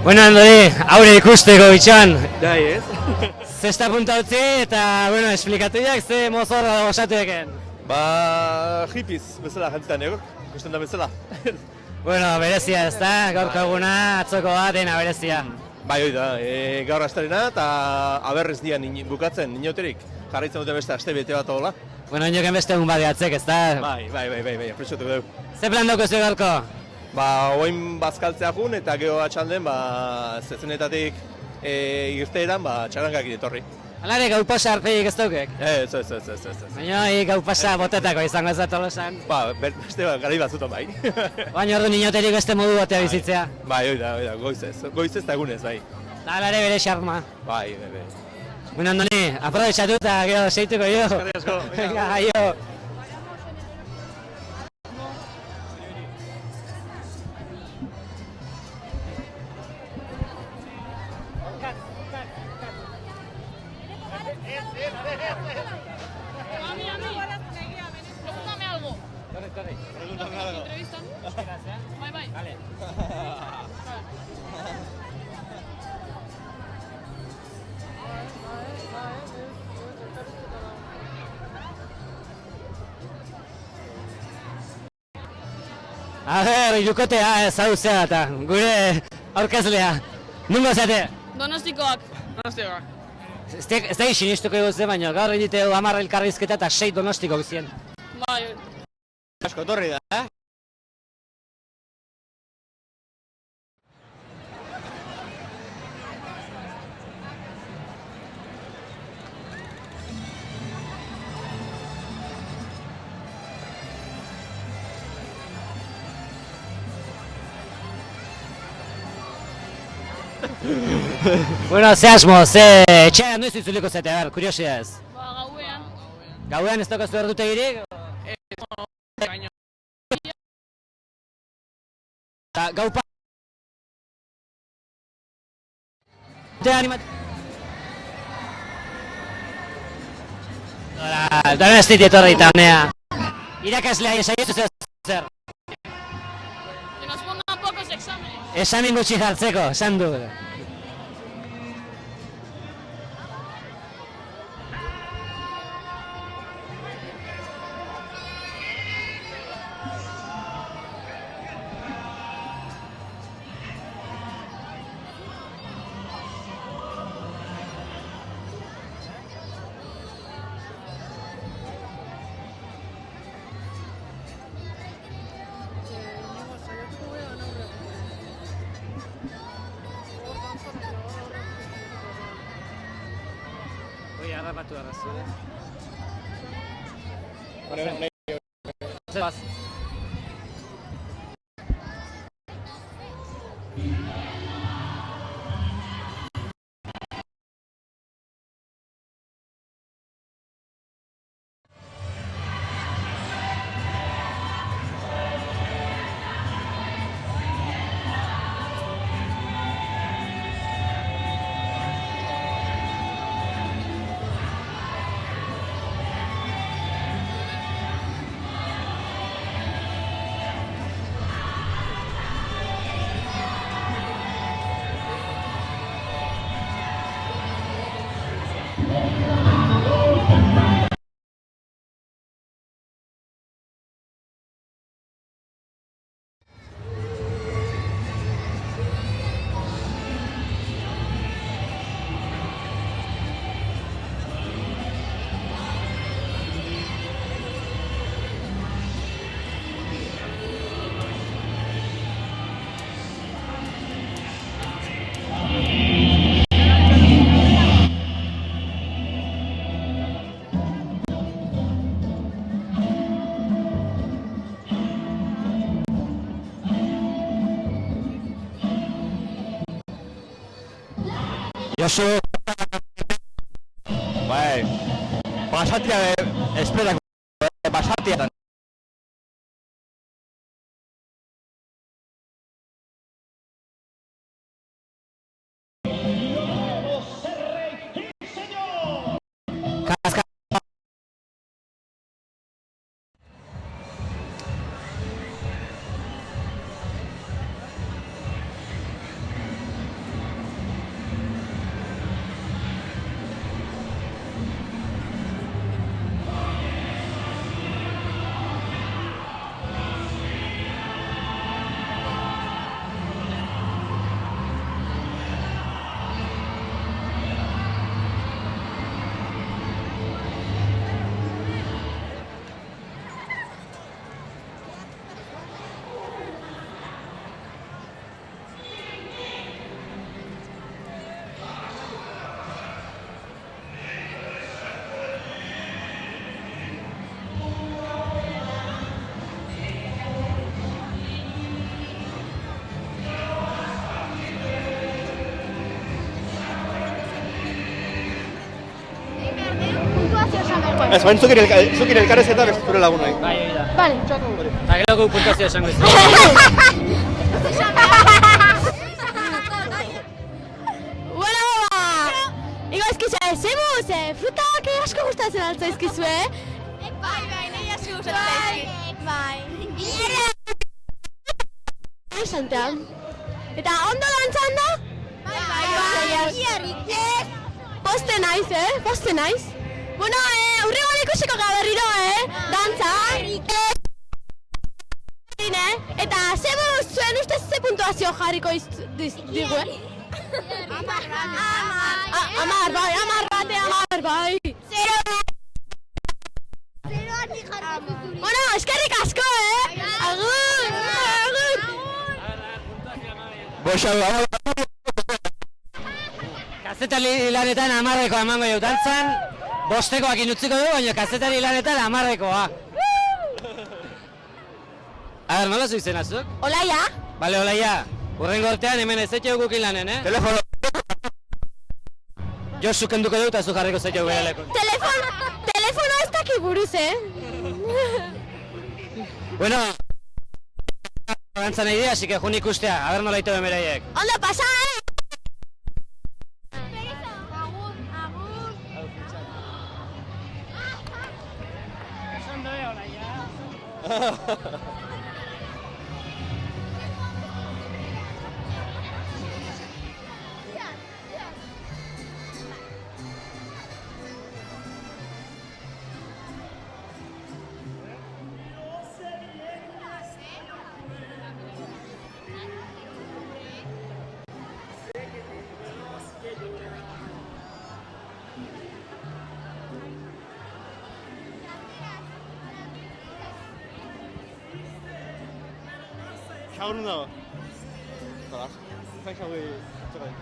Bueno, Andori, haure ikusteko bitxan. Dai, ez? Zesta punta utzi eta, bueno, esplikatuak ze mozorra da osatueken. Hippies bezala jantzitan egok, ikusten da bezala. Bueno, berezia ez da, gaurko eguna, atzoko bat, dena berezia. Bai, hoi da, gaur astarena eta aberrez dian bukatzen inoterik. Jarraitzen dute beste aste bete bat hola. Bueno, inoken beste egun bat atzek, ez da? Bai, apresiotu dugu. Ze plan dugu zu gaurko? Oain bazkaltzea jun eta geho atxalden, zezenetatik irteeran, txarangak etorri. Alare, gau pasa arpeik ez daukek? Ez. Baina, gau pasa botetako izango ez da Tolosan. Beste garai batzutan bai. Baina ordu ninoterik beste modu batea bizitzea. Bai, hoi da, goizez eta egunez, bai. Eta alare bere xarma. Bai. Bueno, Andoni, aprobetxatu eta gero seituko jo. Eskerrik asko. Venga, aio. A ver, irukotea ezauzea eta gure aurkezlea. Nungo zate? Donostikoak. Ez da sinistuko eguze, baina gaur egite 10 elkarrizketa eta 6 Donostiko guzien. Bai. Asko torri da, Bueno, ze asmo, ze etxean noiz itzuliko zete, kuriosia ez. Ba, gauean. Gauean ez daukazu erdutegirik? Baina. Gau pa... Daren ez dit etorri eta honea. Irakaslea saietu zer. Que nos pongan pocos exámenes. Esamin gutxi jartzeko, esan du. Oye, harrapatu arrazu. Zebaz. Josu... Bai, basatia esperako, basatia. Ez, bain zukire elkarrez eta zure lagun nahi. Bai, hori da. Vale. Eta gero gu puntuazioa esango ez. Bueno, igo eskizua, zebuz, frutak asko gustatzen altzaizkizu, Bai, nahi asko gustatzen. Bai. Santean. Eta ondo dantzan da? Bai. Poste naiz, Poste naiz. Bueno, hurrengoan ikusiko berriro, Dantza. Eta zebuz zuen ustez ze puntuazio jarriko digu, 10 bai, 10 bat bai. Zero bat. Bueno, eskerrik asko, Agur! Agur! Kazetari lanetan 10 emango jau dantzan, 5 utziko du, baina kazetari lanetan 10. Aber, nola zu izena zuk? Olaia. Bale, Olaia. Urrengo urtean hemen ez zetxe gukin lanen, Telefono. Jo zukenduko dut eta zu jarriko zetxe bere lekon. Telefono ez daki buruz, Bueno, dantzan nahi dira, así que jun ikustea, a ber nola ito bemeraiek. Ondo pasa, Xaurun dago. Zoraz, zai xauri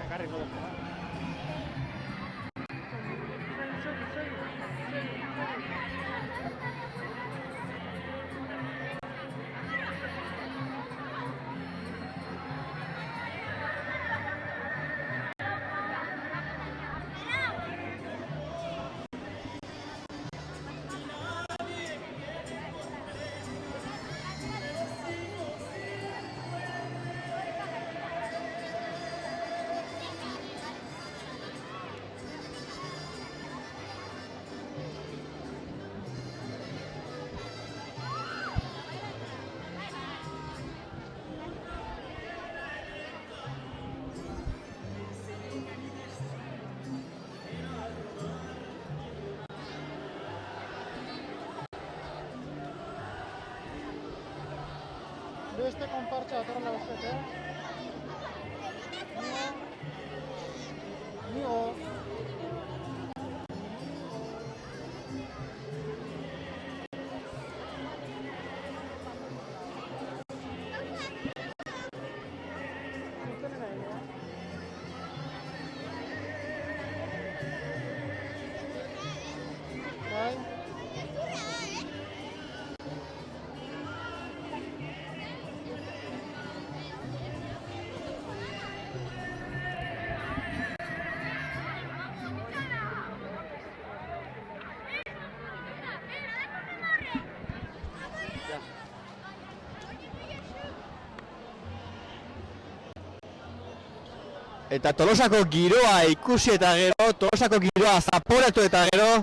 garri modu. Beste konpartxa atorrela bestek, Nio. Eta Tolosako giroa ikusi eta gero, Tolosako giroa zaporatu eta gero,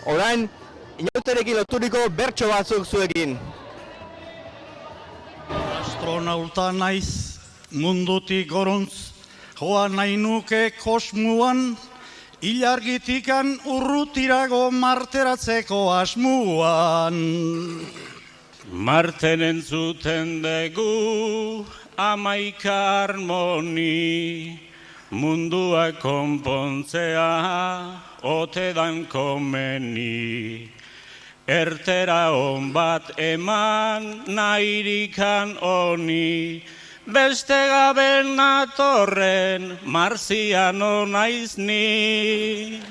orain inauterekin loturiko bertso batzuk zuekin. Astronauta naiz mundutik gorontz, joan nahi nuke kosmuan, ilargitikan urrutirago marteratzeko asmuan. Marten entzuten dugu 11 harmoni, mundua konpontzea ote dan komeni. Ertera on bat eman nahirikan honi, beste gabe natorren marziano naiz ni.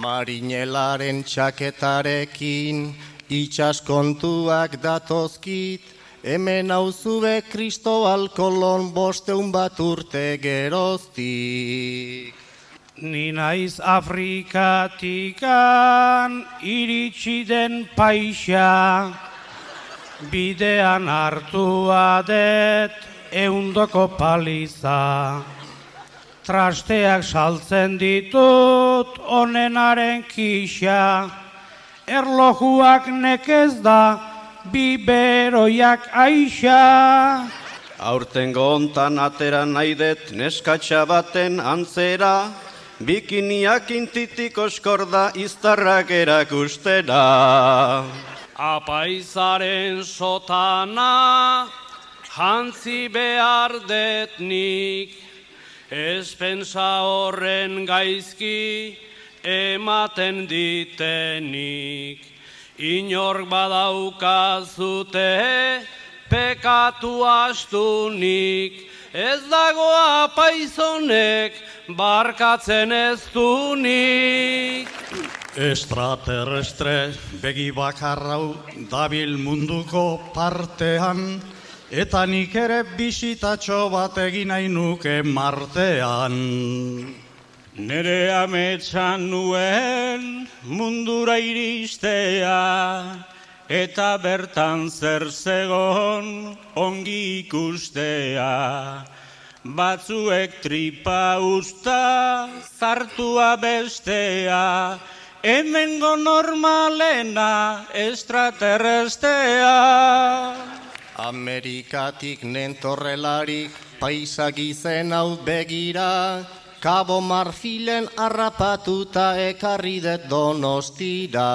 Marinelaren txaketarekin itxaskontuak datozkit, hemen hauzube Kristobal Kolon 500 bat urte geroztik. Ni naiz Afrikatikan iritsi den paixa, bidean hartua det 100 paliza. Trasteak saltzen ditut onenaren kixa, erlojuak nekez da biberoiak aixa. Aurtengo hontan atera nahi det neskatxa baten antzera, bikiniak intitik oskorda iztarrak erakustera. Apaizaren sotana jantzi behar detnik, ez pensa horren gaizki ematen ditenik. Inork badaukazute pekatu astunik, ez dago apaizonek barkatzen ez dunik. Extraterrestre begi bakarrau dabil munduko partean, eta nik ere bisitatxo bat egin nahi nuke Martean. Nere ametsan nuen mundura iristea, eta bertan zer zegon ongi ikustea. Batzuek tripa usta, zartua bestea, hemengo normalena extraterrestea. Amerikatik nentorrelarik paisagizen hau begira, Kabo Marfilen harrapatuta ekarri dut Donostira.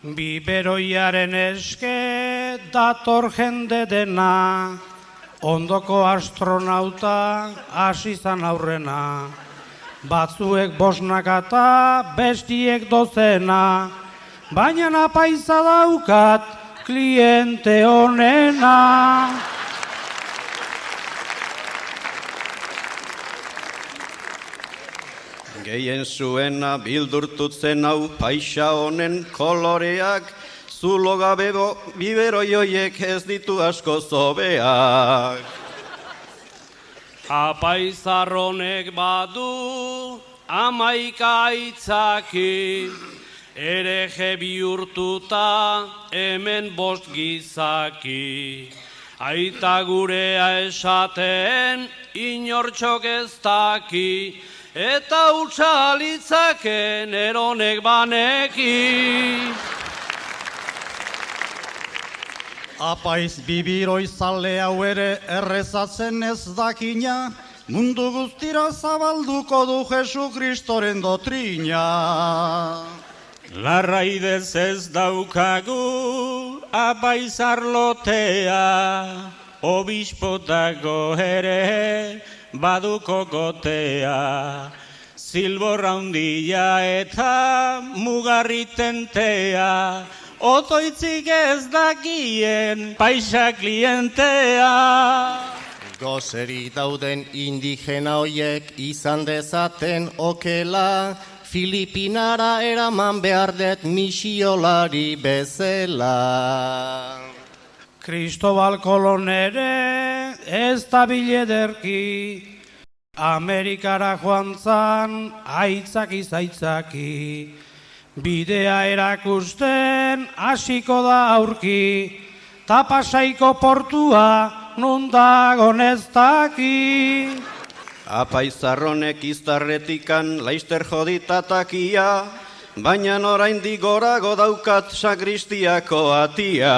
Biberoiaren eske dator jende dena, ondoko astronauta hasi zan aurrena. Batzuek bosnaka eta bestiek dozena, baina apaiza daukat kliente honena. Gehien zuena bildurtutzen hau paixa honen koloreak, zulo gabe biberoioiek ez ditu asko zobeak. Apaizarronek badu 11 aitzaki, hereje bihurtuta hemen 5 gizaki. Aita gurea esaten inortxok ez daki, eta utxalitzaken eronek baneki. Apaiz bibiroi zale hau ere errezatzen ez dakina, mundu guztira zabalduko du Jesu Kristoren dotrina. Larraidez ez daukagu apaiz arlotea, obispotako ere baduko gotea. Zilborra handia eta mugarritentea, otoitzik ez dakien paixa klientea. Gozeri dauden indigena hoiek izan dezaten okela, Filipinara eraman behar dut misiolari bezala. Kristobal Kolon ere ez da bilederki, Amerikara joan zan aitzaki zaitzaki. Bidea erakusten hasiko da aurki, ta Pasaiko portua non dagon ez daki. Apaizarronek iztarretikan laister joditatakia, baina oraindik gorago daukat sakristiako atia.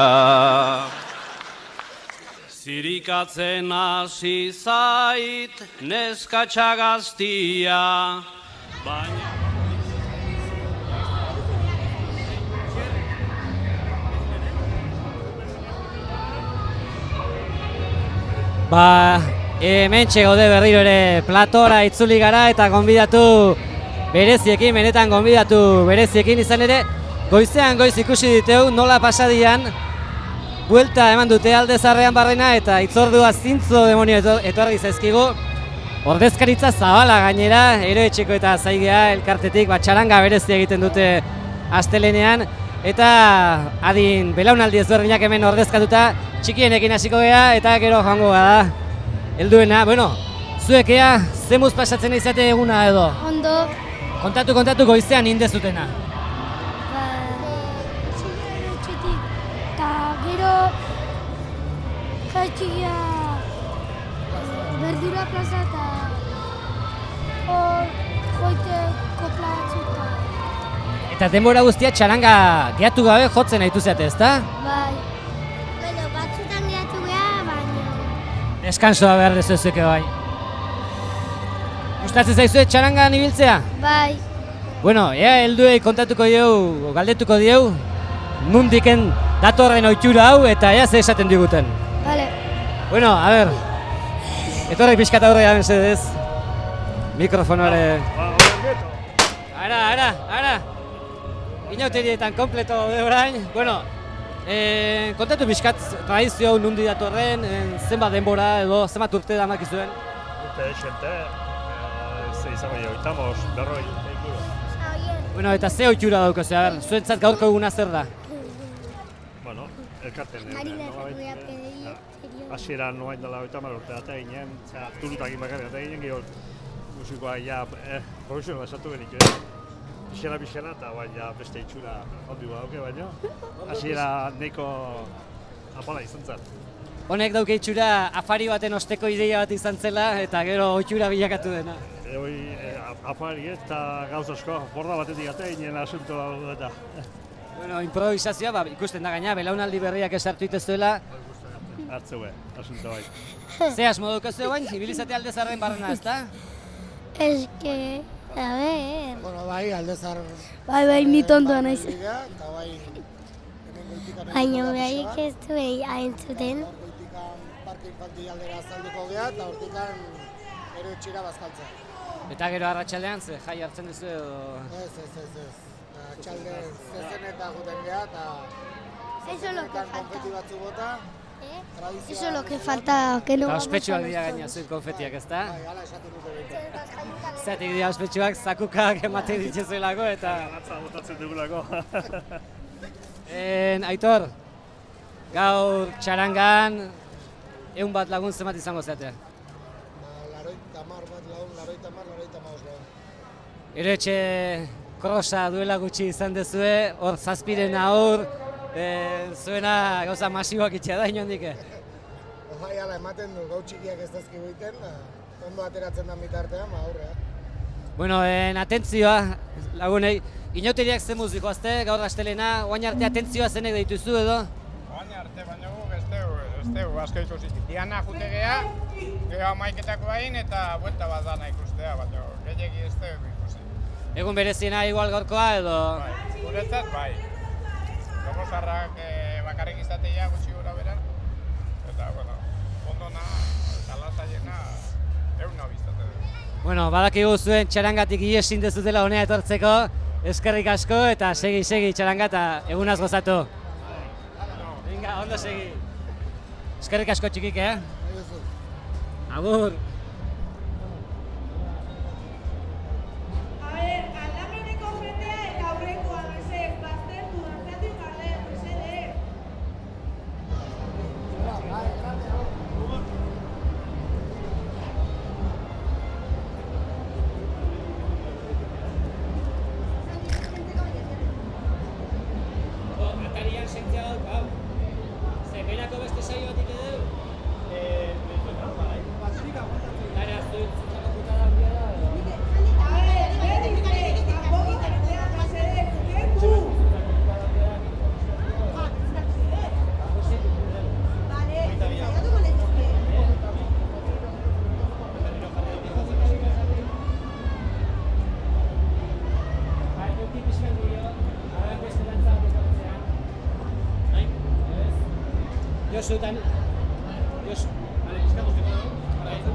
Zirikatzen hasi zait neskatxa gaztia, baina... Hementxe gaude berriro ere platora itzuli gara eta gonbidatu bereziekin, benetan gonbidatu bereziekin izan ere, goizean goiz ikusi diteu nola pasadian, buelta eman dute Alde Zaharrean barrena eta itzordua zintzo demonio etorri zaizkigu. Ordezkaritza zabala gainera, Eroetxeko eta Zaigea elkartetik txaranga berezia egiten dute astelenean, eta adin belaunaldi ezberdinak hemen ordezkatuta, txikienekin hasiko gea eta gero joango da. Helduena, bueno, zuek ea, zemuz pasatzen izate eguna edo? Ondo. Kontatu goizean indezutena. Etxetik, eta gero jaitxigia berdura plaza eta hor joite kopla batzuta. Eta denbora guztia txaranga gehiatu gabe jotzen nahitu zeate, ezta? Bai. Bueno, batzutan gehiatu geha, baina... Deskansoa behar dezuzuke bai. Gustatzen zaizue txarangan ibiltzea? Bai. Bueno, ea helduei kontatuko dieu, galdetuko dieu, nundiken datorren ohitura hau eta ea ze esaten diguten. Vale. Bueno, a ver, etorri pixkat aurre mesedez. Mikrofonare... Ara. Inauterietan kompleto daude orain. Bueno, kontatu pixkat tradizio hau nundi datorren, zenbat denbora edo zenbat urte da makizuen? Urte esente, ze izango jo, itamos, berroi. Bueno, eta ze ohitura daukazu, zuentzat gaurko eguna zer da? Bueno, elkarten hasieran noain dela 30 urte eta ginen, turutak bakarrik eta ginen, gero musikoa ja profesionala esatu benik. Pixela eta baina beste itxura ondi badauke baino. Hasiera neko apala izan zen. Honek dauke itxura afari baten osteko ideia bat izan zela eta gero ohitura bilakatu dena. Afari eta gauz asko, borda batetik eta ginen asunto hau eta. Bueno, improvisazioa, ikusten da gaina, belaunaldi berriak esartu itezuela. Hartzeue, asunto bai. Ze asmo daukazu bain, ibilizate Aldezarren barrena, ezta? Eske, a ver... Bueno, bai, Aldezar... Bai, ni tontoa naiz. Baina behaiek ez du haintzuten. Hortikan parke infantil aldera azalduko geha eta hortikan ero etxira bazkaltzea. Eta gero arratsaldean ze jai hartzen duzu edo... Ez. Arratsalde zezen eta guten geha eta... zezenetan konfeti batzu bota. Eso es lo que falta, que no vamos a... Ospetsuak dira gaina zuit konfetiak, ezta? Bai, hala esaten dute behintzat. Zeratik dira ospetsuak zakukak ematen ditzezuelako eta... Latza botatzen dugulako. Aitor, gaur txarangan 100 bat lagun zenbat izango zeatea? 80 bat lagun, 80 lagun. Eretxe krosa duela gutxi izan dezue, hor 7 aur, zuena gauza masiboak itxea da inondik. Bai, hala ematen du, gau txikiak ez dazkigu iten, ondo ateratzen da bitartean, aurrea. Bueno, atentzioa, lagunei, inauteriak zen muziko azte, gaur astelena, oain arte atentzioa zenek dituzu edo? Oain arte, baina guk ez dugu, asko ikusi. Diana jute geha, geha maiketako hain eta buelta bat dana ikustea, baina gehiagi ez dugu ikusi. Egun bereziena igual gaurkoa edo? Bai, guretzat bai. Lomosarrak bakarrik izatea gutxi gura beran. Eta, bueno, ondona, talasaiena, euna biztate dugu. Bueno, badakigu zuen txarangatik iesin dezutela honea etortzeko, eskerrik asko eta segi txaranga eta egunaz gozatu. Venga, ondo segi. Eskerrik asko txikik, Agur. Josuetan, Josu, vale, eskatu zeko dugu, para eso.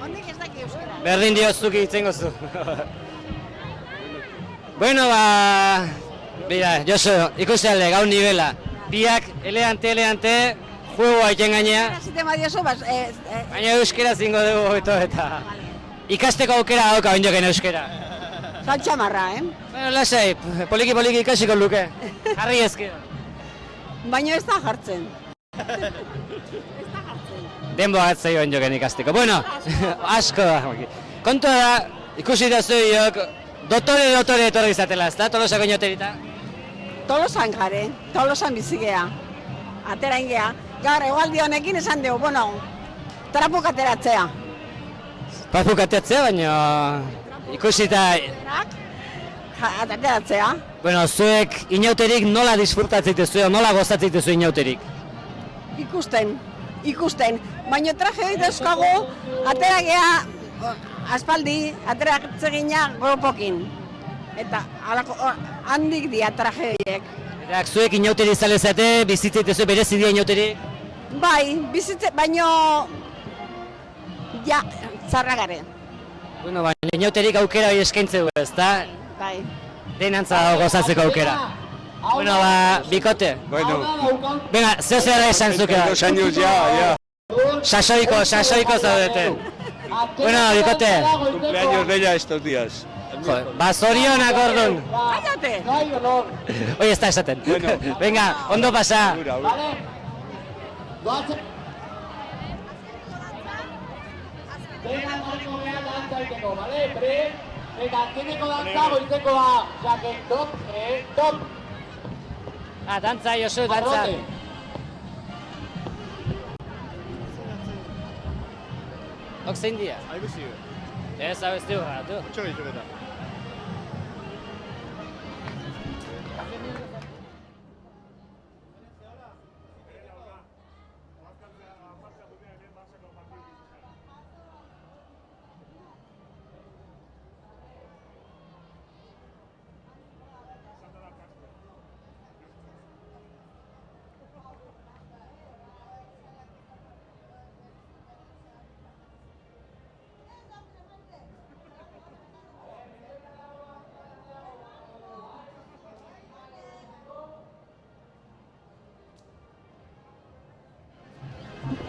Honek ez daki euskara. Berdin diozuki itzengo zu. Bueno, ba... Bira, Josu, ikusi alde, gaur nivela. Biak, eleante, juego haiten gainea. Sistema dioso, Baina euskera zingo dugu eta... Ikasteko aukera dauka oindoken euskera. Saltxamarra, Bueno, lasai, poliki ikasiko luke. Harri ezkero. Baina ez da jartzen. Denbo atzei oindoken ikasteko. Bueno, asko da. Kontua da, ikusi da zuiok, dotore etorri izatela, ezta? Tolosako inoterita? Tolosan jare, Tolosan bizigea. Atera ingea. Gaur, egualdi honekin esan dugu, bueno, trapuk ateratzea. Trapuk ateratzea, baina ikusita... Ateratzea. Bueno, zuek inauterik nola disfrutatzen dituzu, nola gozatzen dituzu inauterik? Ikusten. Baina traje hori dauzkagu, atera gea, aspaldi, ateratzen gina grupokin. Eta handik dia traje horiek. Eta zuek inauteri zalezate, bizitzen dituzu berezi dia inauterik? Bai, bizitzen, baino... Ja, zarra gare. Bueno, baina inauterik aukera hori eskaintze du, ezta? Bai. Denantza gozatzeko aukera. Bueno, ba, bikote. Bueno. Venga, zeo zer esan zuke. 2 años ya. Sasoiko zaudete. Bueno, bikote. Cumpleaños de ella estos días. Joder, ba, zorionak orduan. Cállate. Hoi ez da esaten. Venga, ondo pasa. Venga, jarriko behar dantza egiteko, bale? Venga, azkeneko dantza goizeko da. Osea, que top. Dantza, Josu, dantza. Ok, zein dia? Aibezio. Ez, abestiu gara, du. Utxo gehitxoketa.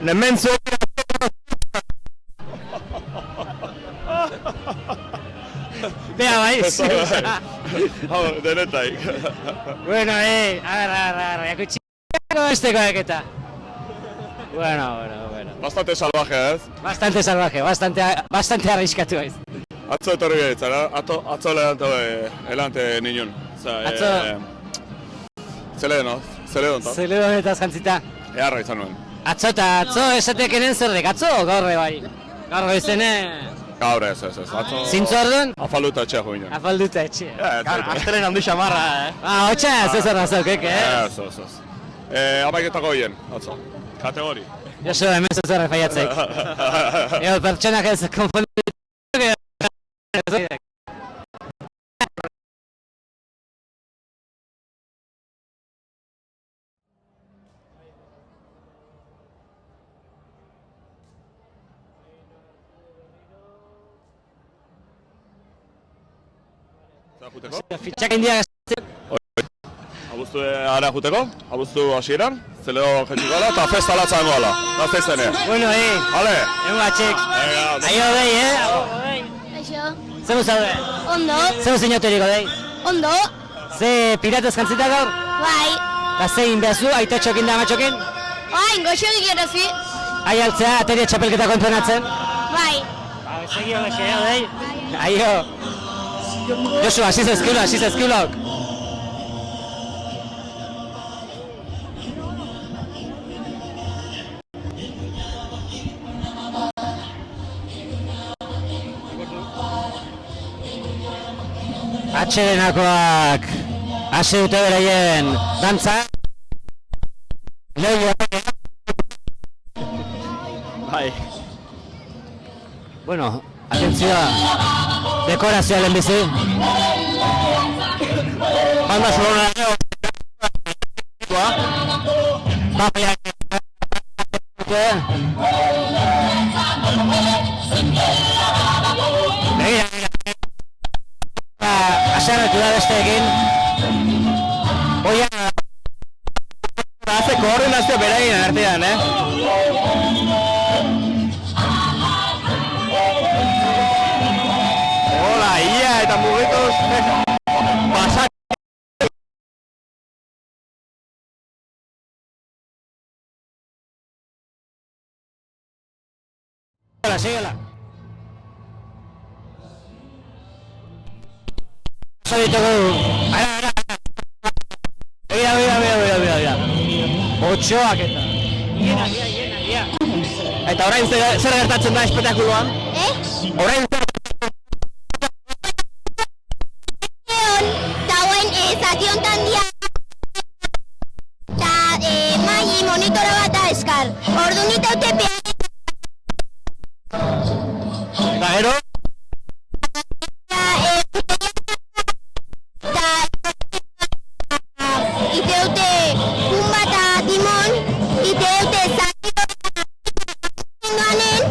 Hemen zuen... Bea, baiz. Denetaik. Bueno, agarra, jakutxiko besteko eketa. Bueno. Bastante salvaje, ez? Bastante salvaje, bastante arriskatu baiz. Atzo etorri behitzara, atzo elante niñun. Atzo... Zeledon. Zeledonetaz jantzita. Eharra izan nuen. Atzo esatek enen zerdek, atzo gaurre bai. Gaur goizene... Gaur ez. Atzo... Zintzo orduan? Afalduta etxea jo ginen. Afalduta etxea. Aztelen handi xamarra, Hotxa, zezor nazok, Ez. Amaiketako hien, atzo. Kategori. Josu, hemen zezorre faiatzek. Pertsonak ez konfonditu. Fitxak india Abuztu ara juteko, abuztu hasieran, zeleo jetxikola eta festa latza goala. Gazte izenean. Bueno, Ale. Egun batxek. Aio dei, Aixo. Zemu zaude? Ondo. Zemu zeinoteriko dei? Ondo. Ze piratez jantzita gaur? Bai. Eta zein behazu, aitatxokin da amatxokin? Bai, goxorik erazi. Ai altzea, ateria txapelketa kontonatzen? Bai. Segio lexeo dei? Aio. Josu, hasi zezkilok. Atxerenakoak hasi dute beraien dantza. Bai. Bueno, atentzioa. Dekorazioa lehenbizi. Banda sonora Hace koordinazio beraien artean, Hola, ia eta mugituz pasak. Síguela. Mira. Otxoak eta. Iena. Eta orain zer gertatzen da espektakuluan? Orain dagoen zati hontan dia eta mai monitora bat da eskar. Ordu nitaute eta gero? Iteute kumba eta timon, iteute zati doanen,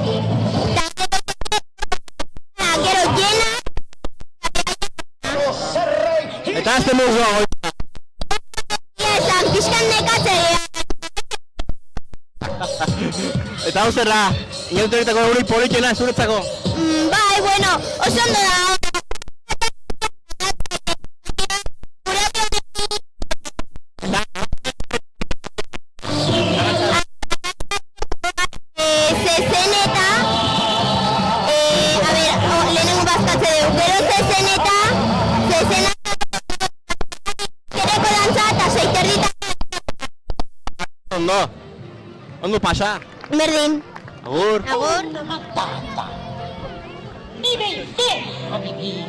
eta gero jena. Eta azte muzua goi. Eta pixkan nekatzerea. Eta hau zer da, inauteretako egunik politxena zuretzako? Bai, bueno, oso ondo da. Zezeneta, lehenengo bazkatze dugu, gero zezeneta, kereko dantza eta seiterrita. Ondo pasa. Berdin. Agur. Agur. Vive el viejo vivir.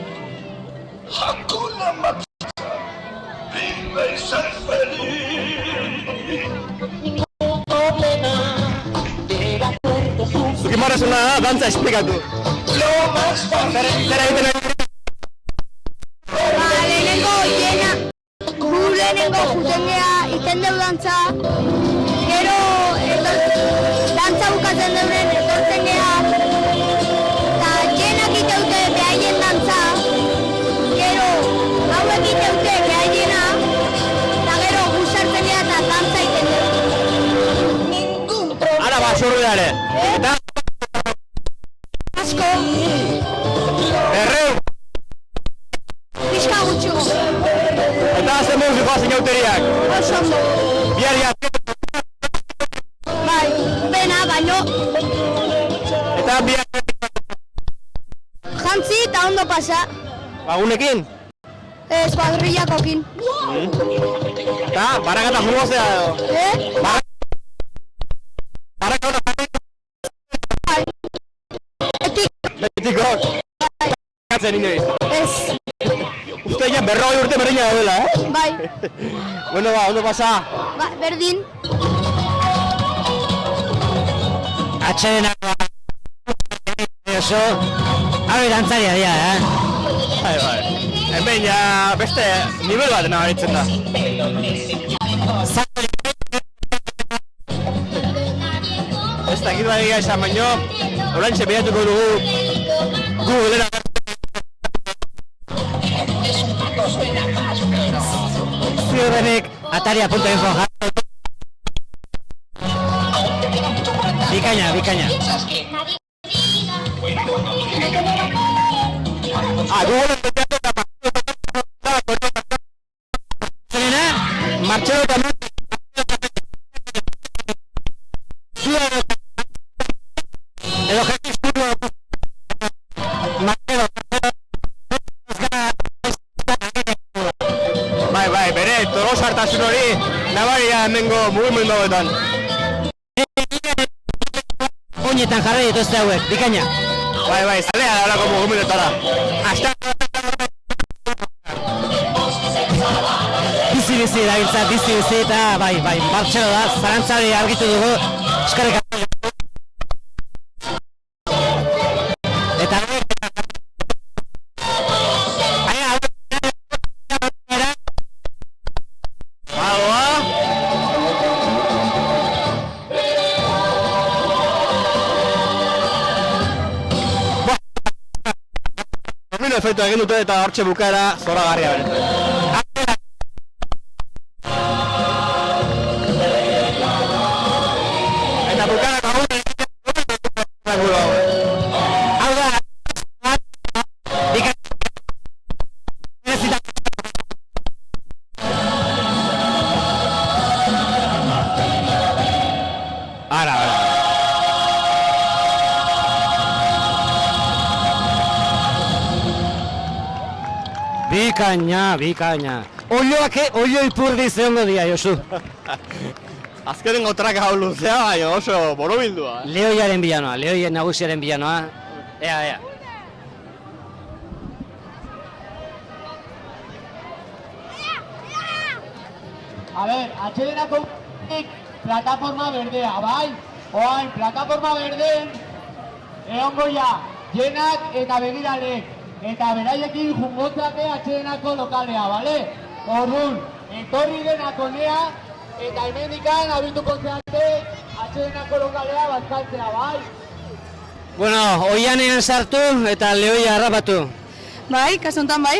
Hakuna Matata. Vive y ser feliz. Ningún problema. Zuki marrazuna da, dantza esplikatu. Lo más fácil. Zer egiten ari? Lehenengo jena, lehenengo jutengea iten deu dantza, gero dantza bukatzen deuren etortzen geha, eta jenak iteute behaien dantza, gero hauek iteute behaiena, eta gero gusartzen geha eta dantza iten deu. Ara basurdeare. Eta? Asko. Erreu. Pixka gutxigo. Eta azte muzikoa zinauteriak. Oso ondo. Biaria. Bai, pena, baino. Eta biaria. Jantzi eta ondo pasa. Lagunekin? Ez, kuadrillakokin. Eta, barakata jugozea edo? Barakata Betikok? Katzen inoiz? Ez. Uste ya berrogei urte berdina daudela, Bai. Bueno, ba, ondo pasa? Ba, berdin. Atxedenak oso, hau dantzaria dira, Bai. Hemen ja beste nivel bat nabaritzen da. Ez dakit badia esan baino, oraintxe behatuko dugu Google-era. Ziurrenik ataria.info Bikaina. Google-en Martxelo eta edo jetis puro Martxelo Bai, bere, tolosartasun hori nabaria hemengo mugimendu hauetan. Oinetan jarri dituzte hauek, bikaina. Bai, zalea da horako mugimendetara. Bizi dabiltza, bizi eta bai, Martxelo da, zarantzari argitu dugu, eskarrik eta efektua egin dute eta hortxe bukaera zoragarria bere. Bikaina. Olio ipurdi zehongo dira, Josu. Azkenengo traka hau luzea, baina oso borobildua. Lehoiaren bilanoa, Lehoien nagusiaren bilanoa. Ea. A ver, atxedenako plataforma berdea, bai? Oain, plataforma berdeen, egongo ja, jenak eta begiralek, eta beraiekin jungotzake atxedenako lokalea, bale? Orduan, etorri denak onea, eta hemendikan abituko zeate atxedenako lokalea bazkaltzea, bai? Bueno, oianean sartu eta Lehoia harrapatu. Bai, kasuntan bai.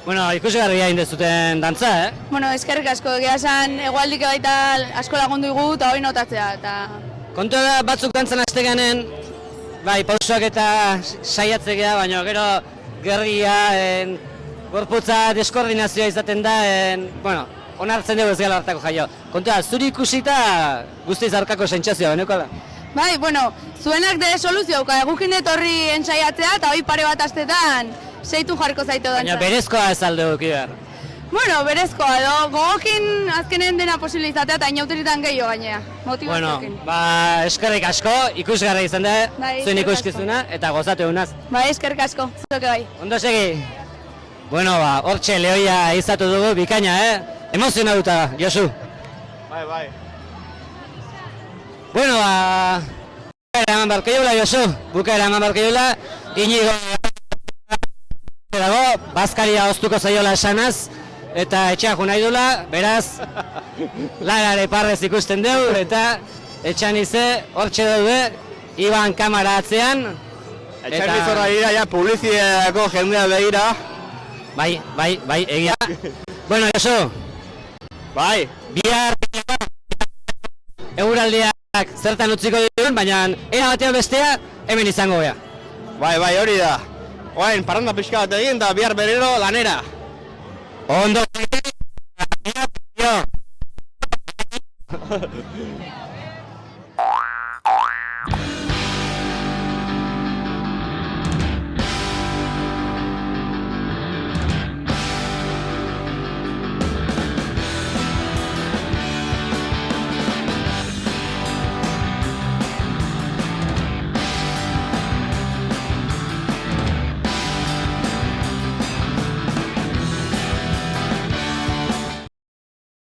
Bueno, ikusgarria indezuten dantza, Bueno, eskerrik asko, egia esan egualdik baita asko lagundu igu eta hori notatzea. Kontua da batzuk dantzan hasteganen, bai, pausoak eta saiatzea, baina gero gerria, gorputza deskoordinazioa izaten da, bueno, onartzen dugu ez gala hartako jaio. Kontua, zuri ikusita guztiz aurkako sentsazioa, benekola? Bai, bueno, zuenak de soluzio, egukin etorri entsaiatzea eta hori pare bat astetan seitu jarriko zaito dantza. Baina berezkoa ez alde duki behar. Bueno, berezkoa, gogokin azkenen dena posibilizatea eta inauteritan gehiago gainea. Bueno, eskerrik asko, ikusgarra izan da, zuen ikuskizuna eta gozatu egunaz. Bai, eskerrik asko, zuke bai. Ondo segi. Bueno, hortxe Lehoia izatu dugu, bikaina, emozionatuta, Josu. Bai. Bueno, bukaera eman barko jola, Josu. Bukaera eman barko jola, Inigo dago, bazkaria oztuko zaiola esanaz, eta etxeak nahi dula, beraz, larare parrez ikusten dugu, eta etxan ize, hortxe daude, Iban kamara atzean. Etxan izorra dira, ja, publiziako jendea begira. Bai, egia. Bueno, Josu. Bai. Bihar eguraldiak zertan utziko dituen, baina era batean bestea hemen izango gea. Bai, hori da. Oain, parranda pixka bat egin eta bihar berriro lanera. Ondo.